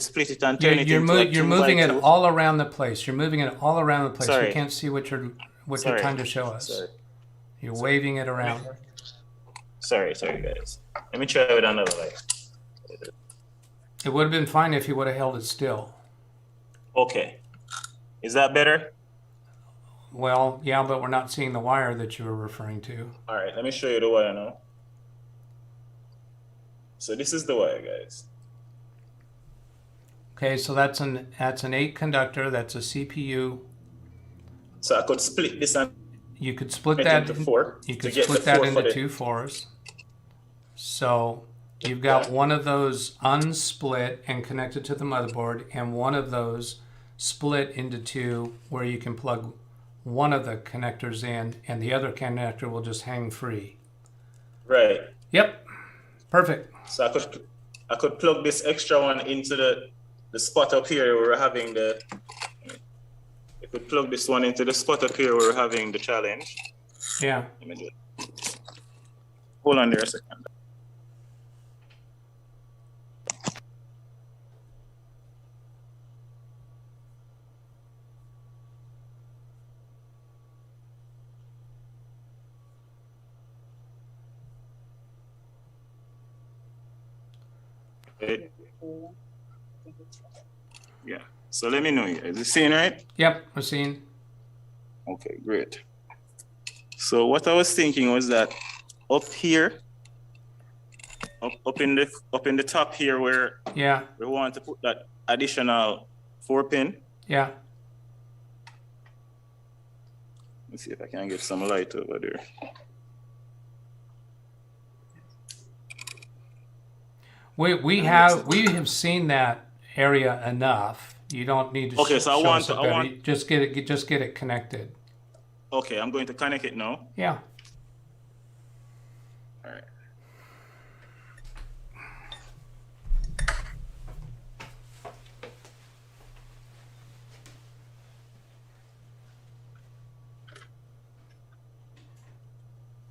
split it and turn it into a 2x2. You're moving it all around the place. You're moving it all around the place. Sorry. We can't see what you're trying to show us. Sorry. You're waving it around. Sorry, guys. Let me try with another light. It would have been fine if you would have held it still. Okay. Is that better? Well, yeah, but we're not seeing the wire that you were referring to. All right, let me show you the wire now. So this is the wire, guys. Okay, so that's an 8 conductor. That's a CPU. So I could split this and You could split make that it into 4. You could to get split the that 4 into for the- 2 4s. So you've got one of those unsplit and connected to the motherboard, and one of those split into 2 where you can plug one of the connectors in, and the other connector will just hang free. Right. Yep. Perfect. So I could plug this extra one into the spot up here where we're having the. You could plug this one into the spot up here where we're having the challenge. Yeah. Let me do it. Hold on there a second. Okay. Yeah. So let me know, you guys. Is it seeing right? Yep. We're seeing. Okay, great. So what I was thinking was that up here, up in the top here where Yeah. we want to put that additional 4-pin. Yeah. Let's see if I can get some light over there. We have seen that area enough. You don't need to. Okay, so I want just get it connected. Okay, I'm going to connect it now. Yeah. All right.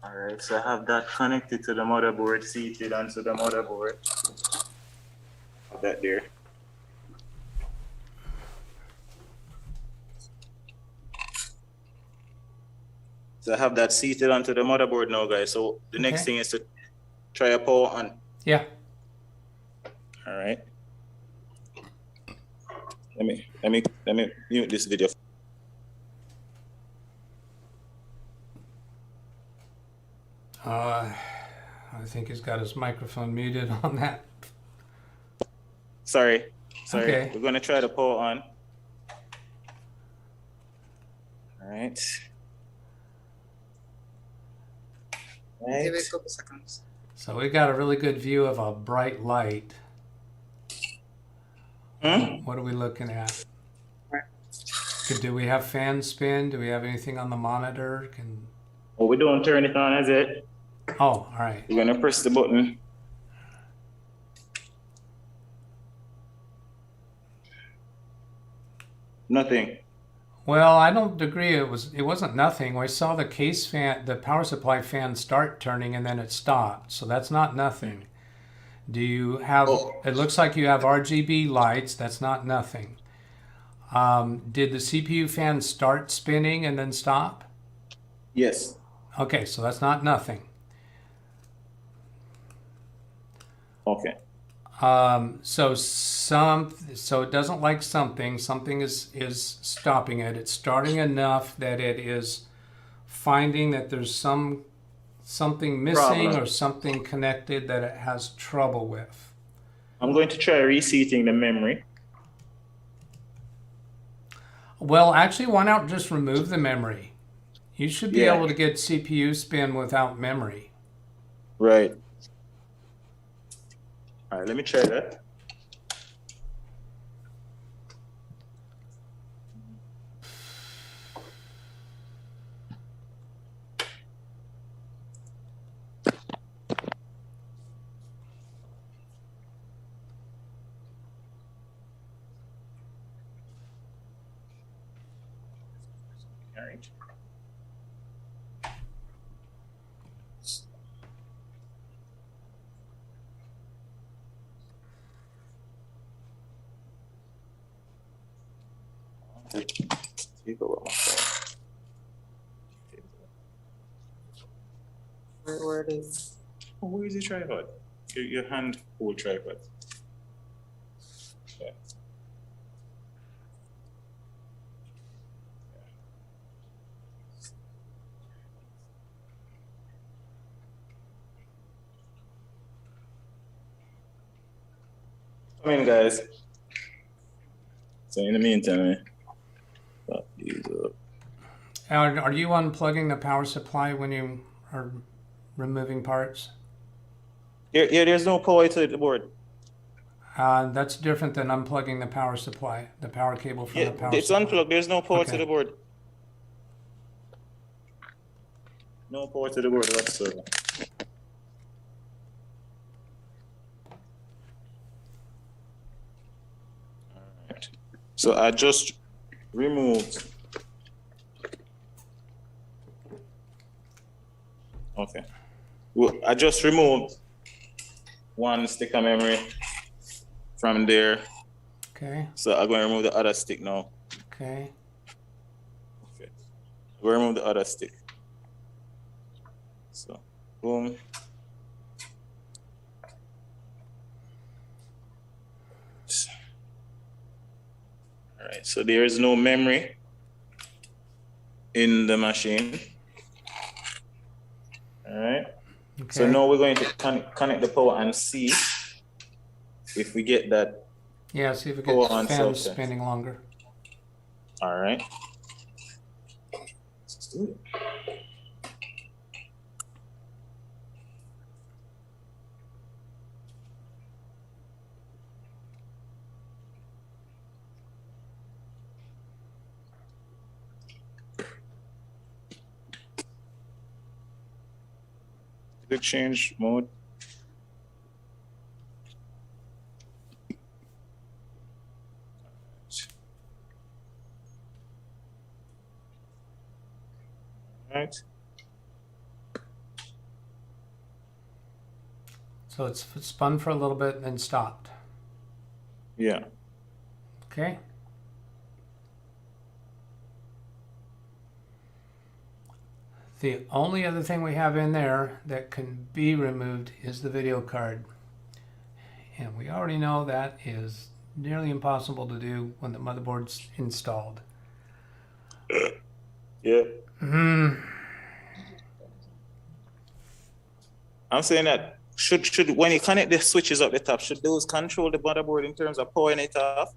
All right, so I have that connected to the motherboard, seated onto the motherboard. Have that there. So I have that seated onto the motherboard now, guys. So the next thing is to try a power on. Yeah. All right. Let me mute this video. I think he's got his microphone muted on that. Sorry. Okay. We're gonna try the power on. All right. Give it a couple seconds. So we got a really good view of a bright light. What are we looking at? Do we have fan spin? Do we have anything on the monitor? Oh, we don't turn it on as it. Oh, all right. We're gonna press the button. Nothing. Well, I don't agree. It wasn't nothing. I saw the case fan, the power supply fan start turning and then it stopped. So that's not nothing. Do you have, it looks like you have RGB lights. That's not nothing. Did the CPU fan start spinning and then stop? Yes. Okay, so that's not nothing. Okay. So it doesn't like something. Something is stopping it. It's starting enough that it is finding that there's something missing Problem. or something connected that it has trouble with. I'm going to try reseating the memory. Well, actually, why not just remove the memory? You should be Yeah. able to get CPU spin without memory. Right. All right, let me try that. All right. Take over my phone. Where it is. Oh, where is the tripod? Your hand hold tripod. Yeah. Come in, guys. So in the meantime, pop these up. Are you unplugging the power supply when you are removing parts? Yeah, there's no power to the board. That's different than unplugging the power supply, the power cable from Yeah, the power it's supply. unplugged. There's no power to Okay. the board. No power to the board whatsoever. Alright. So I just removed. Okay. Well, I just removed one stick of memory from there. Okay, So I'm going to remove the other stick now. okay. Okay. We'll remove the other stick. So, boom. All right, so there is no memory in the machine. All right. Okay. So now we're going to connect the power and see if we get that. Yeah, see if it Power gets on fans self-test. spinning longer. All right. Let's do it. Did it change mode? All right. So it's spun for a little bit and then stopped. Yeah. Okay. The only other thing we have in there that can be removed is the video card. And we already know that is nearly impossible to do when the motherboard's installed. Yeah. Mm. I'm saying that should when you connect the switches up the top, should those control the motherboard in terms of powering it off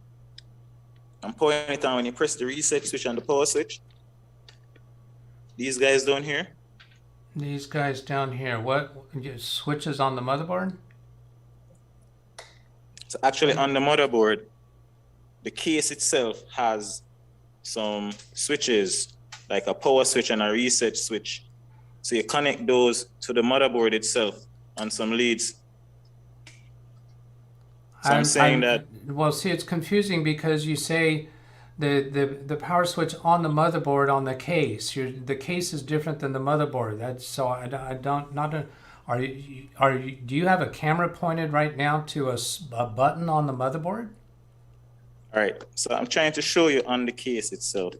and powering it on when you press the reset switch and the power switch? These guys down here? These guys down here, what switches on the motherboard? So actually on the motherboard, the case itself has some switches, like a power switch and a reset switch. So you connect those to the motherboard itself and some leads. So I'm saying that. Well, see, it's confusing because you say the power switch on the motherboard on the case. The case is different than the motherboard. That's so I don't not. Do you have a camera pointed right now to a button on the motherboard? All right. So I'm trying to show you on the case itself.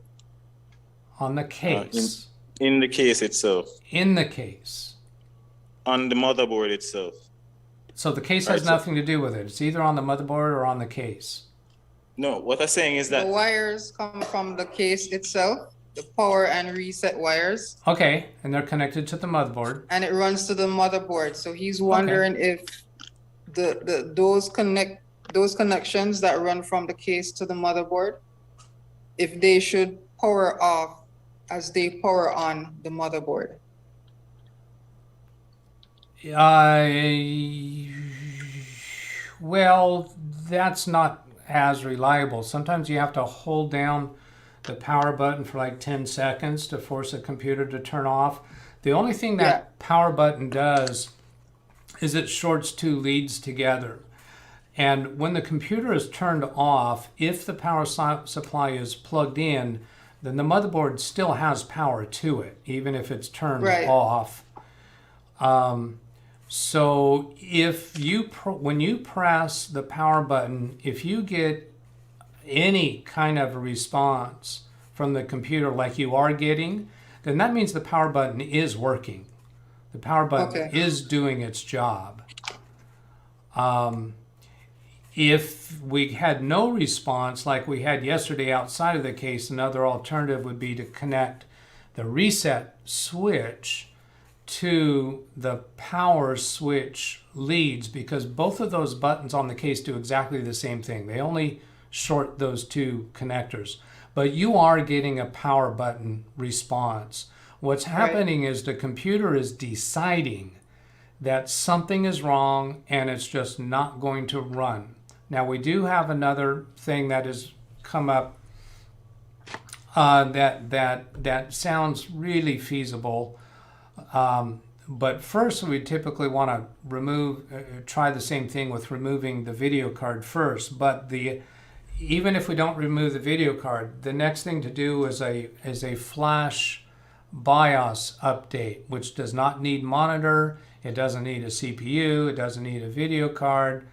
On the case. In the case itself. In the case. On the motherboard itself. So the case has nothing to do with it. It's either on the motherboard or on the case. No, what I'm saying is that The wires come from the case itself, the power and reset wires, Okay, and they're connected to the motherboard. and it runs to the motherboard. So he's wondering if those connections that run from the case to the motherboard, if they should power off as they power on the motherboard. Well, that's not as reliable. Sometimes you have to hold down the power button for like 10 seconds to force a computer to turn off. The only thing that power button does is it shorts two leads together. And when the computer is turned off, if the power supply is plugged in, then the motherboard still has power to it, even if it's turned off. So if you when you press the power button, if you get any kind of a response from the computer like you are getting, then that means the power button is working. The power button is doing its job. If we had no response like we had yesterday outside of the case, another alternative would be to connect the reset switch to the power switch leads, because both of those buttons on the case do exactly the same thing. They only short those two connectors, but you are getting a power button response. What's happening is the computer is deciding that something is wrong and it's just not going to run. Now we do have another thing that has come up that sounds really feasible. But first, we typically want to try the same thing with removing the video card first. But even if we don't remove the video card, the next thing to do is a flash BIOS update, which does not need monitor. It doesn't need a CPU. It doesn't need a video card.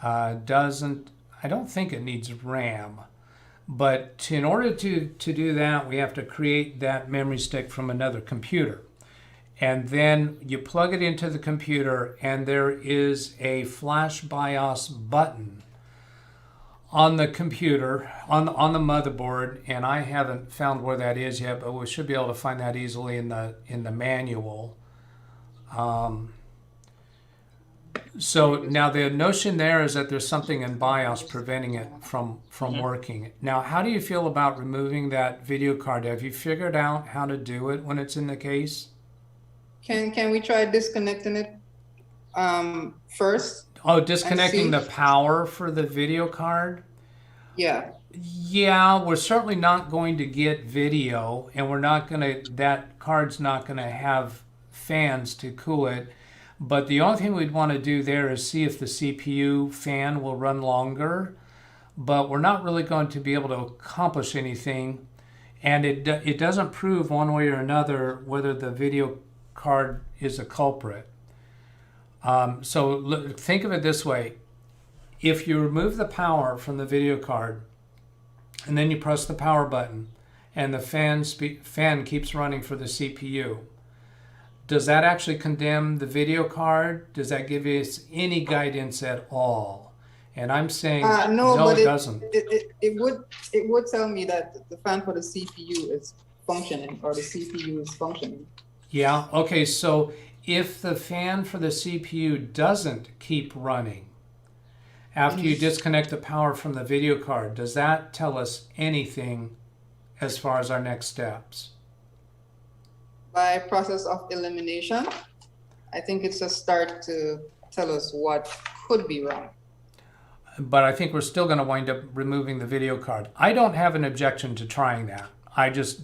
I don't think it needs RAM. But in order to do that, we have to create that memory stick from another computer. And then you plug it into the computer, and there is a flash BIOS button on the computer, on the motherboard, and I haven't found where that is yet, but we should be able to find that easily in the manual. So now the notion there is that there's something in BIOS preventing it from working. Now, how do you feel about removing that video card? Have you figured out how to do it when it's in the case? Can we try disconnecting it first? Oh, disconnecting the power for the video card? Yeah. Yeah, we're certainly not going to get video, and that card's not gonna have fans to cool it. But the only thing we'd want to do there is see if the CPU fan will run longer. But we're not really going to be able to accomplish anything. And it doesn't prove one way or another whether the video card is a culprit. So think of it this way. If you remove the power from the video card, and then you press the power button, and the fan keeps running for the CPU, does that actually condemn the video card? Does that give us any guidance at all? And I'm saying no, it doesn't. It would tell me that the fan for the CPU is functioning, or the CPU is functioning. Yeah, okay, so if the fan for the CPU doesn't keep running after you disconnect the power from the video card, does that tell us anything as far as our next steps? By process of elimination, I think it's a start to tell us what could be wrong. but I think we're still going to wind up removing the video card. I don't have an objection to trying that. I just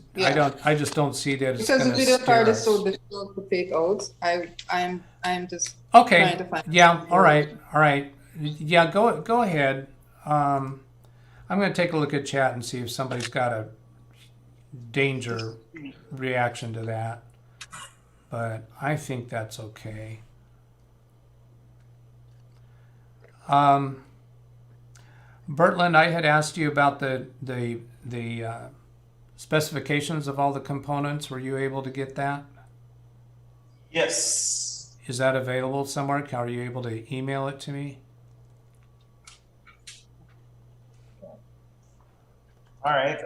don't see that it's Because going the to video card scare is so us. difficult to take out. I'm just Okay. trying to find. Yeah. All right. All right. Yeah. Go ahead. I'm going to take a look at chat and see if somebody's got a danger reaction to that. But I think that's okay. Bertland, I had asked you about the specifications of all the components. Were you able to get that? Yes. Is that available somewhere? Are you able to email it to me? All right.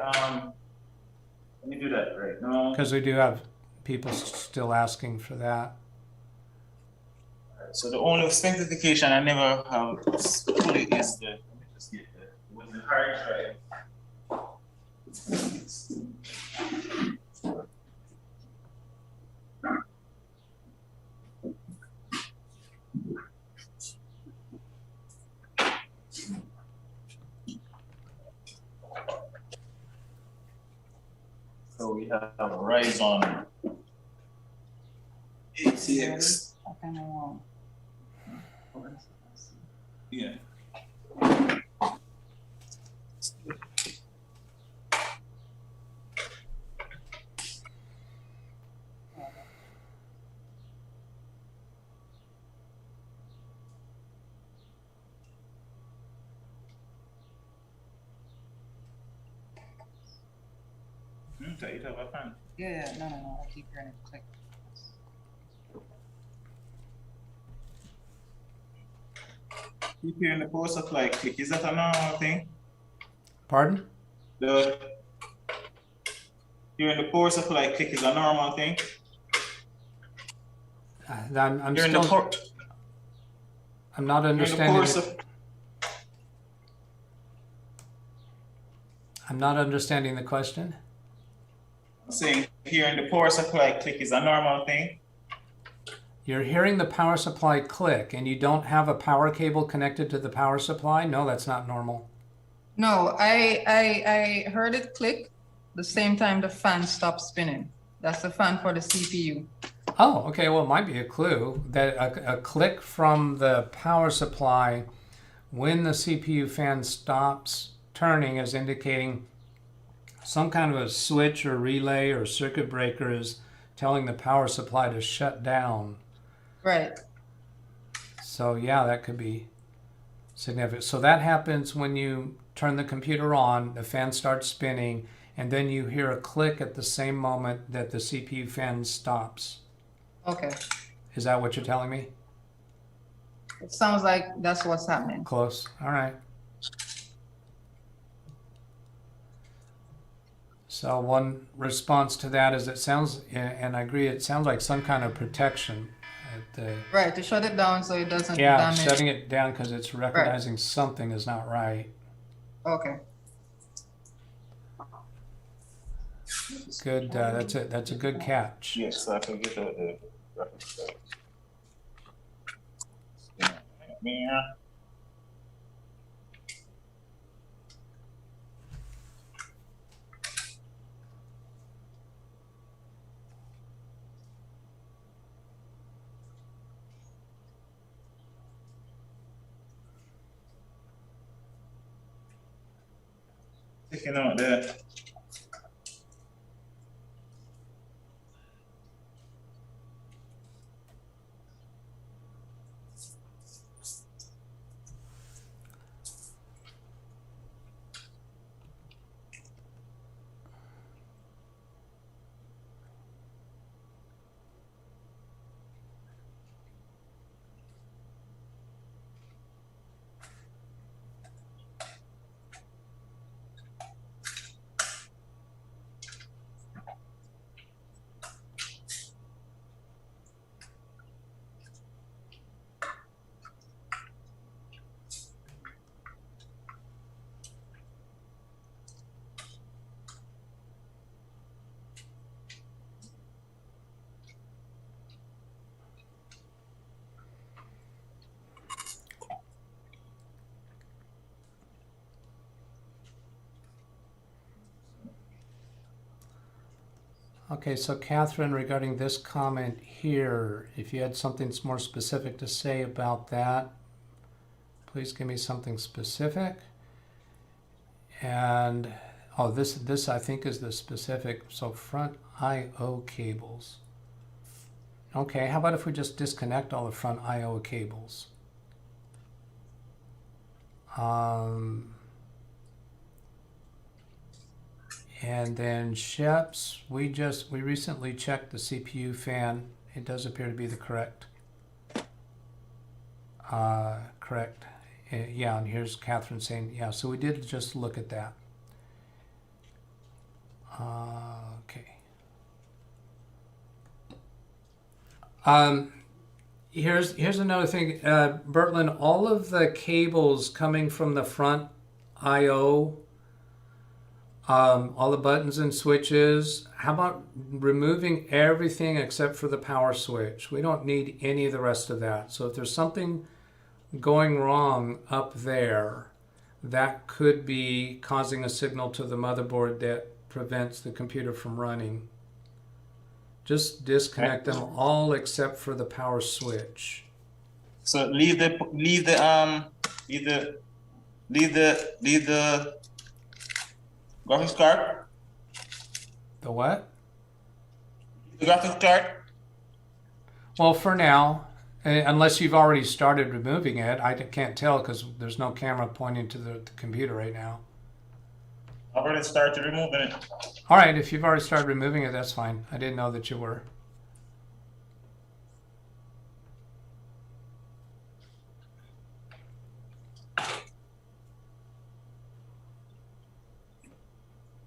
Let me do that right now. Because we do have people still asking for that. So the only specification I never have fully is the, let me just get with the hard drive. So we have Ryzen ATX. Yeah. Yeah, no, I keep hearing it click. Keep hearing the power supply click. Is that a normal thing? Pardon? The hearing the power supply click is a normal thing. I'm Hearing the still. I'm not understanding. I'm not understanding the question. I'm saying hearing the power supply click is a normal thing. You're hearing the power supply click and you don't have a power cable connected to the power supply? No, that's not normal. No, I heard it click the same time the fan stopped spinning. That's the fan for the CPU. Oh, okay. Well, it might be a clue that a click from the power supply when the CPU fan stops turning is indicating some kind of a switch or relay or circuit breaker is telling the power supply to shut down. Right. So yeah, that could be significant. So that happens when you turn the computer on, the fan starts spinning, and then you hear a click at the same moment that the CPU fan stops. Okay. Is that what you're telling me? It sounds like that's what's happening. Close. All right. So one response to that is it sounds, and I agree, it sounds like some kind of protection. Right, to shut it down so it doesn't Yeah, damage. shutting it down because it's recognizing something is not right. Okay. Good. That's it. That's a good catch. Yes, so I can get the graphics card. Yeah. Taking out there. Okay, so Catherine, regarding this comment here, if you had something more specific to say about that, please give me something specific. And oh, this I think is the specific. So front I/O cables. Okay, how about if we just disconnect all the front I/O cables? And then Sheps, we recently checked the CPU fan. It does appear to be the correct. Correct. Yeah, and here's Catherine saying, yeah, so we did just look at that. Okay. Here's another thing, Bertland, all of the cables coming from the front I/O, all the buttons and switches, how about removing everything except for the power switch? We don't need any of the rest of that. So if there's something going wrong up there, that could be causing a signal to the motherboard that prevents the computer from running. Just disconnect them all except for the power switch. So leave the graphics card. The what? The graphics card. Well, for now, unless you've already started removing it, I can't tell because there's no camera pointing to the computer right now. I've already started removing it. All right, if you've already started removing it, that's fine. I didn't know that you were.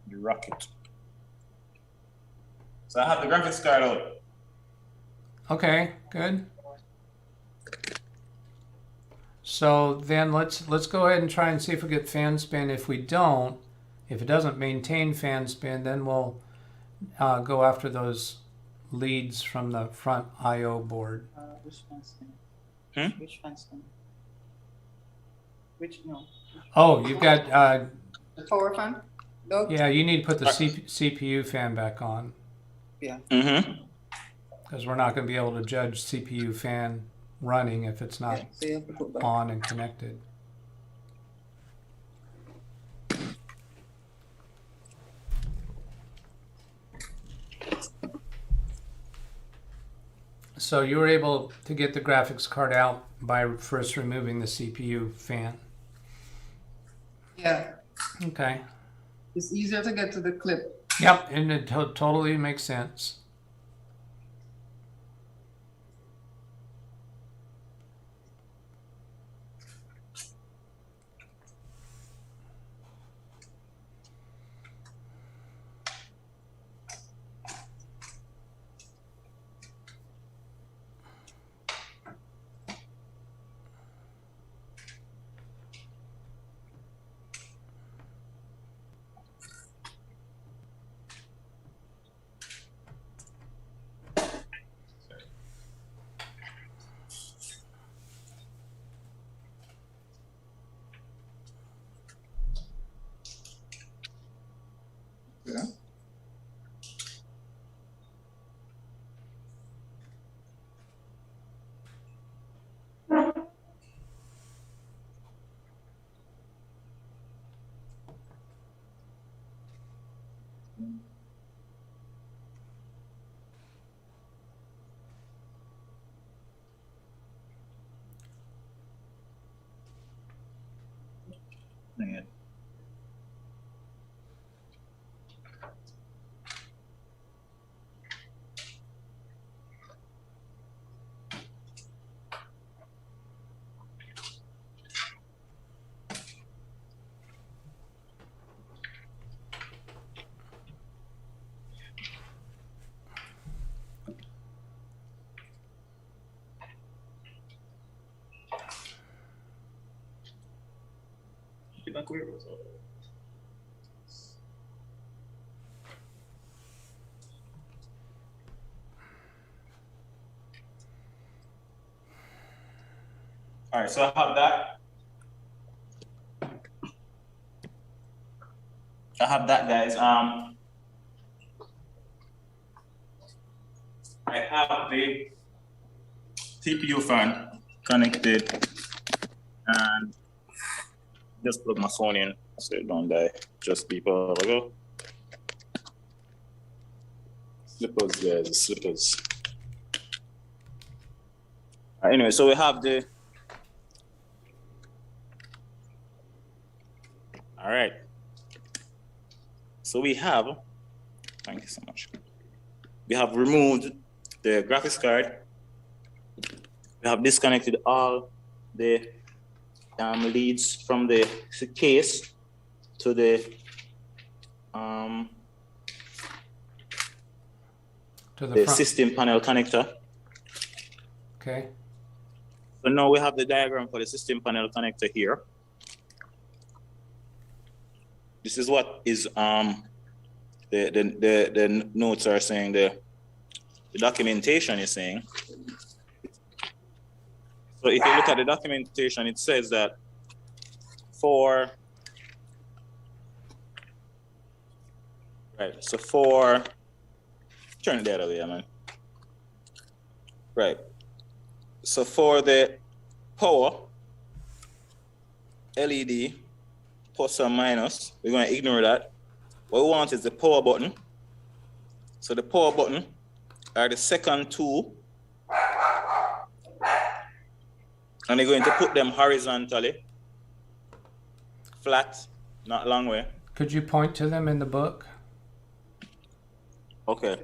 The rocket. So I have the graphics card out. Okay, good. So then let's go ahead and try and see if we get fan spin. If we don't, if it doesn't maintain fan spin, then we'll go after those leads from the front I/O board. Which fan spin? Hmm? Which fan spin? Which, no. Oh, you've got, The power fan? Doug? yeah, you need to put the CPU fan back on Yeah. Mm-hmm. because we're not going to be able to judge CPU fan running if it's not Yeah, so you have to put back. on and connected. So you were able to get the graphics card out by first removing the CPU fan. Yeah, Okay. it's easier to get to the clip. Yep, and it totally makes sense. Yeah. Yeah. All right, so I have that. I have that, guys. I have the TPU fan connected and just plug my phone in so it don't die. Just people ago. Slippers, guys, slippers. Anyway, so we have the. All right. So we have. Thank you so much. We have removed the graphics card. We have disconnected all the leads from the case to the front. system panel connector. Okay. So now we have the diagram for the system panel connector here. This is what is the notes are saying, the documentation is saying. So if you look at the documentation, it says that turn it the other way, man. Right. So for the power LED, plus or minus, we're going to ignore that. What we want is the power button. So the power button are the second two. And you're going to put them horizontally, flat, not long way. Could you point to them in the book? Okay.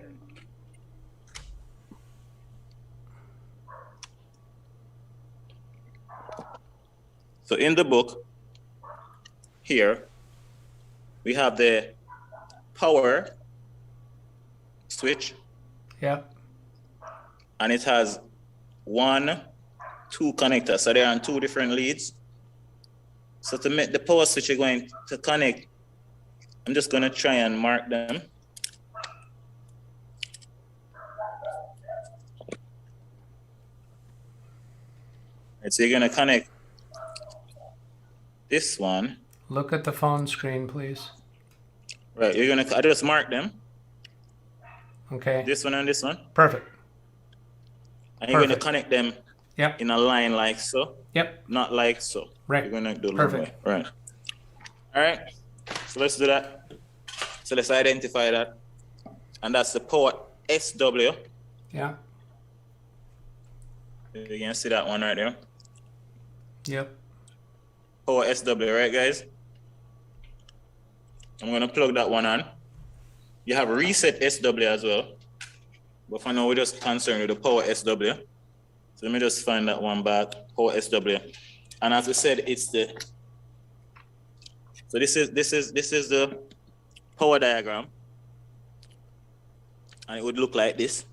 So in the book, here, we have the power switch. Yep. And it has 1, 2 connectors. So they're on 2 different leads. So to make the power switch you're going to connect, I'm just going to try and mark them. Right, so you're going to connect this one. Look at the phone screen, please. Right, you're going to, I just mark them. Okay. This one and this one. Perfect. And you're going to connect them in a line like so. Yep. Not like so. Right. You're going to do perfect. Right. All right. So let's do that. So let's identify that. And that's the port SW. Yeah. You can see that one right there. Yep. Port SW, right, guys? I'm going to plug that one on. You have reset SW as well. But for now, we're just concerned with the power SW. So let me just find that one back, power SW. And as I said, it's the, so this is the power diagram. And it would look like this.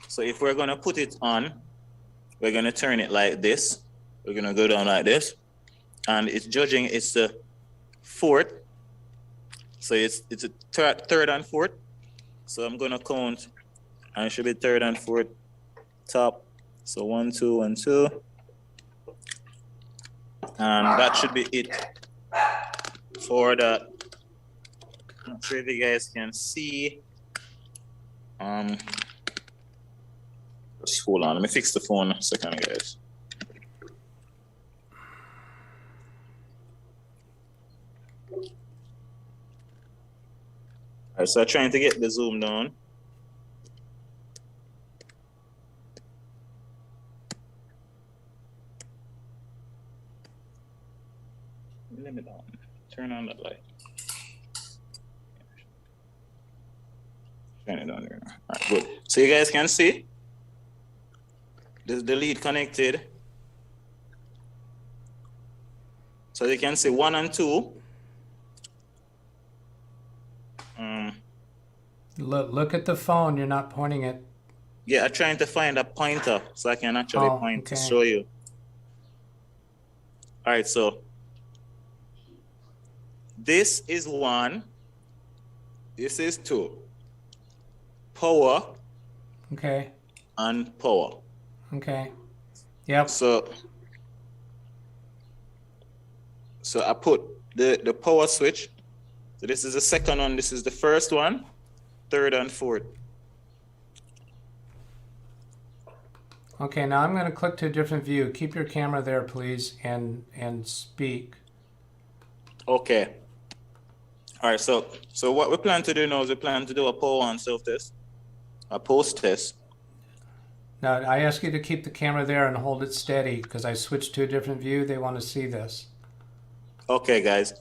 So if we're gonna put it on, we're gonna turn it like this. We're gonna go down like this. And it's judging, it's the 4th. So it's a 3rd and 4th. So I'm gonna count, and it should be 3rd and 4th top. So 1, 2, 1, 2. And that should be it for that. I'm not sure if you guys can see. Just hold on, let me fix the phone a second, guys. All right, so I'm trying to get the zoom down. Limit on. Turn on that light. Turn it on there. All right, good. So you guys can see this is the lead connected. So you can see 1 and 2. Look at the phone. You're not pointing it. Yeah, I'm trying to find a pointer so I can actually point to show you. All right, so this is 1. This is 2. Power. Okay. And power. Okay. Yep. So I put the power switch. So this is the second one. This is the first one, 3rd and 4th. Okay, now I'm going to click to a different view. Keep your camera there, please, and speak. Okay. All right, so what we plan to do now is we plan to do a poll on self-test, a post-test. Now, I ask you to keep the camera there and hold it steady because I switched to a different view. They want to see this. Okay, guys.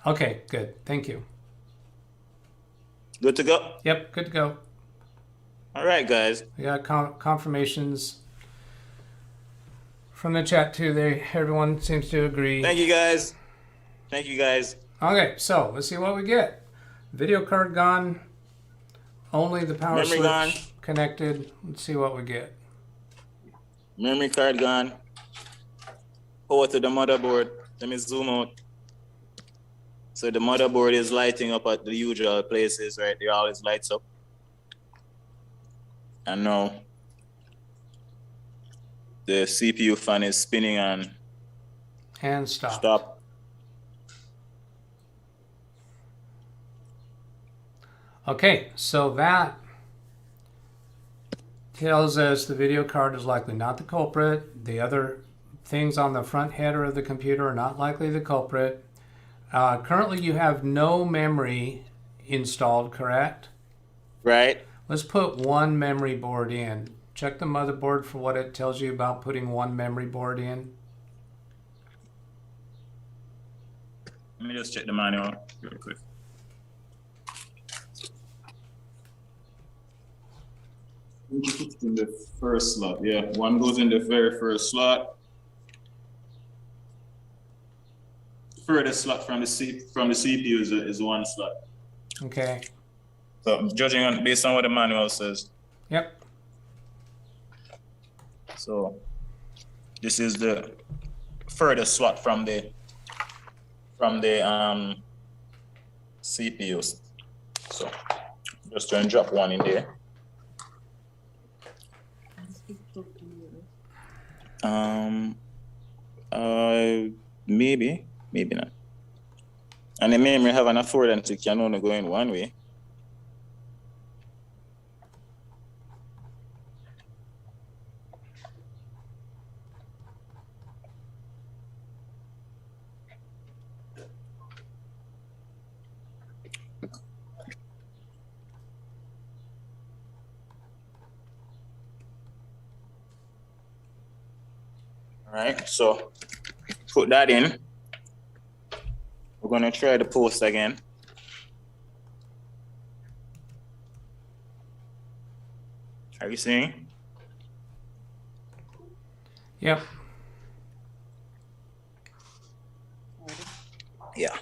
Okay, good. Thank you. Good to go? Yep, good to go. All right, guys. We got confirmations from the chat too. Everyone seems to agree. Thank you, guys. Thank you, guys. Okay, so let's see what we get. Video card gone. Only the power Memory switch gone. connected. Let's see what we get. Memory card gone. Power to the motherboard. Let me zoom out. So the motherboard is lighting up at the usual places, right? It always lights up. And now the CPU fan is spinning and Stop. stop. Okay, so that tells us the video card is likely not the culprit. The other things on the front header of the computer are not likely the culprit. Currently, you have no memory installed, correct? Right? Let's put one memory board in. Check the motherboard for what it tells you about putting one memory board in. Let me just check the manual real quick. In the first slot, yeah. One goes in the very first slot. Furthest slot from the CPU is one slot. Okay. So judging on based on what the manual says. Yep. So this is the furthest slot from the CPUs. So just try and drop one in there. Maybe not. And the memory have an affordance, it can only go in one way. All right, so put that in. We're gonna try the post again. Are you seeing? Yep. Yeah.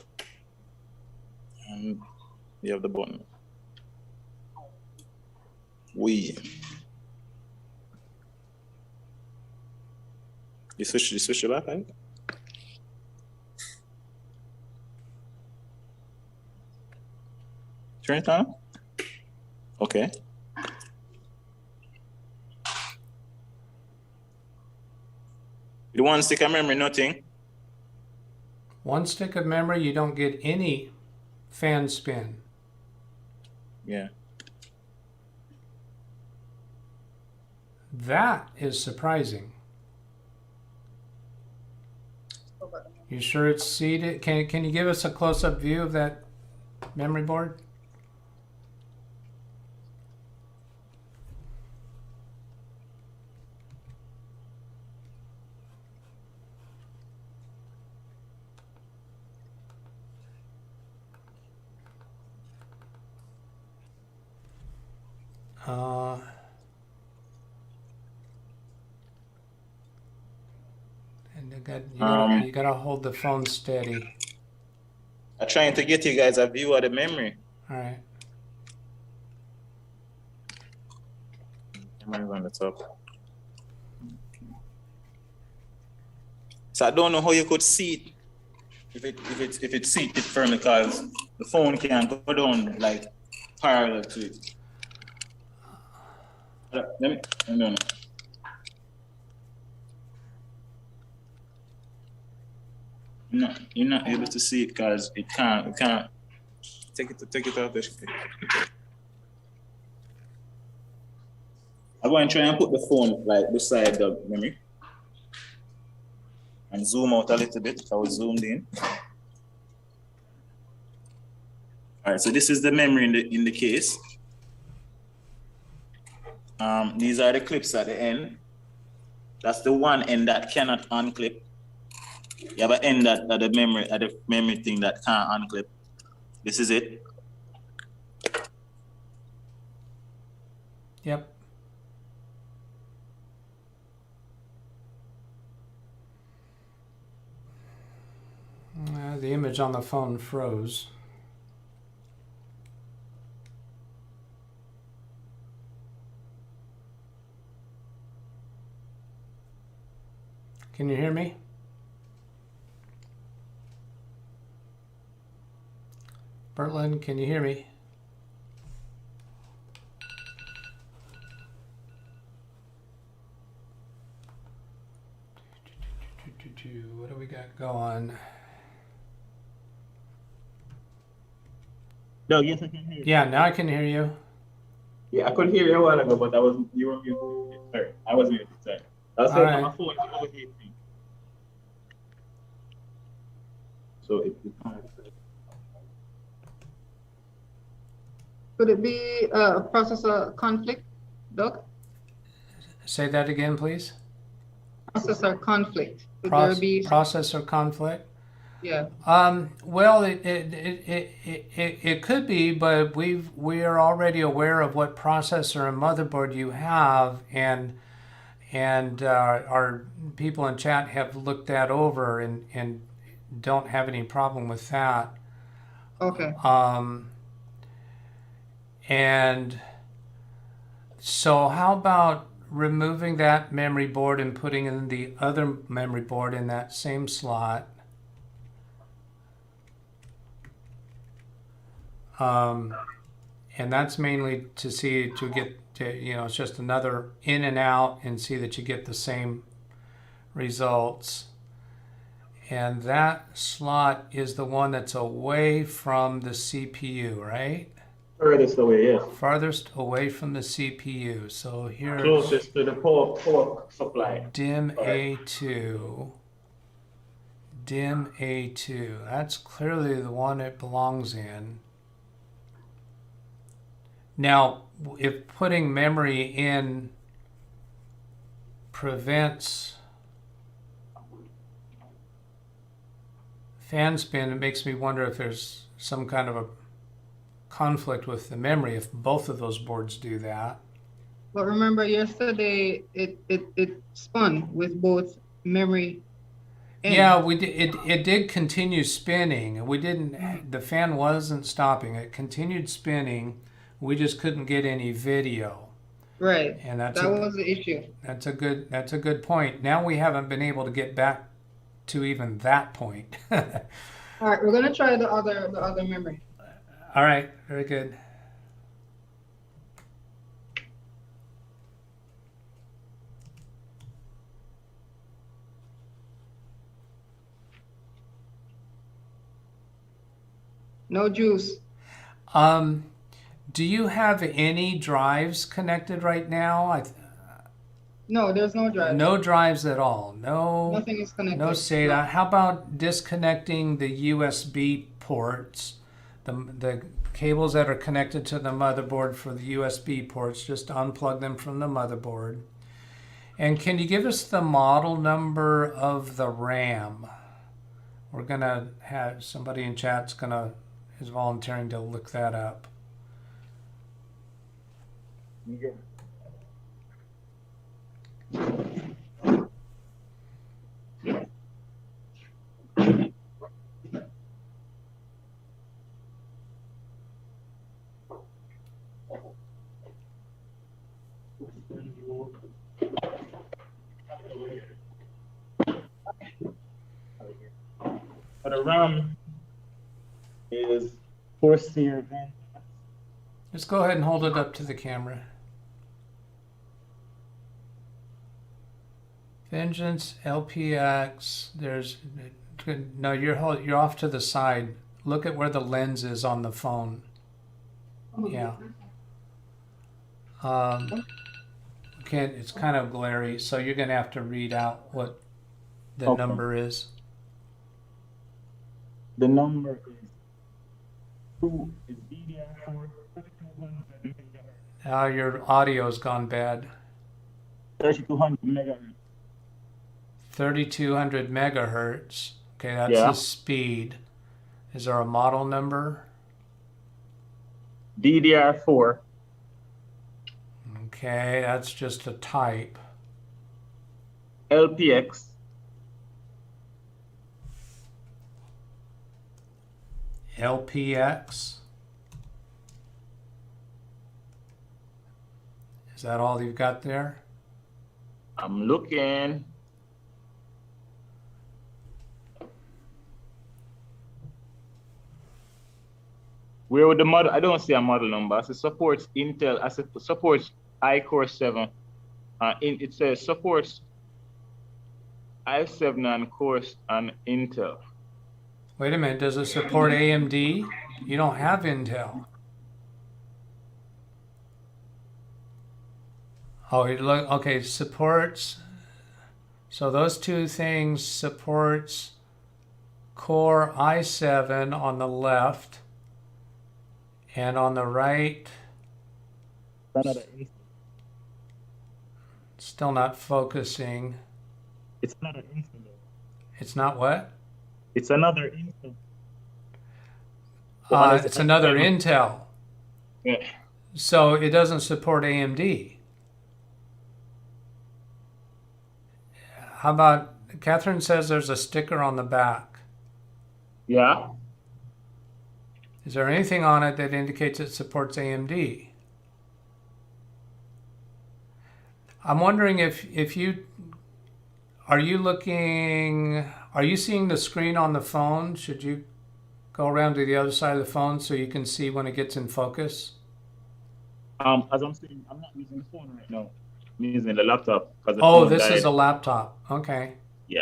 And you have the button. You switch it back, right? Turn it on. Okay. The one stick of memory, nothing. One stick of memory, you don't get any fan spin. Yeah. That is surprising. You sure it's seated? Can you give us a close-up view of that memory board? And you gotta hold the phone steady. I'm trying to get you guys a view of the memory. All right. Memory's on the top. So I don't know how you could see it if it's seated firmly, because the phone can go down like parallel to it. No. You're not able to see it because it can't take it off the screen. I'm going to try and put the phone like beside the memory and zoom out a little bit. I was zoomed in. All right, so this is the memory in the case. These are the clips at the end. That's the one end that cannot unclip. You have an end at the memory thing that can't unclip. This is it. Yep. The image on the phone froze. Can you hear me? Bertland, can you hear me? What do we got going? No, yes, I can hear you. Yeah, now I can hear you. Yeah, I couldn't hear you a while ago, but you were muted. Sorry, I was muted. Sorry. I was saying my phone is overheating. So it can't. Could it be a processor conflict, Doug? Say that again, please. Processor conflict. Could there be? Processor conflict? Yeah. Well, it could be, but we are already aware of what processor and motherboard you have, and our people in chat have looked that over and don't have any problem with that. Okay. And so how about removing that memory board and putting in the other memory board in that same slot? And that's mainly to see to get to, you know, it's just another in and out and see that you get the same results. And that slot is the one that's away from the CPU, right? Furthest away, yes. Farthest away from the CPU. So here, Closest to the power supply. dim A2. Dim A2. That's clearly the one it belongs in. Now, if putting memory in prevents fan spin, it makes me wonder if there's some kind of a conflict with the memory if both of those boards do that. But remember, yesterday it spun with both memory. Yeah, we did. It did continue spinning. We didn't. The fan wasn't stopping. It continued spinning. We just couldn't get any video. Right. And that was the issue. That's a good point. Now we haven't been able to get back to even that point. All right, we're gonna try the other memory. All right, very good. No juice. Do you have any drives connected right now? No, there's no drive. No drives at all. No. Nothing is connected. No SATA. No. How about disconnecting the USB ports, the cables that are connected to the motherboard for the USB ports? Just unplug them from the motherboard. And can you give us the model number of the RAM? We're gonna have somebody in chat's is volunteering to look that up. Yeah. But the RAM is 4-series. Just go ahead and hold it up to the camera. Vengeance, LPX, no, you're off to the side. Look at where the lens is on the phone. Yeah. can't, it's kind of glary, so you're going to have to read out what the Okay. number is. The number is DDR4 3200 megahertz. Now your audio's gone bad. 3200 megahertz. 3200 megahertz. Okay, that's Yeah. the speed. Is there a model number? DDR4. Okay, that's just a type. LPX. LPX. Is that all you've got there? I'm looking. Where would the model? I don't see a model number. It supports Intel. It supports iCore 7. It says supports i7 and course on Intel. Wait a minute, does it support AMD? You don't have Intel. Oh, it look okay, supports. So those two things supports Core i7 on the left, and on the right, still not focusing. It's another Intel. It's not what? It's another Intel. It's another Intel. Yeah. So it doesn't support AMD. How about, Catherine says there's a sticker on the back. Yeah. Is there anything on it that indicates it supports AMD? I'm wondering if you, are you seeing the screen on the phone? Should you go around to the other side of the phone so you can see when it gets in focus? As I'm saying, I'm not using the phone right now. I'm using the laptop. Oh, this is a laptop. Okay. Yeah.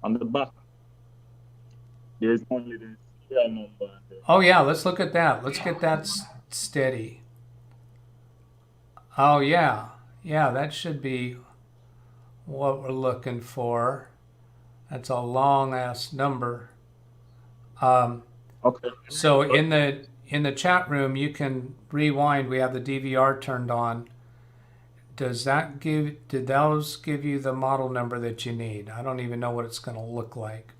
On the back, there's only the serial number. Oh yeah, let's look at that. Let's get that steady. Oh yeah, yeah, that should be what we're looking for. That's a long ass number. Okay. So in the chat room, you can rewind. We have the DVR turned on. Did those give you the model number that you need? I don't even know what it's going to look like,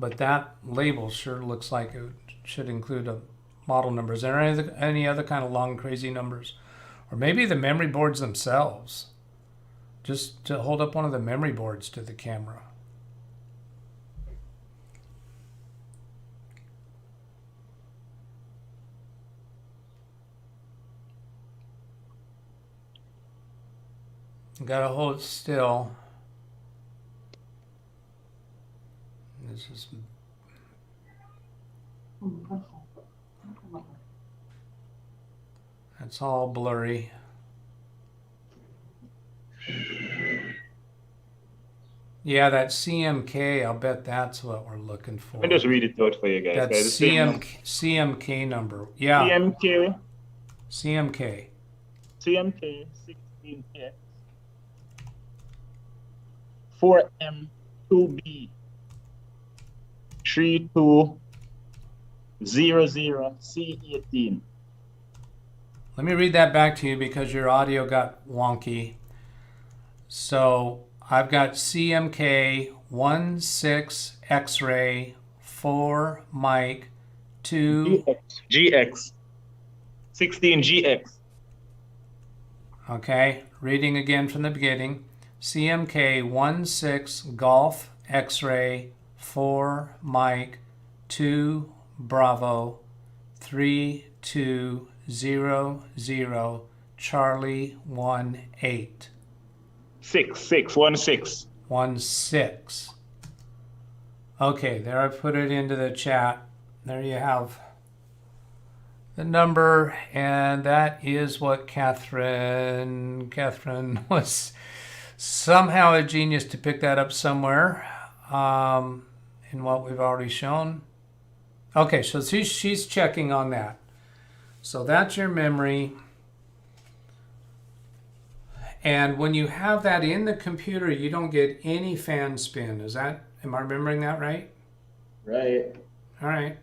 but that label sure looks like it should include a model number. Is there any other kind of long crazy numbers, or maybe the memory boards themselves? Just to hold up one of the memory boards to the camera. Gotta hold still. This is. That's all blurry. Yeah, that CMK, I'll bet that's what we're looking for. Let me just read it out for you guys. That's CMK number. Yeah. CMK CMK. 16K 4M2B 3200 C18. Let me read that back to you because your audio got wonky. So I've got CMK 16 X-ray 4 mic 2 GX 16GX. Okay, reading again from the beginning. CMK 16 Golf X-ray 4 Mike 2 Bravo 3200 Charlie 18 16. 16. Okay, there I put it into the chat. There you have the number, and that is what Catherine was somehow a genius to pick that up somewhere in what we've already shown. Okay, so she's checking on that. So that's your memory. And when you have that in the computer, you don't get any fan spin. Am I remembering that right? Right. All right.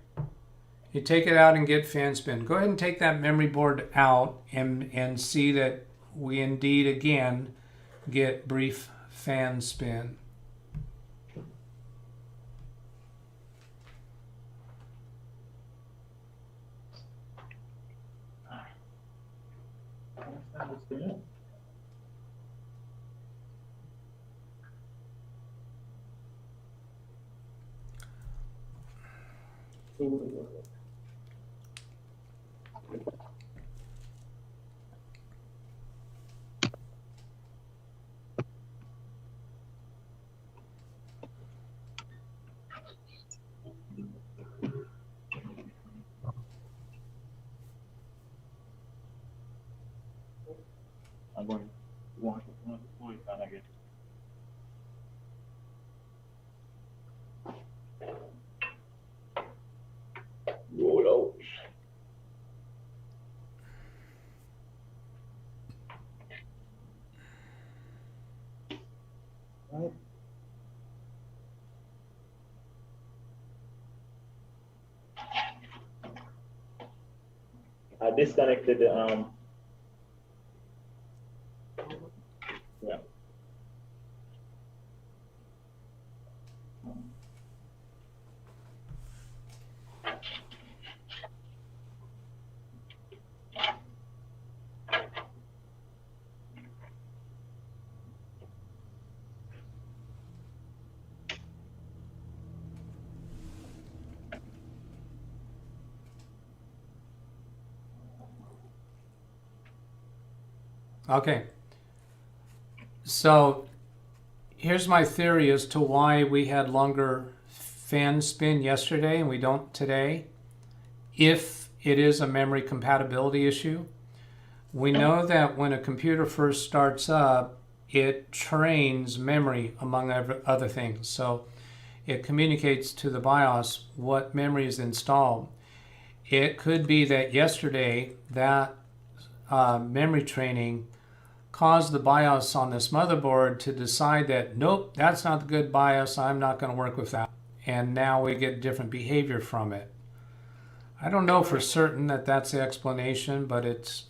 You take it out and get fan spin. Go ahead and take that memory board out and see that we indeed again get brief fan spin. I'm going to pull it down again. Roll out. Right. I disconnected the yeah. Okay. So here's my theory as to why we had longer fan spin yesterday and we don't today. If it is a memory compatibility issue, we know that when a computer first starts up, it trains memory among other things. So it communicates to the BIOS what memory is installed. It could be that yesterday that memory training caused the BIOS on this motherboard to decide that, nope, that's not the good BIOS, I'm not going to work with that. And now we get different behavior from it. I don't know for certain that that's the explanation, but it's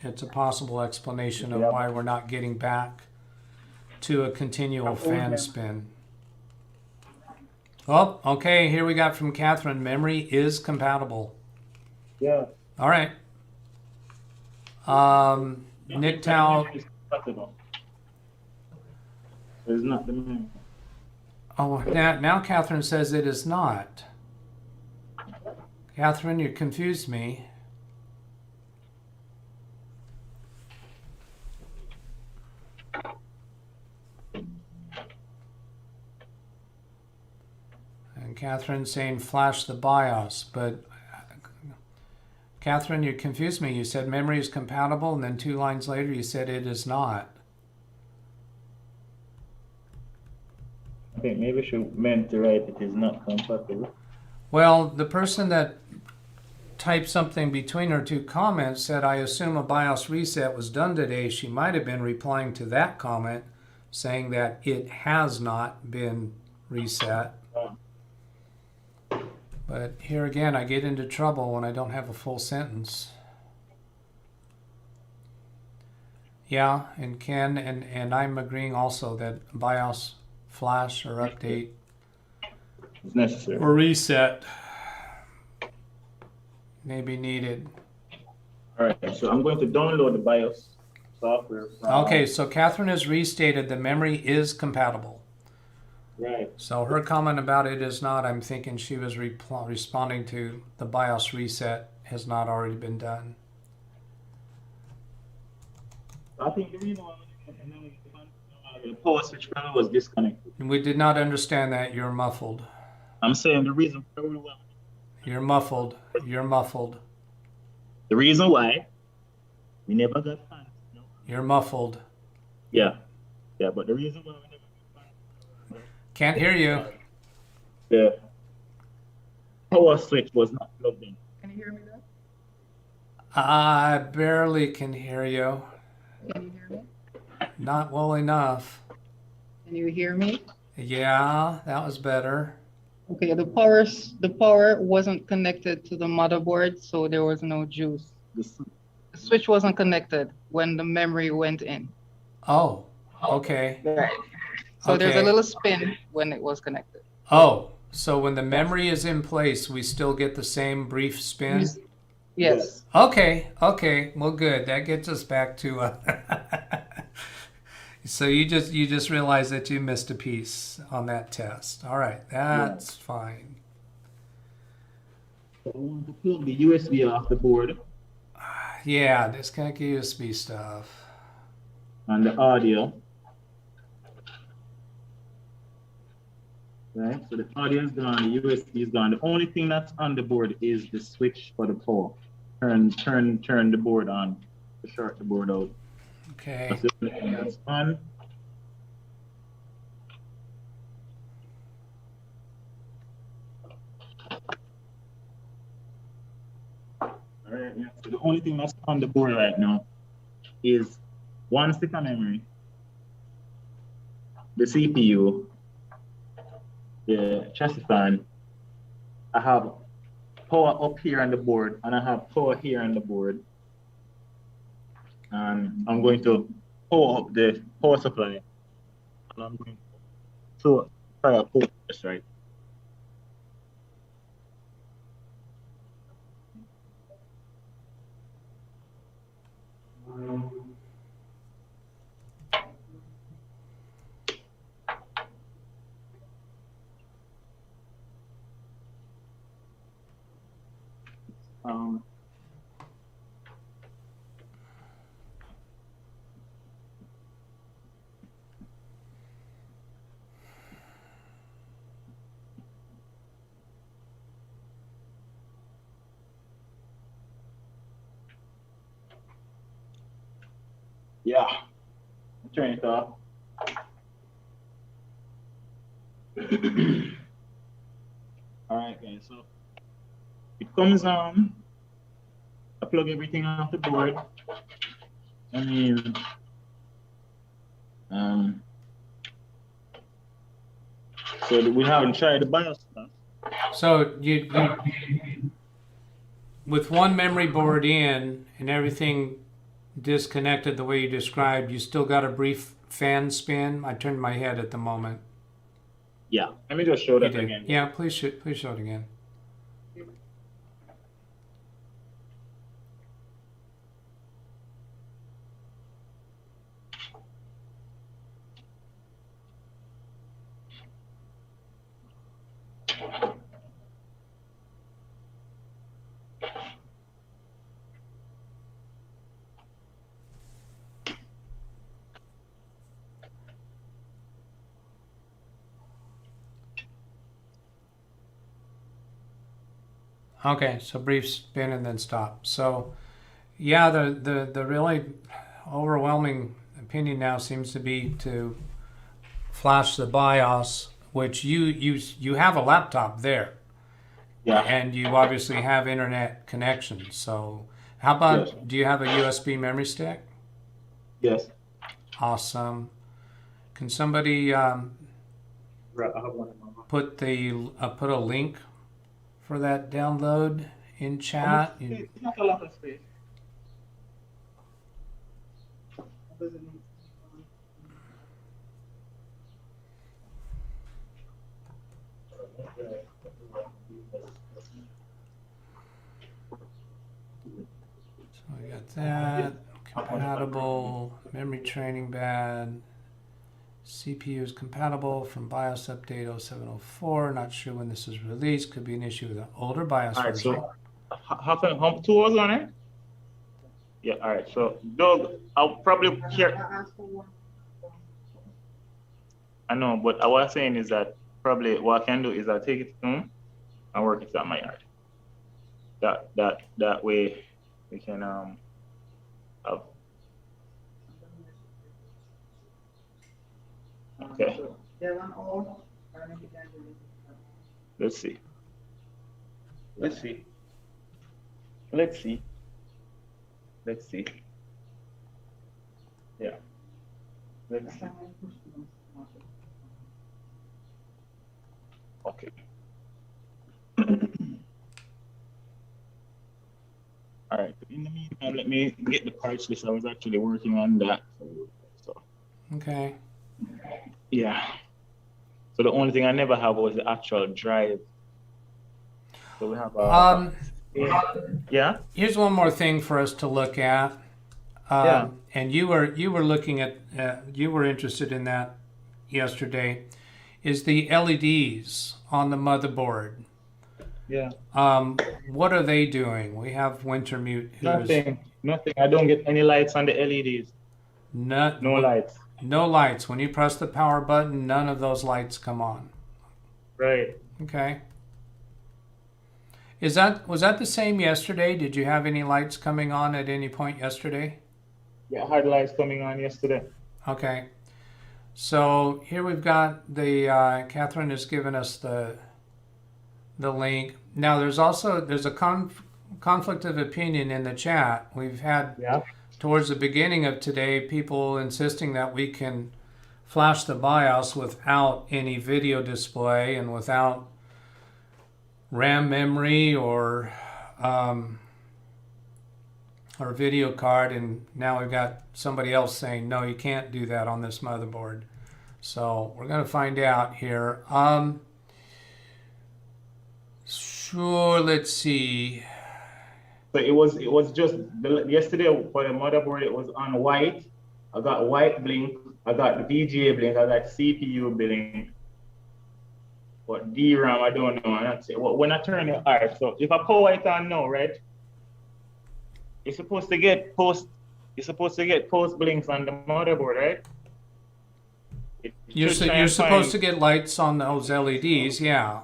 a possible explanation of why we're not getting back to a continual fan spin. Oh, okay, here we got from Catherine, memory is compatible. Yeah. All right. Nick Tao. It's not the memory. Oh, now Catherine says it is not. Catherine, you confused me. And Catherine saying flash the BIOS, but Catherine, you confused me. You said memory is compatible, and then 2 lines later you said it is not. I think maybe she meant to write it is not compatible. Well, the person that typed something between her 2 comments said, I assume a BIOS reset was done today. She might have been replying to that comment saying that it has not been reset. But here again, I get into trouble when I don't have a full sentence. Yeah, and Ken, and I'm agreeing also that BIOS flash or update It's necessary. or reset may be needed. All right, so I'm going to download the BIOS software. Okay, so Catherine has restated the memory is compatible. Right. So her comment about it is not, I'm thinking she was responding to the BIOS reset has not already been done. I think the reason why the power switch panel was disconnected. We did not understand that. You're muffled. I'm saying the reason. You're muffled. You're muffled. The reason why we never got fans. No? You're muffled. Yeah, but the reason why we never got fans. Can't hear you. The power switch was not plugged in. Can you hear me now? I barely can hear you. Can you hear me? not well enough. Can you hear me? Yeah, that was better. Okay, the power wasn't connected to the motherboard, so there was no juice. The switch wasn't connected when the memory went in. Oh, okay. Right. So there's a Okay. little spin when it was connected. Oh, so when the memory is in place, we still get the same brief spin? Yes. Okay, okay. Well, good. That gets us back to so you just realized that you missed a piece on that test. All right, that's fine. So I want to plug the USB off the board Yeah, disconnect USB stuff. and the audio. Right, so the audio is gone, the USB is gone. The only thing that's on the board is the switch for the power. Turn the board on to short the board out. Okay. That's the only thing that's on. All right, yeah. So the only thing that's on the board right now is one stick of memory, the CPU, the chassis fan. I have power up here on the board, and I have power here on the board. And I'm going to power up the power supply, and I'm going to try to put this right. Yeah, turn it off. All right, guys, so it comes on. I plug everything off the board. I mean, so we haven't tried the BIOS stuff. So you with one memory board in and everything disconnected the way you described, you still got a brief fan spin. I turned my head at the moment. Yeah, let me just show You that did. again. Yeah, please show it again. Okay, so brief spin and then stop. So, yeah, the really overwhelming opinion now seems to be to flash the BIOS, which you have a laptop there, Yeah. and you obviously have internet connection. So, how about Yes. do you have a USB memory stick? Yes. Awesome. Can somebody Right, I have one in my mind. put a link for that download in chat? It's not a lot of space. So we got that, compatible, memory training bad, CPU is compatible from BIOS update 0704, not sure when this is released, could be an issue with an older BIOS All right, version. so how 2 hours on it? Yeah, all right, so Doug, I'll probably share. I know, but what I'm saying is that probably what I can do is I'll take it home and work it at my yard. That way we can have. Okay. Let's see. Let's see. Let's see. Let's see. Yeah. Let's see. Okay. All right. In the meantime, let me get the parts list. I was actually working on that. So Okay. yeah. So the only thing I never have was the actual drive. So we have yeah. Here's one more thing for us to look at. Yeah. And you were looking at you were interested in that yesterday. Is the LEDs on the motherboard? Yeah. What are they doing? We have Wintermute. Nothing. I don't get any lights on the LEDs. No lights. No lights. When you press the power button, none of those lights come on. Right. Okay. Was that the same yesterday? Did you have any lights coming on at any point yesterday? Yeah, I had lights coming on yesterday. Okay. So here we've got the Catherine has given us the link. Now there's a conflict of opinion in the chat. We've had towards the beginning of today people insisting that we can flash the BIOS without any video display and without RAM memory or video card, and now we've got somebody else saying no, you can't do that on this motherboard. So we're going to find out here. Sure, let's see. So it was just yesterday for the motherboard. It was on white. I got white blink. I got the VGA blink. I got CPU blink. But DRAM, I don't know. And that's it. When I turn it, all right. So if I power it on now, right? You're supposed to get post blinks on the motherboard, right? You're supposed to get lights on those LEDs, yeah.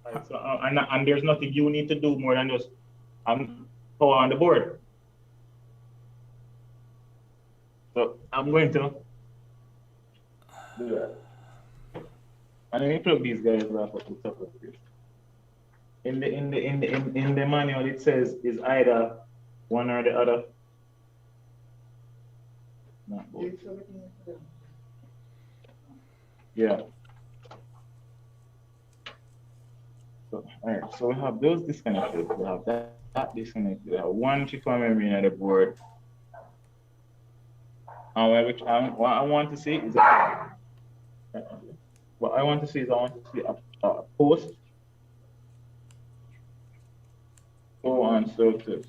Right, so, and there's nothing you need to do more than just power on the board. So I'm going to do that. And let me plug these guys off at the top of this. In the manual it says is either one or the other. Not both. Yeah. So all right, so we have those disconnected. We have that disconnected. We have one chip of memory on the board. And which what I want to see is a post on surface.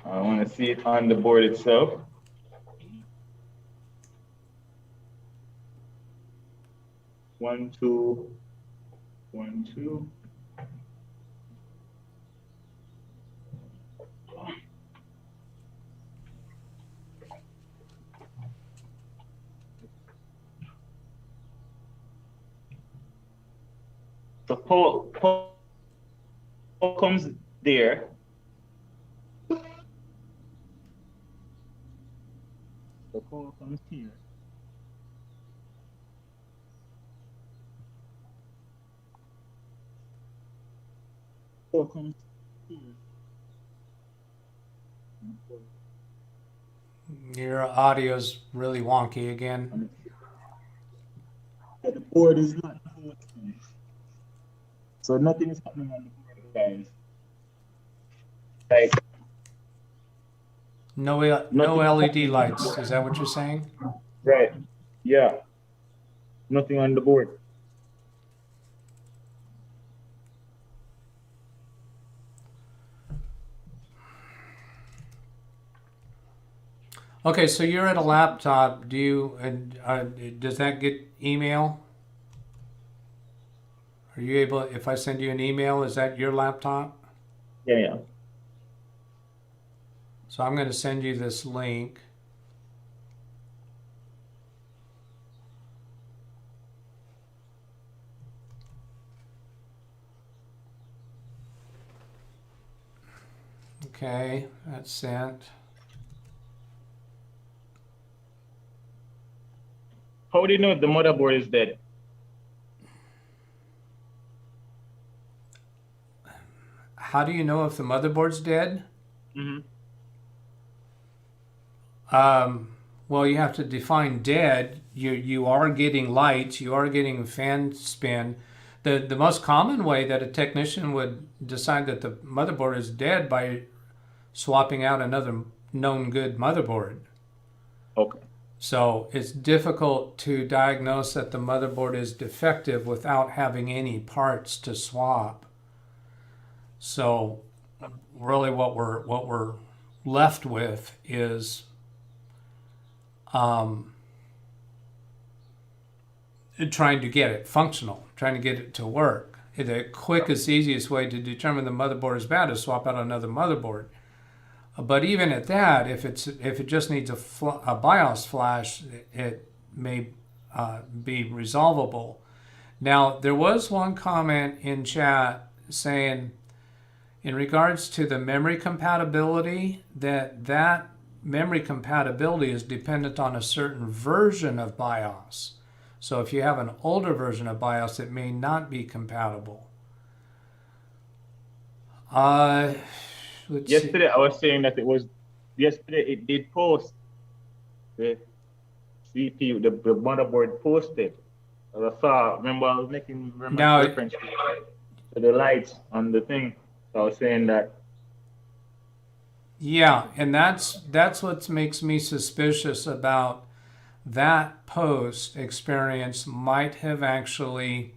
I want to see it on the board itself. One, two. The pole comes there. The pole comes here. Pole comes here. Your audio's really wonky again. The board is not. So nothing is happening on the board, guys. Like No LED lights. Is that what you're saying? right. Yeah. Nothing on the board. Okay, so you're at a laptop. Do you does that get email? Are you able, if I send you an email, is that your laptop? Yeah. So I'm going to send you this link. Okay, that's sent. How do you know the motherboard is dead? How do you know if the motherboard's dead? Mm-hmm. Well, you have to define dead. You are getting lights. You are getting fan spin. The most common way that a technician would decide that the motherboard is dead by swapping out another known good motherboard. Okay. So it's difficult to diagnose that the motherboard is defective without having any parts to swap. So really what we're left with is trying to get it functional, trying to get it to work. The quickest, easiest way to determine the motherboard is bad is swap out another motherboard. But even at that, if it just needs a BIOS flash, it may be resolvable. Now, there was one comment in chat saying, in regards to the memory compatibility, that memory compatibility is dependent on a certain version of BIOS. So if you have an older version of BIOS, it may not be compatible. Yesterday, I was saying that yesterday it did post the CPU, the motherboard posted. I saw, remember I was making reference to the lights on the thing. So I was saying that. Yeah, and that's what makes me suspicious about that post. Experience might have actually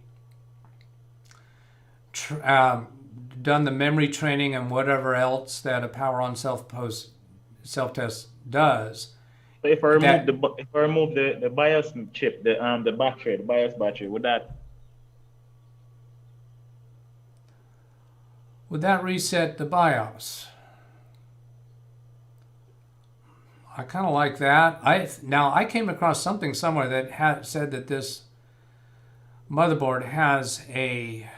done the memory training and whatever else that a power on self-test does. So if I remove the BIOS chip, the battery, the BIOS battery, would that reset the BIOS? I kind of like that. I came across something somewhere that said that this motherboard has a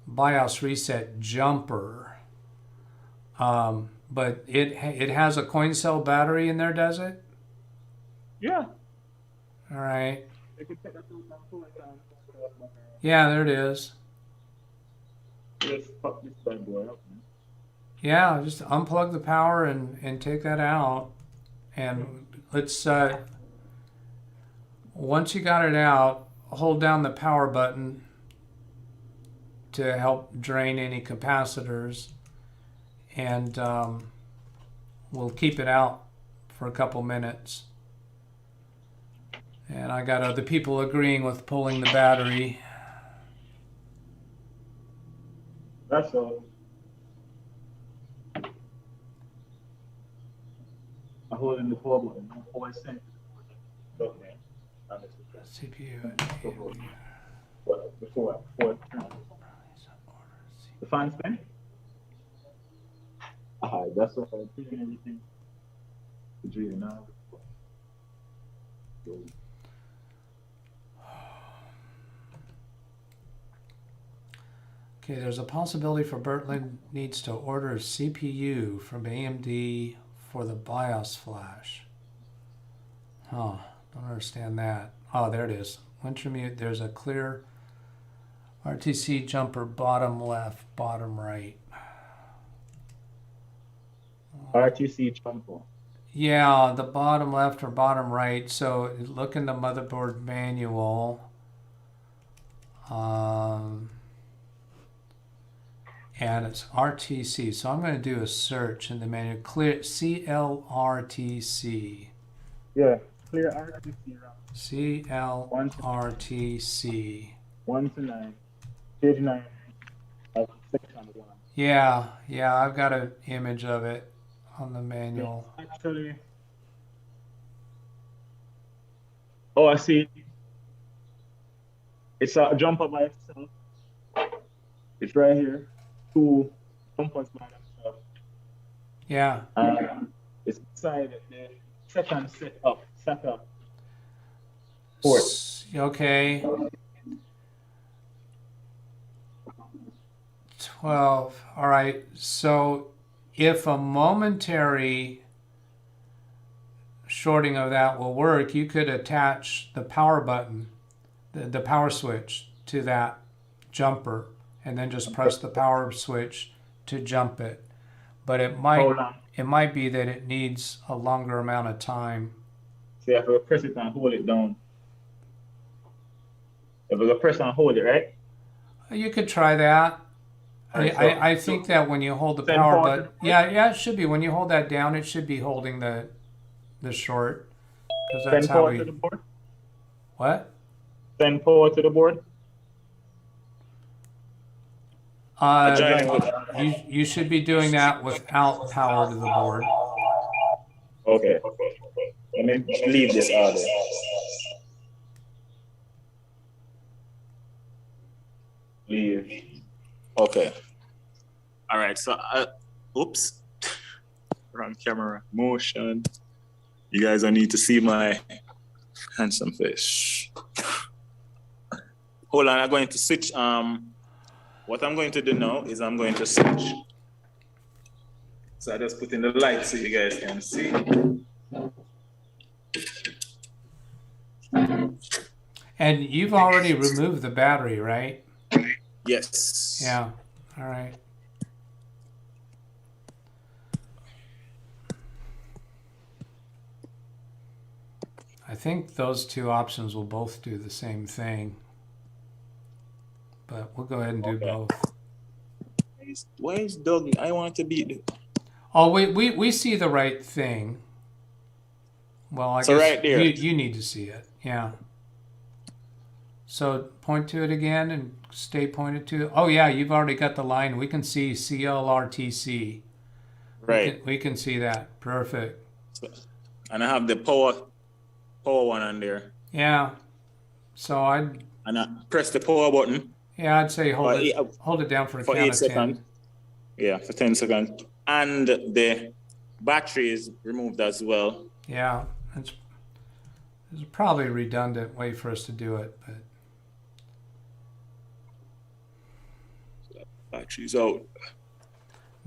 BIOS reset jumper, but it has a coin cell battery in there, does it? Yeah. All right. Yeah, there it is. Just fuck this bad boy up, man. Yeah, just unplug the power and take that out. And let's, once you got it out, hold down the power button to help drain any capacitors. And we'll keep it out for a couple minutes. And I got other people agreeing with pulling the battery. That's all. I hold in the power button. Always send CPU. Before the fan spin. That's what I'm thinking. Everything. Dream now. Okay, there's a possibility for Bertland needs to order a CPU from AMD for the BIOS flash. Huh, don't understand that. Oh, there it is. Winter mute, there's a clear RTC jumper bottom left, bottom right. RTC jumper. Yeah, the bottom left or bottom right. So look in the motherboard manual. And it's RTC. So I'm going to do a search in the menu. Clear CLRTC. Yeah, clear RTC. CLRTC. 1 to 9. Page 9. Section 1. Yeah, I've got an image of it on the manual. Actually. Oh, I see. It's a jumper by itself. It's right here. 2 jumpers by themselves. Yeah. It's beside the second setup port. Okay. 12. All right. So if a momentary shorting of that will work, you could attach the power button, the power switch to that jumper, and then just press the power switch to jump it. But it might it might be that it needs a longer amount of time. So you have to press it and hold it down. You have to press and hold it, right? You could try that. Alright, I think that when you hold the Send power power to button, the yeah, it should be. When you hold that down, it should be holding the short, because that's Send how power we. to the board. What? Send power to the board. Joining with You should be doing that without power to the board. Okay. Let me leave this out there. Leave. Okay. All right. So, oops. Wrong camera. Motion. You guys don't need to see my handsome face. Hold on. I'm going to switch. What I'm going to do now is I'm going to switch. So I just put in the light so you guys can see. And you've already removed the battery, right? Yes. Yeah. All right. I think those two options will both do the same thing. But we'll go ahead and do both. Why is Doug? I want to beat it. Oh, we see the right thing. Well, I So guess right there. you need to see it. Yeah. So point to it again and stay pointed to it. Oh, yeah, you've already got the line. We can see CLRTC. Right. We can see that. Perfect. And I have the power one on there. Yeah. So And I press the power button I'd say hold it down for a for count 8 of seconds. 10. Yeah, for 10 seconds. And the battery is removed as well. Yeah. It's probably a redundant way for us to do it, but Battery's out.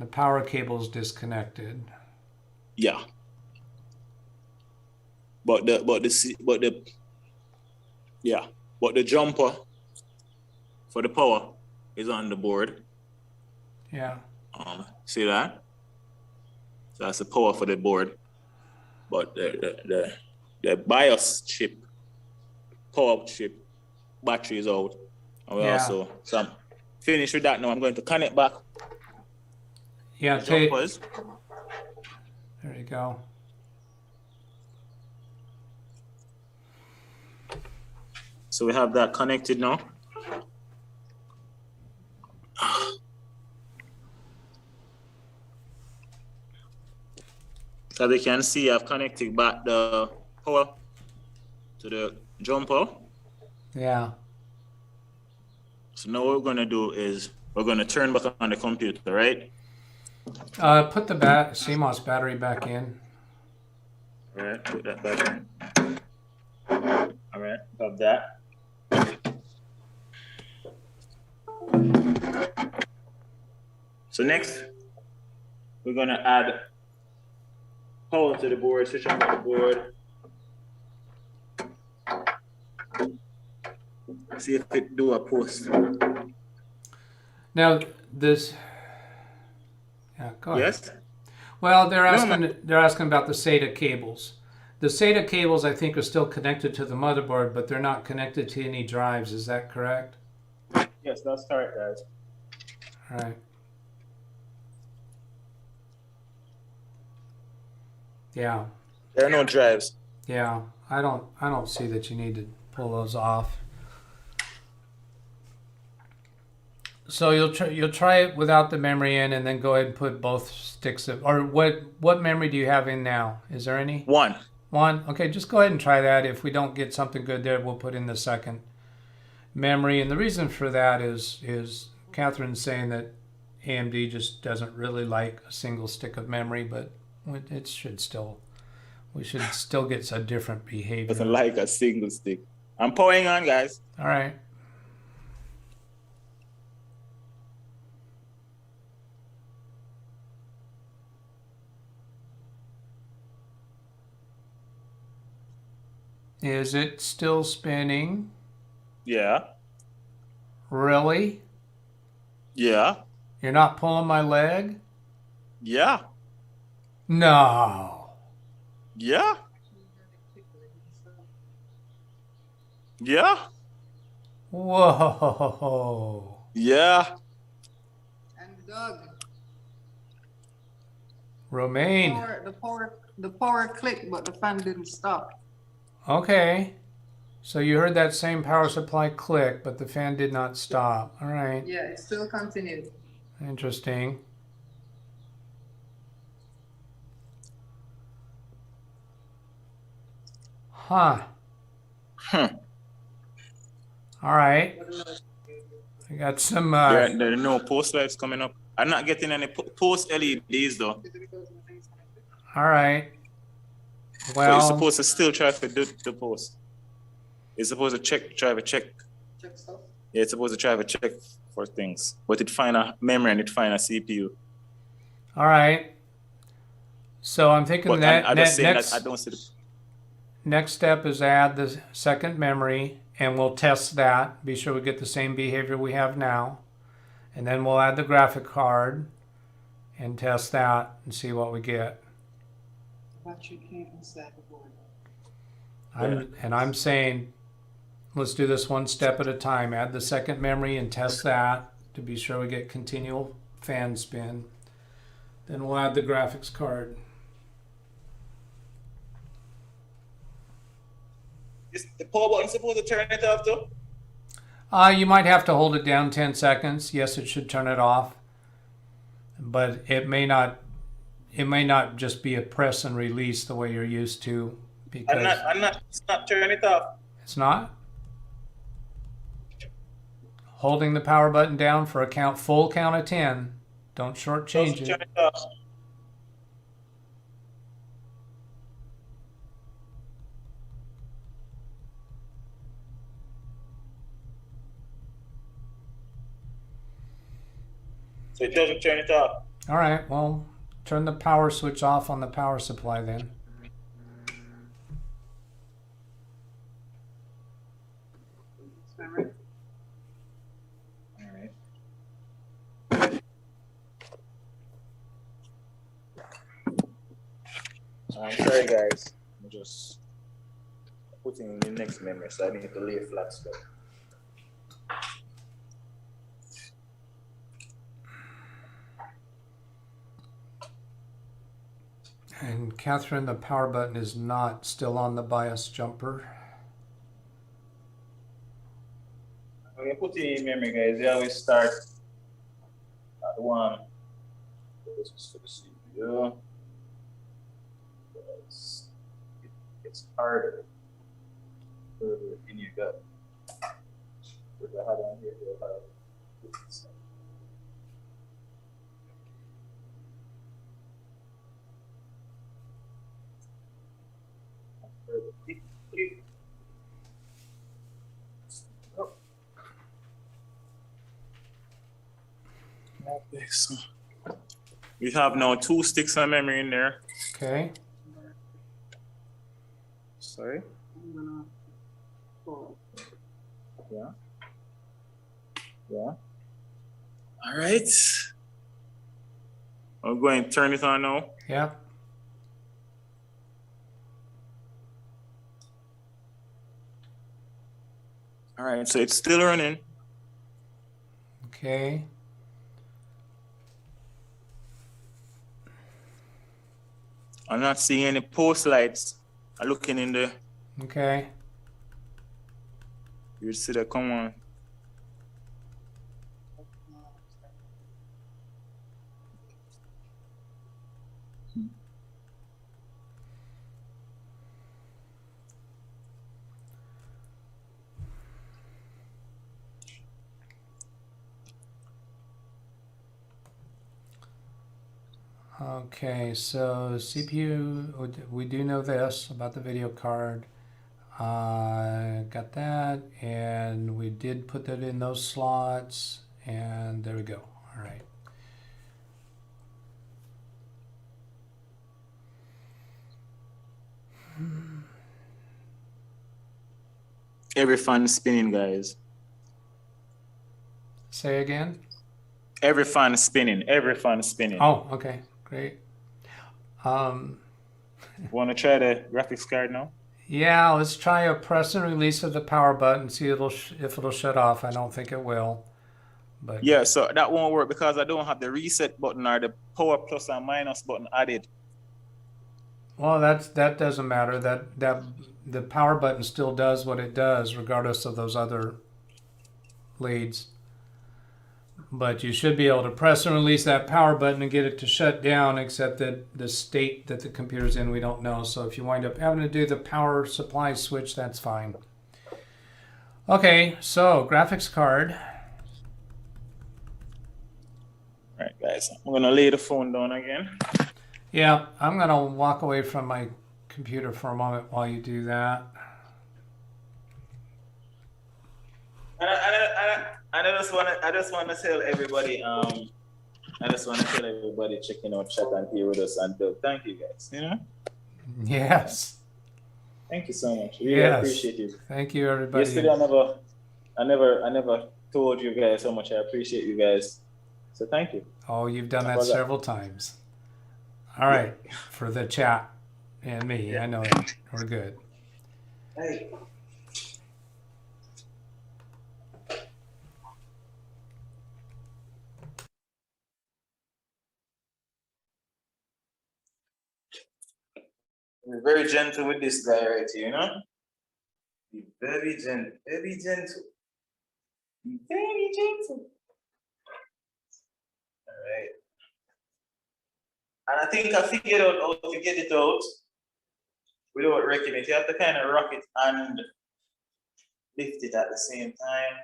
the power cable's disconnected. Yeah. But the jumper for the power is on the board. Yeah. See that? So that's the power for the board. But the BIOS chip, power chip, battery is out. And we so I'm finished with that now. I'm going to connect back. Yeah, the jumpers. there you go. So we have that connected now. As you can see, I've connected back the power to the jumper. Yeah. So now what we're going to do is we're going to turn back on the computer, right? Put the CMOS battery back in. All right, put that back in. All right, have that. So next, we're going to add power to the board, switch on the board. See if it do a post. Now this. Yeah, go ahead. Yes? Well, they're asking about the SATA cables. The SATA cables, I think, are still connected to the motherboard, but they're not connected to any drives. Is that correct? Yes, that's correct, guys. All right. Yeah. There are no drives. Yeah. I don't see that you need to pull those off. So you'll try it without the memory in, and then go ahead and put both sticks of, or what memory do you have in now? Is there any? One. Okay, just go ahead and try that. If we don't get something good there, we'll put in the second memory. And the reason for that is Catherine's saying that AMD just doesn't really like a single stick of memory, but it should still, we should still get a different behavior. Doesn't like a single stick. I'm powering on, guys. All right. Is it still spinning? Yeah. Really? Yeah. You're not pulling my leg? Yeah. No. Yeah. Yeah. Whoa. Yeah. And Doug, Romaine. the power clicked, but the fan didn't stop. Okay. So you heard that same power supply click, but the fan did not stop. All right. Yeah, it still continued. Interesting. Huh. All right. I got some. There are no post lights coming up. I'm not getting any post LEDs though. All right. So Well, you're supposed to still try to do the post. It's supposed to try to check. Check stuff. Yeah, it's supposed to try to check for things, but it find a memory and it find a CPU. all right. So I'm thinking But that I'm just saying next, that I don't see the. next step is add the second memory, and we'll test that. Be sure we get the same behavior we have now. And then we'll add the graphic card and test that and see what we get. Battery came inside the board. I'm saying, let's do this one step at a time. Add the second memory and test that to be sure we get continual fan spin. Then we'll add the graphics card. Is the power button supposed to turn it off too? You might have to hold it down 10 seconds. Yes, it should turn it off. But it may not just be a press and release the way you're used to, because It's not turning it off. it's not. Holding the power button down for a full count of 10. Don't shortchange Doesn't it. turn it off. So it doesn't turn it off. All right, well, turn the power switch off on the power supply then. I'm sorry guys, I'm just putting in the next memory, so I need to lay flat stuff. And Catherine, the power button is not still on the BIOS jumper. When you put in memory, guys, you always start at one. This is for the CPU. It's harder further in your gut. If I had on here, you'll have this. We have now 2 sticks of memory in there. Okay. Sorry. Yeah. Yeah. All right. I'm going to turn it on now. Yep. All right, so it's still running. Okay. I'm not seeing any post lights. I'm looking in the. Okay. You see that? Come on. Okay, so CPU, we do know this about the video card. Got that, and we did put that in those slots, and there we go. All right. Every fan is spinning, guys. Say again? Every fan is spinning. Every fan is spinning. Oh, okay, great. Want to try the graphics card now? Yeah, let's try a press and release of the power button, see if it'll shut off. I don't think it will. But Yeah, so that won't work because I don't have the reset button or the power plus and minus button added. well, that doesn't matter. That the power button still does what it does regardless of those other leads. But you should be able to press and release that power button and get it to shut down, except that the state that the computer's in, we don't know. So if you wind up having to do the power supply switch, that's fine. Okay, so graphics card. All right, guys, I'm gonna lay the phone down again. Yeah, I'm gonna walk away from my computer for a moment while you do that. And I just wanna tell everybody, checking out chat and here with us and Doug. Thank you guys. You know? Yes. Thank you so much. Really Yes. appreciate it. Thank you, everybody. Yesterday I never told you guys how much I appreciate you guys. So thank you. Oh, you've done How that about that? several times. All right, for the chat and me, I know that. We're good. Hey. Be very gentle with this guy right here, you know? Be very gentle, very gentle. Be very gentle. All right. And I think I figured out how to get it out without wrecking it. You have to kind of rock it and lift it at the same time.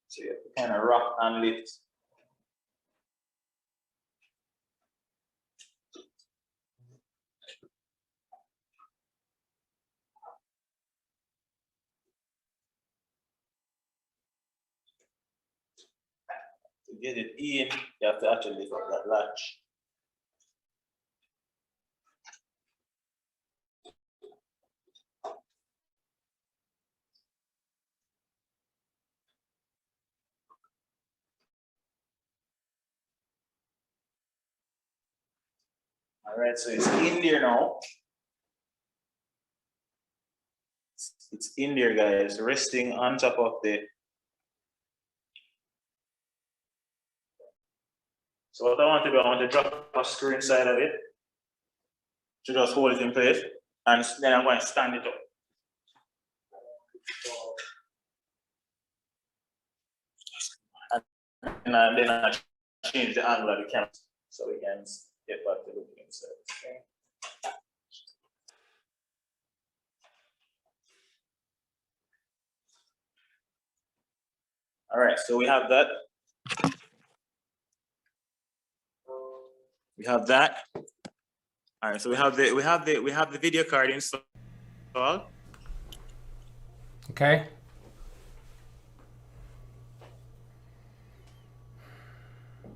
So you have to kind of rock and lift. To get it in, you have to actually lift up that latch. All right, so it's in there now. It's in there, guys, resting on top of the. So what I want to do, I want to drop a screw inside of it to just hold it in place, and then I'm going to stand it up. And then I change the angle of the camera so we can get back to looking inside. Okay. All right, so we have that. We have that. All right, so we have the video card installed. Okay.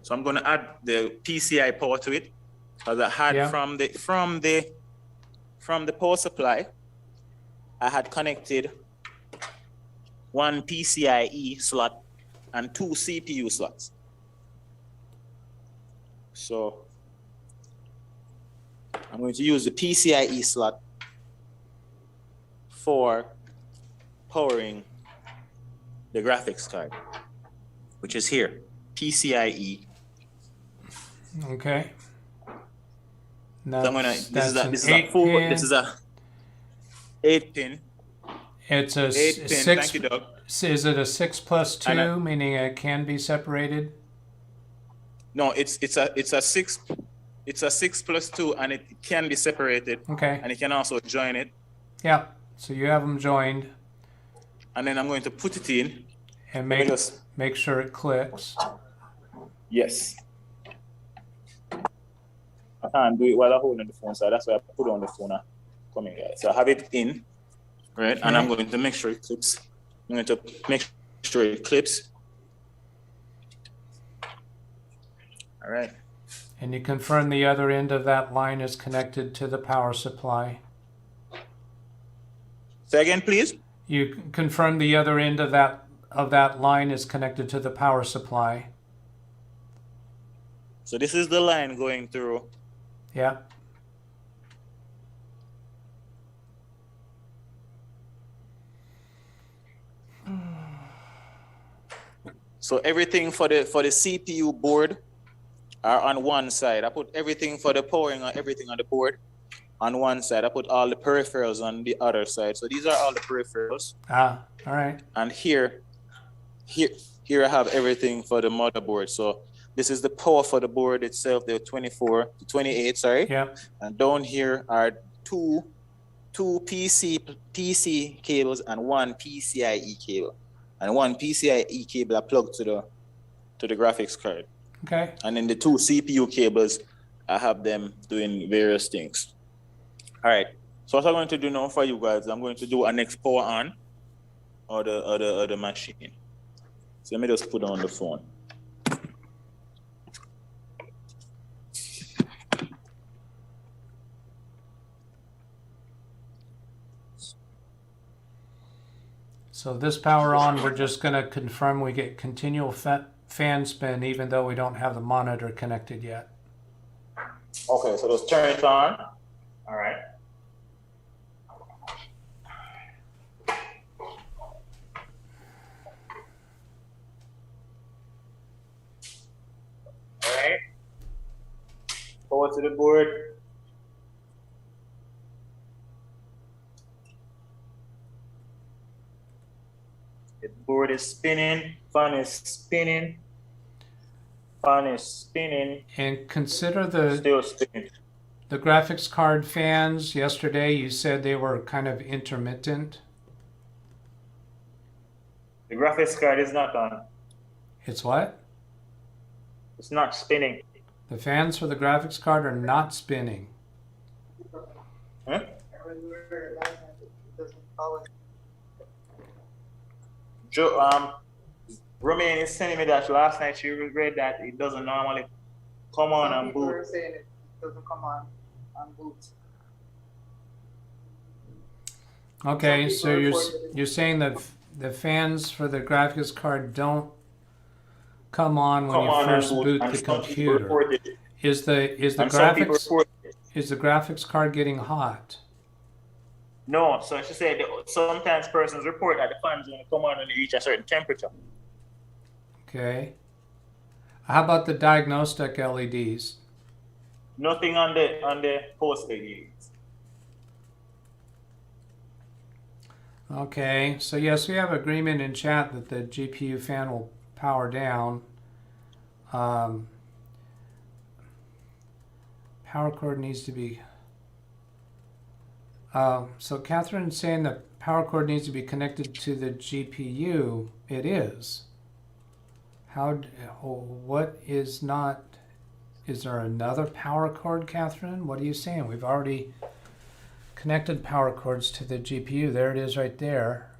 So I'm going to add the PCI power to it, because I had from the power supply, I had connected one PCIe slot and two CPU slots. So I'm going to use the PCIe slot for powering the graphics card, which is here, PCIe. Okay. So I'm gonna. This is a 8-pin. It's a 8-pin. 6. Thank you, Doug. Is it a 6+2, meaning it can be separated? No, it's a 6. It's a 6+2, and it can be separated. Okay. And you can also join it. Yeah. So you have them joined. And then I'm going to put it in. And make sure it clicks. Yes. I can't do it while I'm holding the phone, so that's why I put it on the phone. Come in, guys. So I have it in, right? Okay. And I'm going to make sure it clips. I'm going to make sure it clips. All right. And you confirm the other end of that line is connected to the power supply. Say again, please. You confirm the other end of that line is connected to the power supply. So this is the line going through. Yeah. So everything for the CPU board are on one side. I put everything for the powering on everything on the board on one side. I put all the peripherals on the other side. So these are all the peripherals. Ah, all right. And here I have everything for the motherboard. So this is the power for the board itself, the 28, sorry. Yeah. And down here are two PC cables and one PCIe cable. And one PCIe cable I plugged to the graphics card. Okay. And then the two CPU cables, I have them doing various things. All right. So what I'm going to do now for you guys, I'm going to do a next power on or the machine. So let me just put on the phone. So this power on, we're just going to confirm we get continual fan spin even though we don't have the monitor connected yet. Okay, so let's turn it on. All right. All right. Power to the board. The board is spinning, fan is spinning, fan is spinning, And consider the still spinning. graphics card fans. Yesterday you said they were kind of intermittent. The graphics card is not on. It's what? It's not spinning. The fans for the graphics card are not spinning. Huh? Romaine is telling me that last night she read that it doesn't normally come on and People boot. are saying it doesn't come on boot. Okay, Some so people you're reported you're saying that the fans for the graphics card don't come on when Come you on first and boot and the some people computer. report it. Is the And some people graphics report it. is the graphics card getting hot? No, so she said that sometimes persons report that the fans only come on when they reach a certain temperature. Okay. How about the diagnostic LEDs? Nothing on the post LEDs. Okay, so yes, we have agreement in chat that the GPU fan will power down. Power cord needs to be. So Catherine's saying the power cord needs to be connected to the GPU. It is. What is not? Is there another power cord, Catherine? What are you saying? We've already connected power cords to the GPU. There it is right there.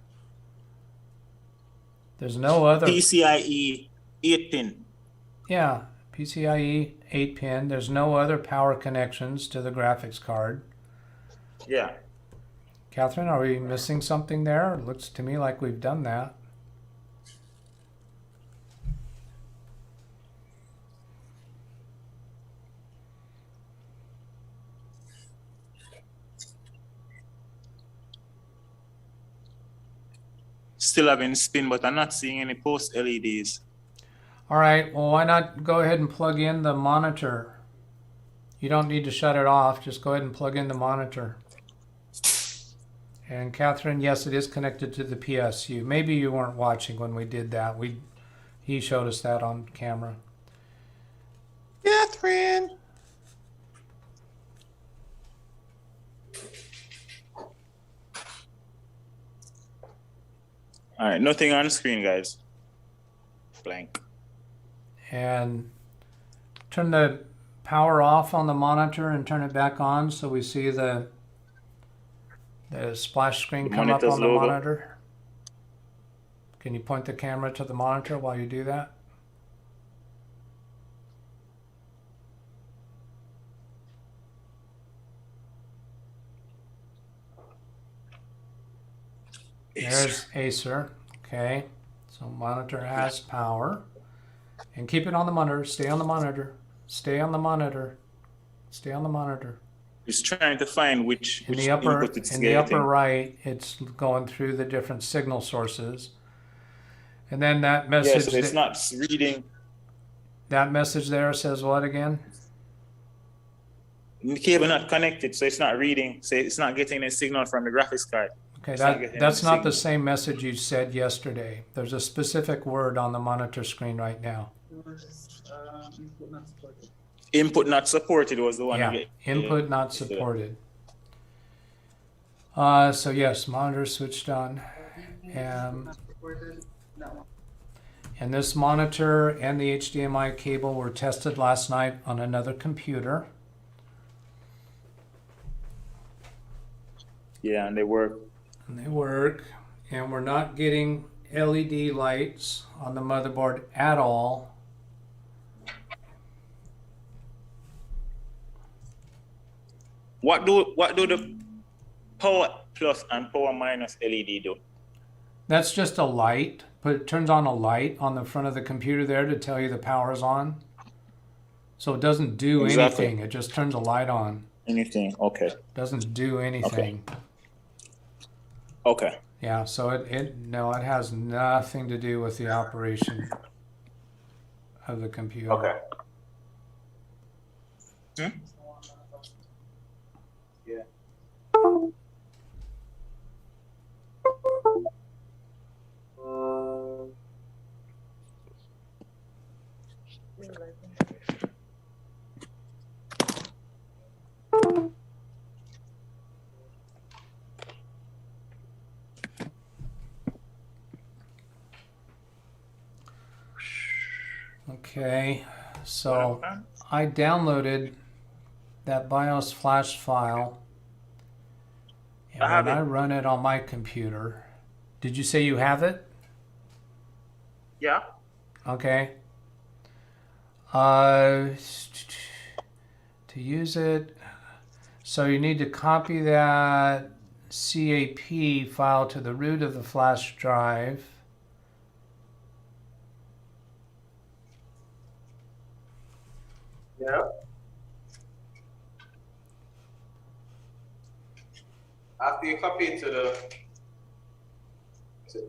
There's no other. PCIe 8-pin. Yeah, PCIe 8-pin. There's no other power connections to the graphics card. Yeah. Catherine, are we missing something there? It looks to me like we've done that. Still having spin, but I'm not seeing any post LEDs. All right, well, why not go ahead and plug in the monitor? You don't need to shut it off. Just go ahead and plug in the monitor. And Catherine, yes, it is connected to the PSU. Maybe you weren't watching when we did that. He showed us that on camera. Catherine. All right, nothing on screen, guys. Blank. And turn the power off on the monitor and turn it back on so we see the splash screen come up on the monitor. Can you point the camera to the monitor while you do that? There's Acer. Okay, so monitor has power. And keep it on the monitor. Stay on the monitor. Stay on the monitor. Stay on the monitor. It's trying to find which In the upper input it's in the upper getting. right, it's going through the different signal sources. And then that Yeah, message so it's not reading. that message there says what again? The cable not connected, so it's not reading. So it's not getting a signal from the graphics card. Okay, It's not getting that's any not the signal. same message you said yesterday. There's a specific word on the monitor screen right now. Input not supported was the one. Yeah, you get. input not supported. So yes, monitor switched on. And this monitor and the HDMI cable were tested last night on another computer. Yeah, and they work. And they work. And we're not getting LED lights on the motherboard at all. What do the power plus and power minus LED do? That's just a light, but it turns on a light on the front of the computer there to tell you the power's on. So it doesn't do Exactly. anything. It just turns a light on. Anything? Okay. Doesn't do anything. Okay. Yeah, so it has nothing to do with the operation of the computer. Okay. Hmm? Yeah. Okay, so I downloaded that BIOS flash file, and I have when it. I run it on my computer, did you say you have it? Yeah. Okay. To use it, so you need to copy that CAP file to the root of the flash drive. Yeah. After you copy it to the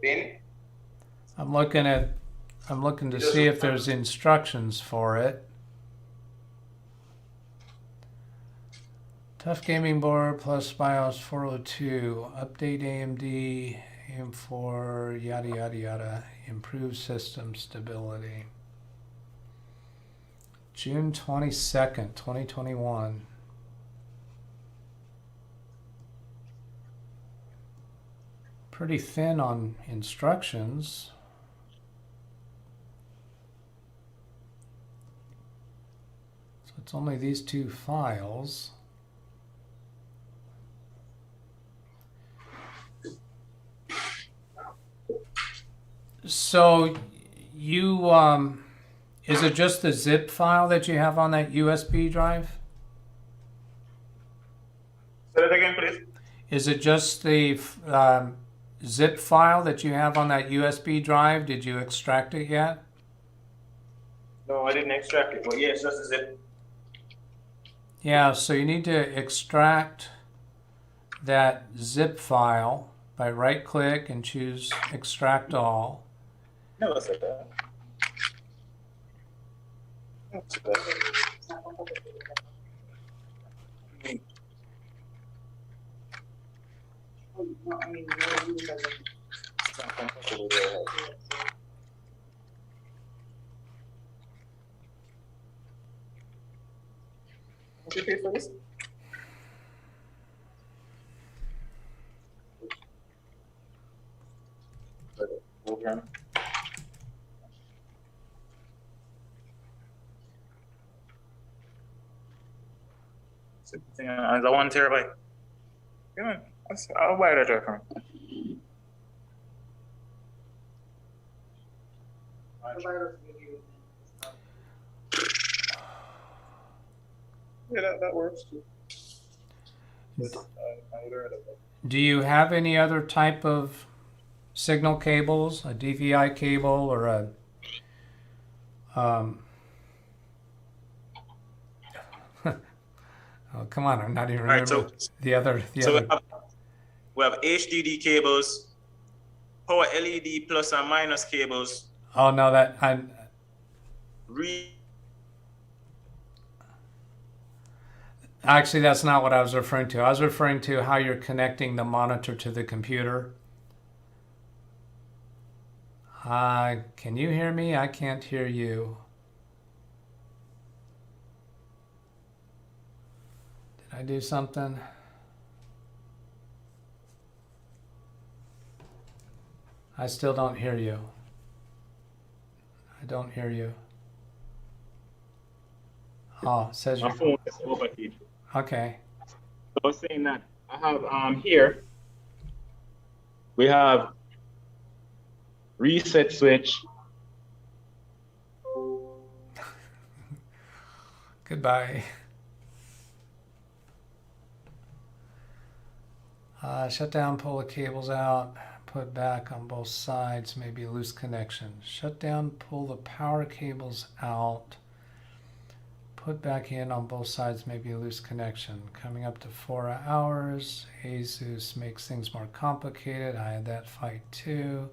bin, I'm looking to see if there's instructions for it. Tough gaming board plus BIOS 402, update AMD, AM4, yada yada yada, improve system stability. June 22nd, 2021. Pretty thin on instructions. So it's only these two files. So you, is it just the zip file that you have on that USB drive? say that again, please. Is it just the zip file that you have on that USB drive? Did you extract it yet? No, I didn't extract it, but yes, that's it. Yeah, so you need to extract that zip file by right click and choose extract all. Never said that. What you pay for this? Program. As a 1 terabyte. Yeah, I'll buy that from. Yeah, that works too. I learned it. Do you have any other type of signal cables, a DVI cable or a Oh, come on, I'm not even All right, remember the other. so we have HDD cables, power LED plus and minus cables, Oh no, that actually that's not what I was referring to. I was referring to how you're connecting the monitor to the computer. Can you hear me? I can't hear you. Did I do something? I still don't hear you. I don't hear you. Oh, it says my you're... phone is overheated. Okay. So I was saying that I have here we have reset switch. Goodbye. Shut down, pull the cables out, put back on both sides, maybe loose connection. Shut down, pull the power cables out, put back in on both sides, maybe a loose connection. Coming up to 4 hours. Asus makes things more complicated. I had that fight too.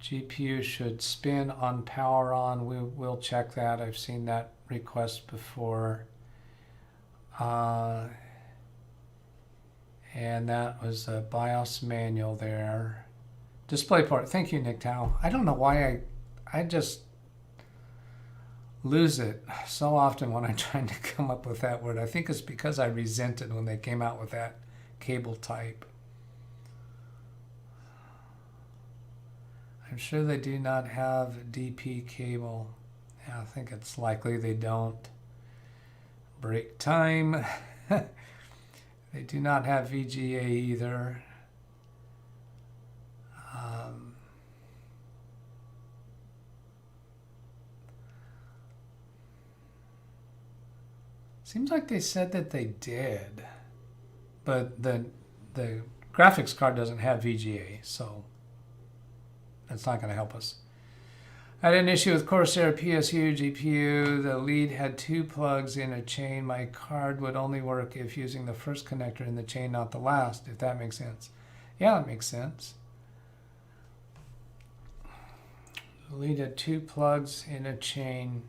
GPU should spin on power on. We'll check that. I've seen that request before. And that was a BIOS manual there. DisplayPort. Thank you, Nick Tao. I don't know why I just lose it so often when I'm trying to come up with that word. I think it's because I resented when they came out with that cable type. I'm sure they do not have DP cable. Yeah, I think it's likely they don't. Break time. They do not have VGA either. Seems like they said that they did, but the graphics card doesn't have VGA, so that's not going to help us. I had an issue with Corsair PSU GPU. The lead had 2 plugs in a chain. My card would only work if using the first connector in the chain, not the last, if that makes sense. Yeah, it makes sense. The lead had 2 plugs in a chain.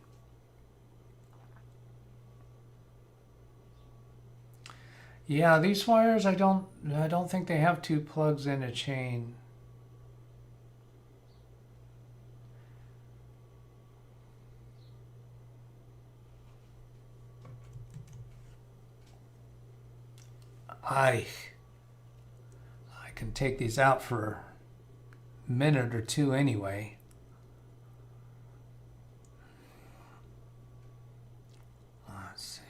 Yeah, these wires, I don't think they have 2 plugs in a chain. I can take these out for a minute or two anyway. Let's see.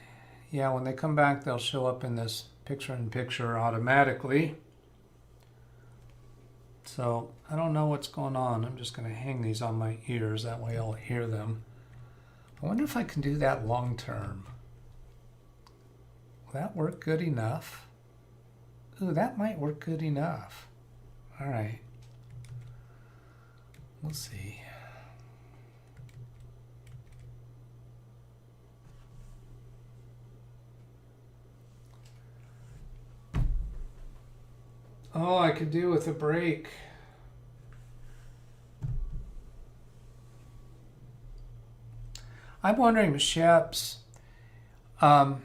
Yeah, when they come back, they'll show up in this picture-in-picture automatically. So I don't know what's going on. I'm just going to hang these on my ears. That way I'll hear them. I wonder if I can do that long term. Will that work good enough? Ooh, that might work good enough. All right. We'll see. Oh, I could do with a break. I'm wondering, Sheps, I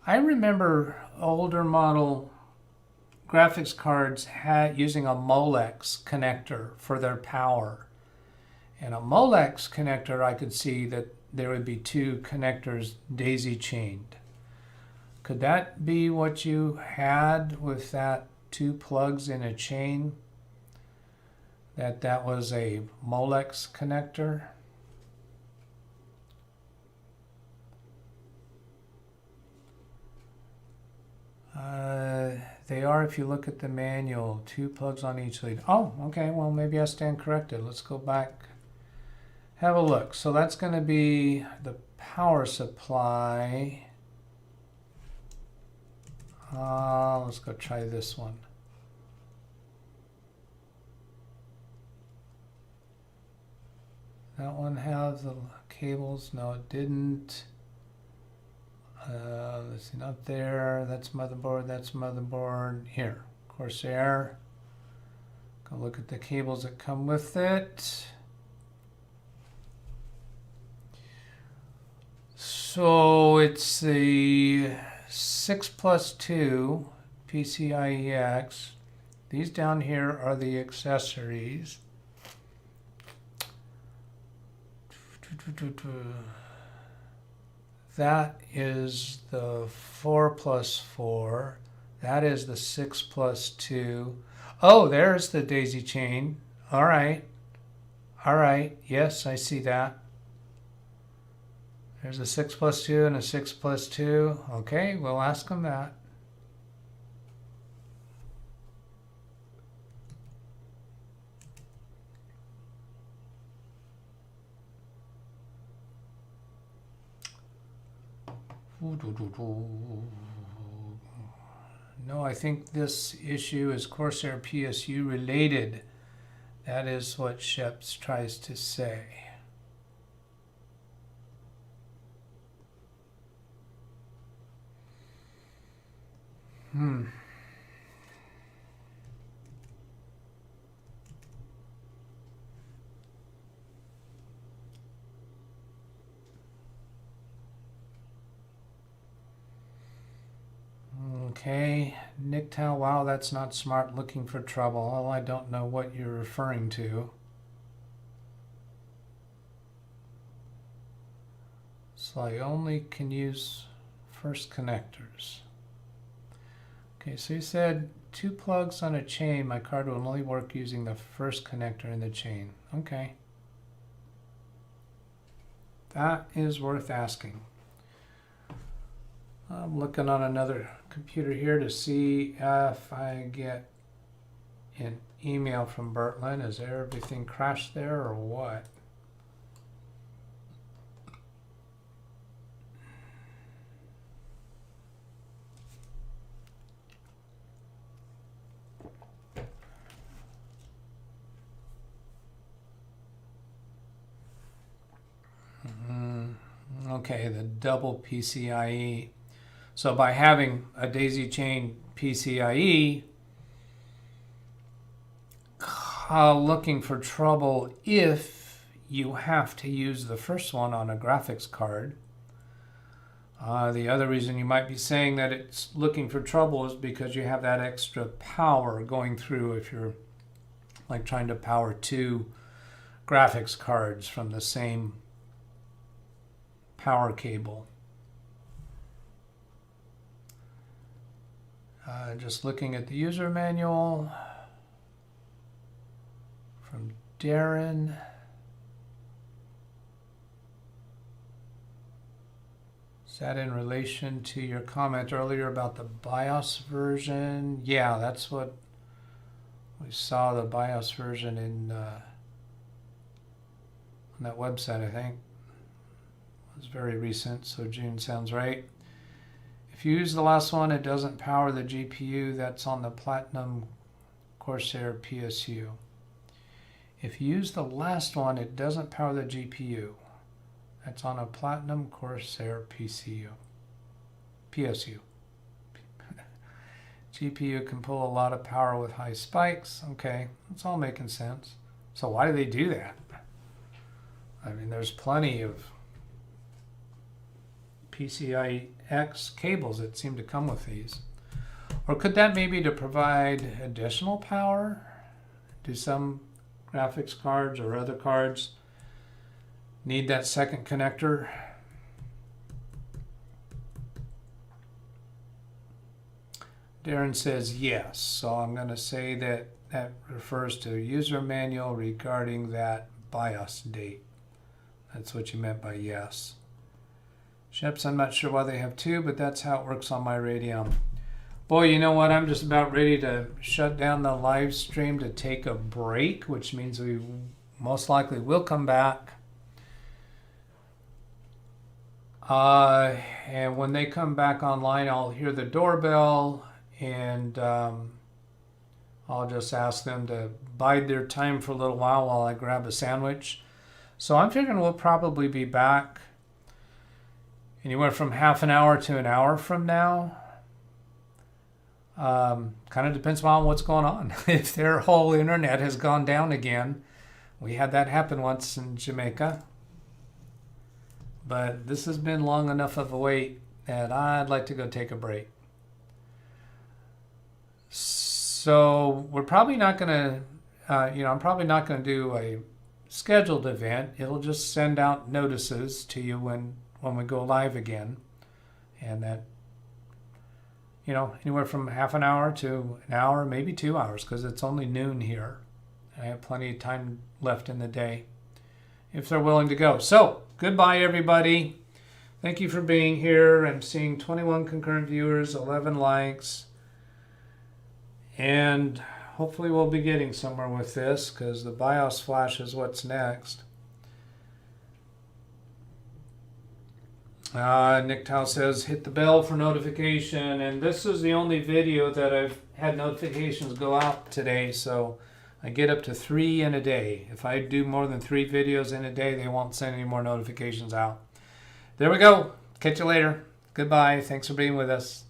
remember older model graphics cards using a Molex connector for their power. And a Molex connector, I could see that there would be 2 connectors daisy chained. Could that be what you had with that 2 plugs in a chain? That was a Molex connector? They are, if you look at the manual, 2 plugs on each lead. Oh, okay, well maybe I stand corrected. Let's go back, have a look. So that's going to be the power supply. Let's go try this one. That one has the cables. No, it didn't. Let's see, not there. That's motherboard. That's motherboard. Here, Corsair. Go look at the cables that come with it. So it's the 6+2 PCIe-X. These down here are the accessories. That is the 4+4. That is the 6+2. Oh, there's the daisy chain. All right. All right. Yes, I see that. There's a 6+2 and a 6+2. Okay, we'll ask them that. No, I think this issue is Corsair PSU related. That is what Sheps tries to say. Okay, Nicktown, wow, that's not smart, looking for trouble. Oh, I don't know what you're referring to. So I only can use first connectors. Okay, so you said 2 plugs on a chain. My card will only work using the first connector in the chain. Okay. That is worth asking. I'm looking on another computer here to see if I get an email from Bertland. Is there everything crashed there or what? Okay, the double PCIe. So by having a daisy chain PCIe, looking for trouble if you have to use the first one on a graphics card. The other reason you might be saying that it's looking for trouble is because you have that extra power going through if you're like trying to power 2 graphics cards from the same power cable. Just looking at the user manual from Darren. Is that in relation to your comment earlier about the BIOS version? Yeah, that's what we saw, the BIOS version in on that website, I think. It was very recent, so June sounds right. If you use the last one, it doesn't power the GPU that's on the Platinum Corsair PSU. If you use the last one, it doesn't power the GPU. That's on a Platinum Corsair PSU. GPU can pull a lot of power with high spikes. Okay, that's all making sense. So why do they do that? I mean, there's plenty of PCIe-X cables that seem to come with these. Or could that maybe to provide additional power? Do some graphics cards or other cards need that second connector? Darren says yes, so I'm going to say that that refers to user manual regarding that BIOS date. That's what you meant by yes. Sheps, I'm not sure why they have 2, but that's how it works on my Radeon. Boy, you know what? I'm just about ready to shut down the live stream to take a break, which means we most likely will come back. And when they come back online, I'll hear the doorbell, and I'll just ask them to bide their time for a little while I grab a sandwich. So I'm figuring we'll probably be back anywhere from half an hour to an hour from now. Kind of depends on what's going on. If their whole internet has gone down again, we had that happen once in Jamaica. But this has been long enough of a wait that I'd like to go take a break. So we're probably not going to, I'm probably not going to do a scheduled event. It'll just send out notices to you when we go live again. And that, anywhere from half an hour to an hour, maybe 2 hours, because it's only noon here. I have plenty of time left in the day if they're willing to go. So, goodbye, everybody. Thank you for being here. I'm seeing 21 concurrent viewers, 11 likes. And hopefully we'll be getting somewhere with this, because the BIOS flash is what's next. Nick Tao says, hit the bell for notification. And this is the only video that I've had notifications go out today. So I get up to 3 in a day. If I do more than 3 videos in a day, they won't send any more notifications out. There we go. Catch you later. Goodbye. Thanks for being with us.